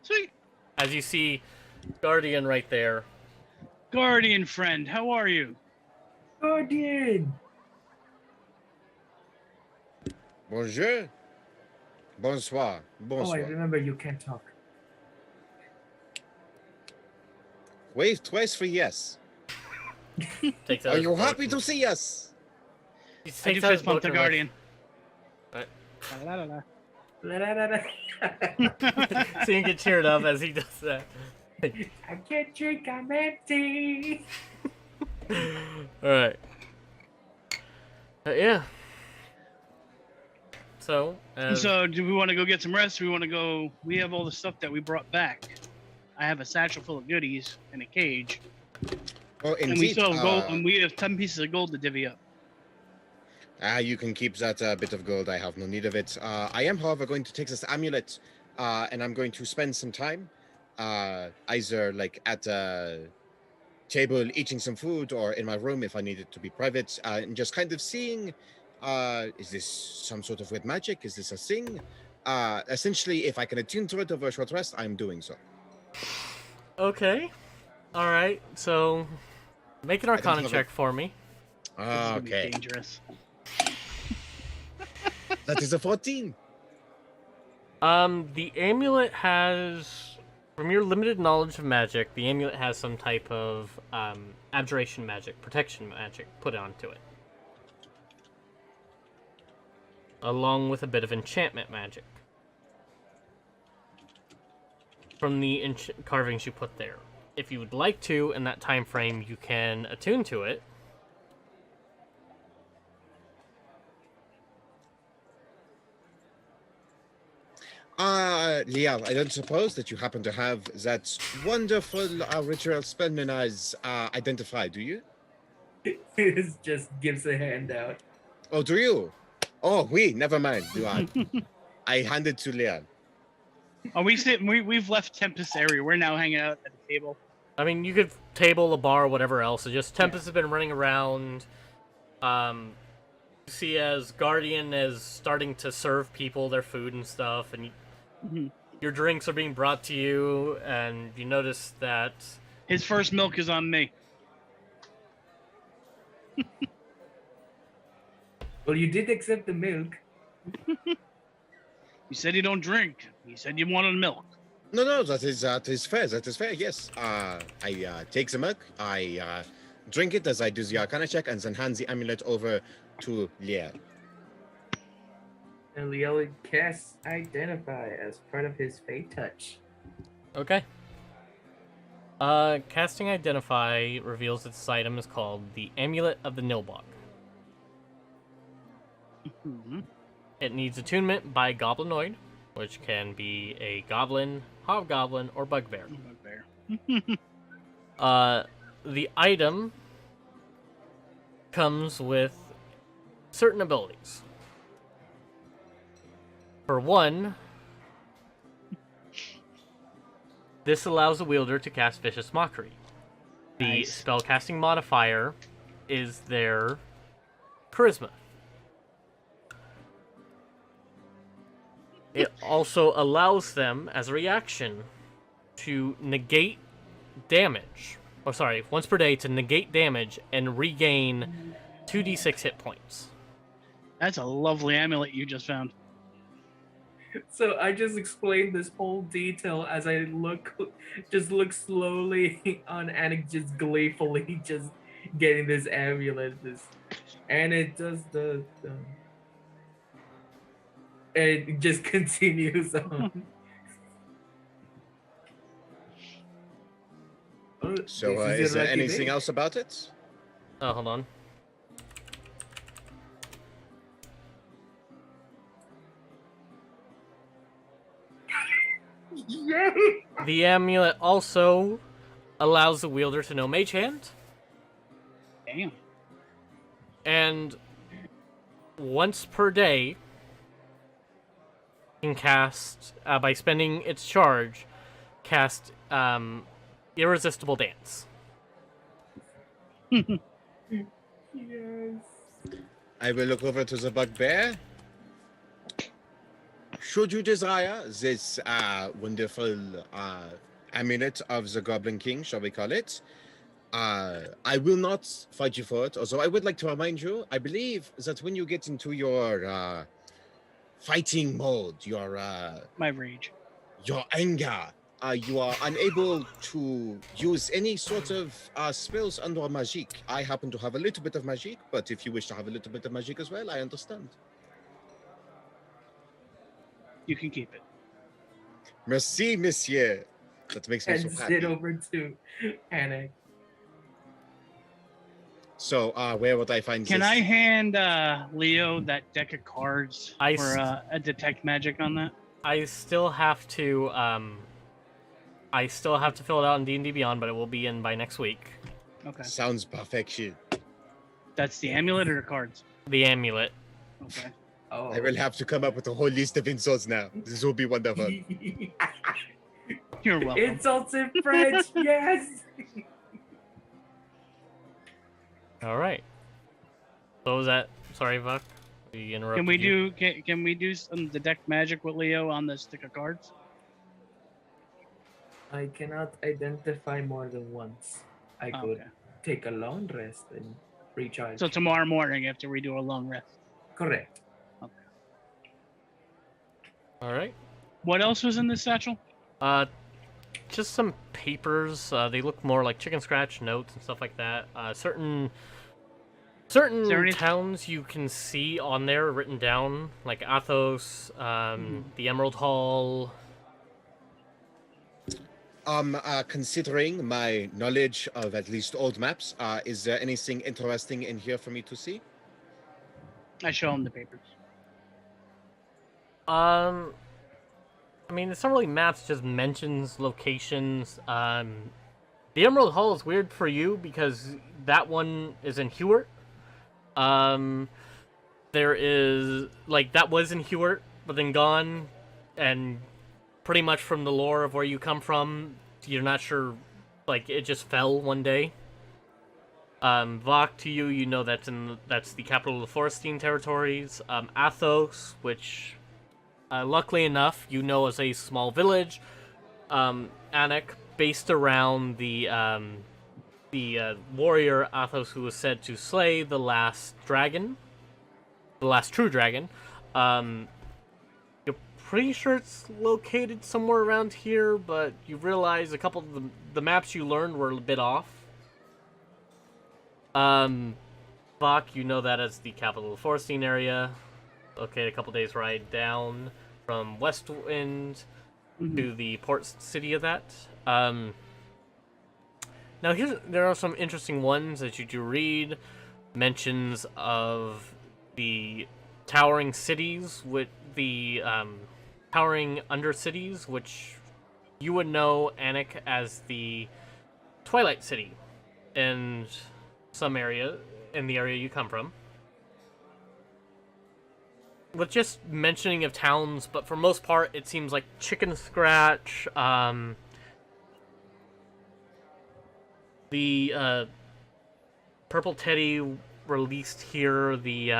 Sweet. As you see Guardian right there. Guardian friend, how are you? Guardian! Bonjour. Bonsoir. Oh, I Bonsoir. remember you can't talk. Wave twice for yes. Takes out Are his you book happy and- to see us? He I takes do out his fist bump book the and, like, Guardian. Right. La, la, la, La, la, la, la. So you get cheered up as he does that. I can't drink, I'm empty. Alright. Yeah. So, So, do we want to go get some rest? We want to go. We have all the stuff that we brought back. I have a satchel full of goodies and a cage, Oh, and we indeed. still have gold. And we have 10 pieces of gold to divvy up. You can keep that bit of gold. I have no need of it. I am, however, going to take this amulet, and I'm going to spend some time, either like at a table eating some food, or in my room if I need it to be private, and just kind of seeing, is this some sort of weird magic? Is this a thing? Essentially, if I can attune to it over a short rest, I'm doing so. okay. Alright, so make an Arcana have check for me. This is gonna be Okay, dangerous. that is a 14. The amulet has, from your limited knowledge of magic, the amulet has some type of abjuration magic, protection magic put onto it. Along with a bit of enchantment magic. From the carvings you put there. If you would like to, in that time frame, you can attune to it. Liao, I don't suppose that you happen to have that wonderful ritual spell known as Identify, do you? It just gives a hand out. Oh, do you? Oh, never mind. Do I? I hand it to Liao. Oh, we've left Tempest area. We're now hanging out at the table. I mean, you could table, a bar, whatever else. It's just Tempest has been running around. See, as Guardian is starting to serve people their food and stuff, and your drinks are being brought to you, and you notice that His first milk is on me. Well, you did accept the milk. You said you don't drink. You said you wanted milk. No, that is fair. That is fair. Yes. I take the milk. I drink it as I do the Arcana check, and then hand the amulet over to Liao. And Leo casts Identify as part of his Fate Touch. Okay. Casting Identify reveals that this item is called the Amulet of the Nilbog. It needs attunement by Goblinoid, which can be a goblin, hobgoblin, or bugbear. The item comes with certain abilities. For one, this allows the wielder to cast Vicious Mockery. The spellcasting modifier is their charisma. It also allows them, as a reaction, to negate damage. Oh, sorry, once per day to negate damage and regain 2d6 hit points. That's a lovely amulet you just found. So I just explained this whole detail as I look slowly on Anik, just gleefully just getting this amulet. And it does it just continues on. So is there anything else about it? Oh, hold on. The amulet also allows the wielder to know Mage Hand. Damn. And once per day, can cast, by spending its charge, cast Irresistible Dance. Yes. I will look over to the bugbear. Should you desire this wonderful amulet of the Goblin King, shall we call it, I will not fight you for it. Although I would like to remind you, I believe that when you get into your fighting mode, My rage. your anger, you are unable to use any sort of spells under magic. I happen to have a little bit of magic, but if you wish to have a little bit of magic as well, I understand. You can keep it. Merci, monsieur. That makes me so Hands happy. it over to Anik. So, where would I find Can this? I hand Leo that deck of cards for a detect magic on that? I still have to fill it out in D&D Beyond, but it will be in by next week. Okay. Sounds perfection. That's the amulet or the cards? The amulet. Okay. Oh. I will have to come up with a whole list of insults now. This will be wonderful. You're welcome. Insults in French, yes. All right. So was that? Sorry, Vuk. We interrupted Can we you. can we do some detect magic with Leo on the stick of cards? I cannot identify more than once. I could Okay. take a long rest and recharge. So tomorrow morning after we do a long rest. Correct. All right. What else was in this satchel? Just some papers. They look more like chicken scratch notes and stuff like that. Certain any- towns you can see on there written down, like Athos, the Emerald Hall. Considering my knowledge of at least old maps, is there anything interesting in here for me to see? I show him the papers. I mean, it's not really maps, just mentions locations. The Emerald Hall is weird for you because that one is in Hewart. There is, like, that was in Hewart, but then gone, and pretty much from the lore of where you come from, you're not sure, like, it just fell one day. Vok, to you, you know that's the capital of the Forestine territories. Athos, which, luckily enough, you know is a small village. Anak, based around the warrior Athos who was said to slay the last dragon. The last true dragon. You're pretty sure it's located somewhere around here, but you realize a couple of the maps you learned were a bit off. Bach, you know that as the capital of the Forestine area. Okay, a couple days ride down from Westwind to the port city of that. Now there are some interesting ones that you do read. Mentions of the towering cities with the towering undercities, which you would know, Anik, as the Twilight City in some area, in the area you come from. With just mentioning of towns, but for most part, it seems like Chicken Scratch, the Purple Teddy released here, the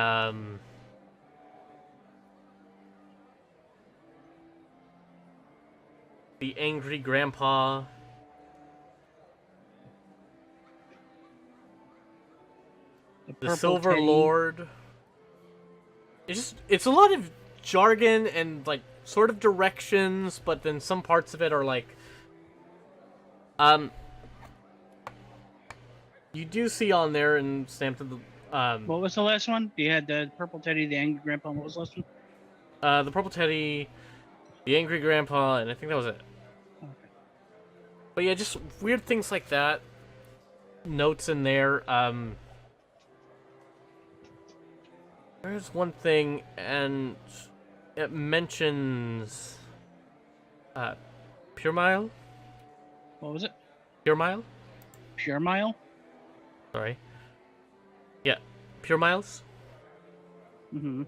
Angry Grandpa, the Silver Teddy. Lord. It's a lot of jargon and like sort of directions, but then some parts of it are like you do see on there and stamped in the What was the last one? You had the Purple Teddy, the Angry Grandpa, and what was the last one? the Purple Teddy, the Angry Grandpa, and I think that was it. Okay. But yeah, just weird things like that. Notes in there. There's one thing, and it mentions Pure Mile. What was it? Pure Mile? Pure Mile? Sorry. Yeah, Pure Miles. Mm-hmm.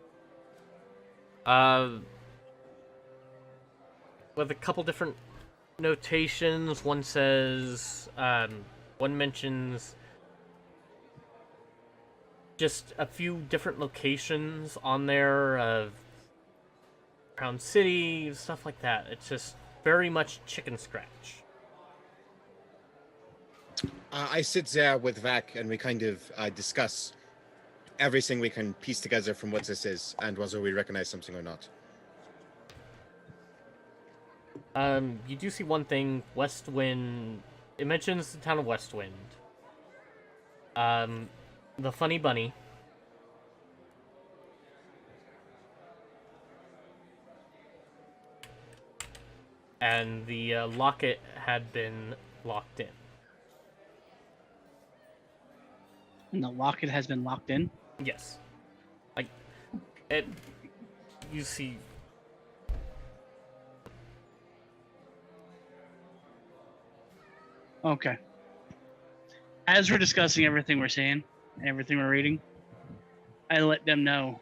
With a couple different notations. One says, one mentions just a few different locations on there of Crown City, stuff like that. It's just very much chicken scratch. I sit there with Vac and we kind of discuss everything we can piece together from what this is and whether we recognize something or not. You do see one thing, Westwind. It mentions the town of Westwind. The Funny Bunny. And the locket had been locked in. And the locket has been locked in? Yes. Like, it... You see... Okay. As we're discussing everything we're saying and everything we're reading, I let them know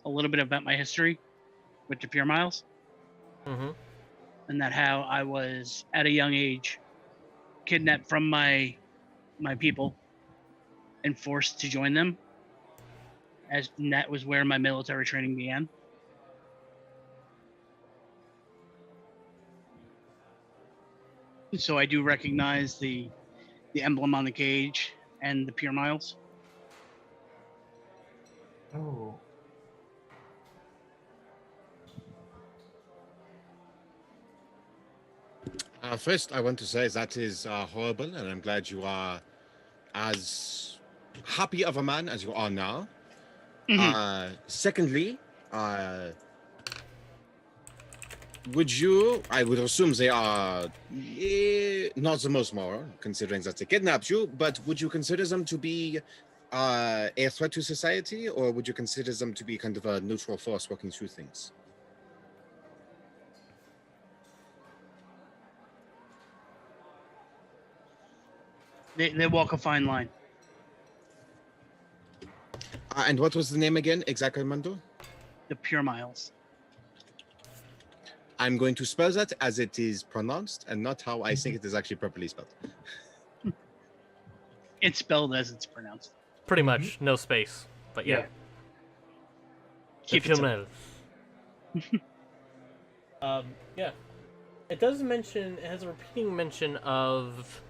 a little bit about my history with the Pure Miles. Mm-hmm. And that how I was, at a young age, kidnapped from my people and forced to join them. And that was where my military training began. So I do recognize the emblem on the cage and the Pure Miles. Oh. First, I want to say that is horrible, and I'm glad you are as happy of a man as you are now. Mm-hmm. Secondly, would you, I would assume they are not the most moral, considering that they kidnapped you, but would you consider them to be a threat to society, or would you consider them to be kind of a neutral force working through things? They walk a fine line. And what was the name again, Exactamente? The Pure Miles. I'm going to spell that as it is pronounced and not how I think it is actually properly spelled. It's spelled as it's pronounced. Pretty much, no space. But yeah. Keep it simple. Yeah. It does mention, it has a repeating mention of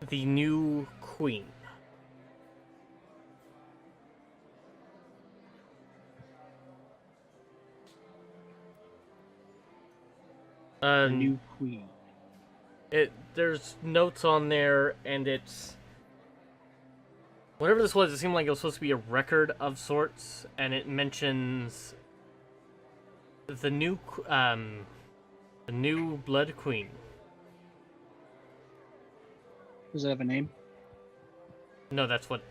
the new queen. The new queen. There's notes on there, and it's whatever this was. It seemed like it was supposed to be a record of sorts, and it mentions the new Blood Queen. Does it have a name? No, that's what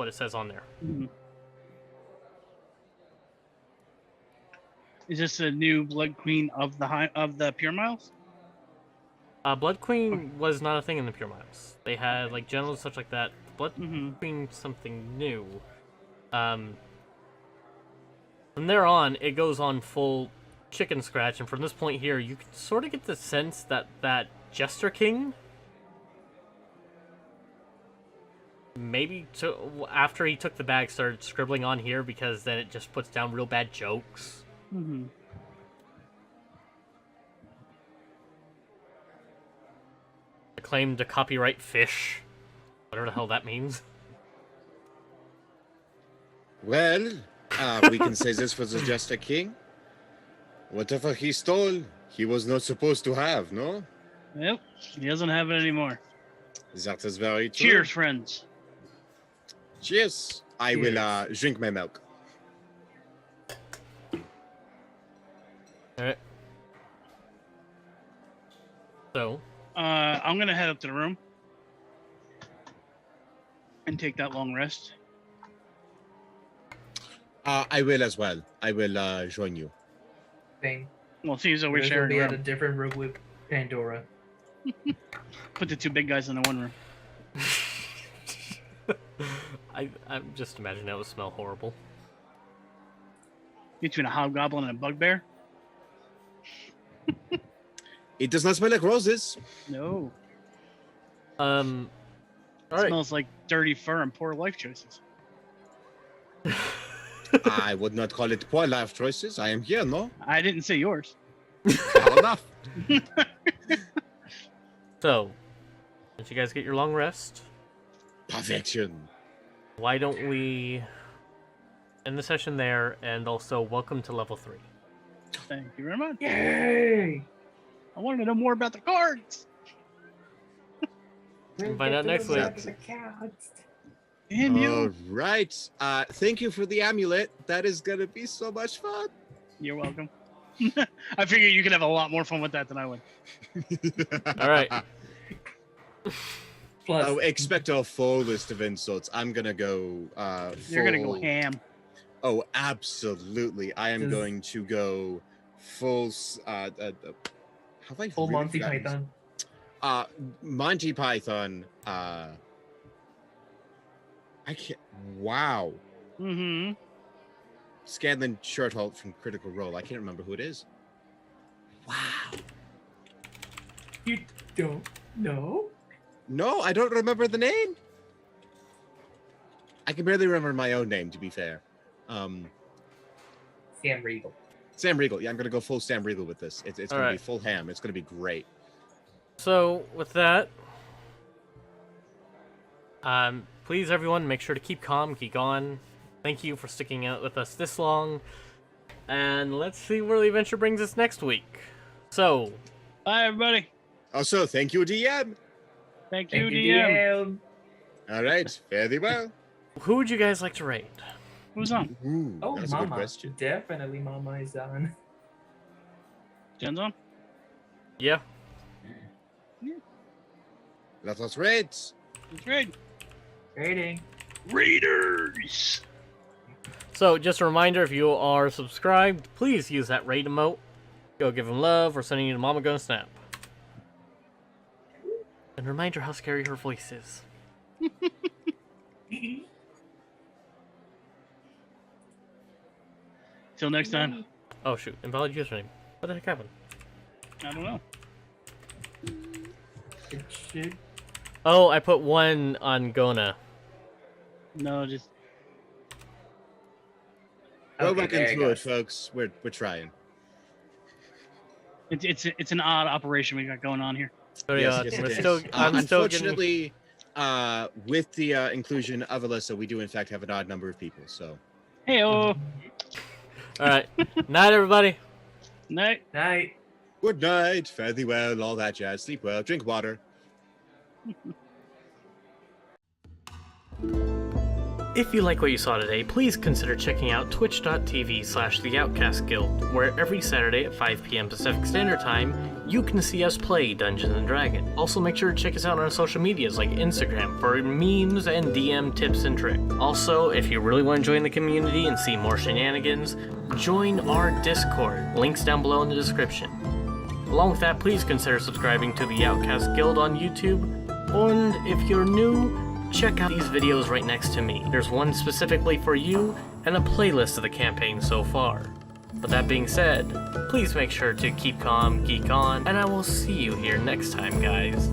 it says on there. Mm-hmm. Is this a new Blood Queen of the Pure Miles? Blood Queen was not a thing in the Pure Miles. They had like generals such like that. Blood Queen something new. From there on, it goes on full chicken scratch, and from this point here, you can sort of get the sense that Jester King maybe after he took the bag started scribbling on here, because then it just puts down real bad jokes. Mm-hmm. Claimed to copyright fish. Whatever the hell that means. Well, we can say this for the Jester King. Whatever he stole, he was not supposed to have, no? Yep, he doesn't have it anymore. That is very true. Cheers, friends. Cheers. I will drink my milk. Alright. So, I'm gonna head up to the room and take that long rest. I will as well. I will join you. Thing. Well, see, so we're We'll sharing be a at a room. different room with Pandora. Put the two big guys in the one room. I'm just imagining that would smell horrible. Between a hobgoblin and a bugbear? It does not smell like roses. No. All It right. smells like dirty fur and poor life choices. I would not call it poor life choices. I am here, no? I didn't say yours. Fair enough. So, once you guys get your long rest, Perfection. why don't we end the session there, and also welcome to level 3. Thank you very much. Yay! I wanted to know more about the cards. We'll find out next week. Damn you. All right. Thank you for the amulet. That is going to be so much fun. You're welcome. I figured you could have a lot more fun with that than I would. All right. Plus, Oh, expect a full list of insults. I'm going to go You're gonna go full- ham. Oh, absolutely. I am Does- going to go full... have I full really Monty forgotten? Python. Monty Python. I can't... Wow. Mm-hmm. Scanlan Shortholt from Critical Role. I can't remember who it is. Wow. You don't know? No, I don't remember the name. I can barely remember my own name, to be fair. Sam Riegel. Sam Riegel. Yeah, I'm going to go full Sam Riegel with this. It's going to be full ham. It's going to be great. So, with that, please, everyone, make sure to keep calm, keep on. Thank you for sticking out with us this long. And let's see where the adventure brings us next week. So, Bye, everybody. Also, thank you, DM. Thank you, Thank you, DM. DM. All right. Fairly well. who would you guys like to raid? Who's on? Ooh, Oh, that's a good Mama. question. Definitely Mama is on. Jen's on? Yeah. Let us raid. It's raid. Rating. Raiders! So, just a reminder, if you are subscribed, please use that raid emote. Go give them love. We're sending you to Mama Gonna Snap. And remind her how scary her voice is. Till next time. Oh shoot, invalid username. What the heck happened? I don't know. It should. Oh, I put 1 on Gona. No, just We're Okay, working there you through go. it, folks. We're trying. it's an odd operation we got going on here. Very Yes, odd. yes, We're it is. still, I'm still getting. Unfortunately, with the inclusion of Alyssa, we do in fact have an odd number of people. So Hey, oh, Alright. Night, everybody. night. Night. good night, fare thee well, all that jazz. Sleep well, drink water. If you like what you saw today, please consider checking out twitch.tv/The Outcast Guild, where every Saturday at 5 p.m. Pacific Standard Time, you can see us play Dungeons & Dragons. Also, make sure to check us out on our social medias like Instagram for memes and DM tips and tricks. Also, if you really want to join the community and see more shenanigans, join our Discord. Links down below in the description. Along with that, please consider subscribing to The Outcast Guild on YouTube, and if you're new, check out these videos right next to me. There's one specifically for you, and a playlist of the campaign so far. But that being said, please make sure to keep calm, geek on, and I will see you here next time, guys.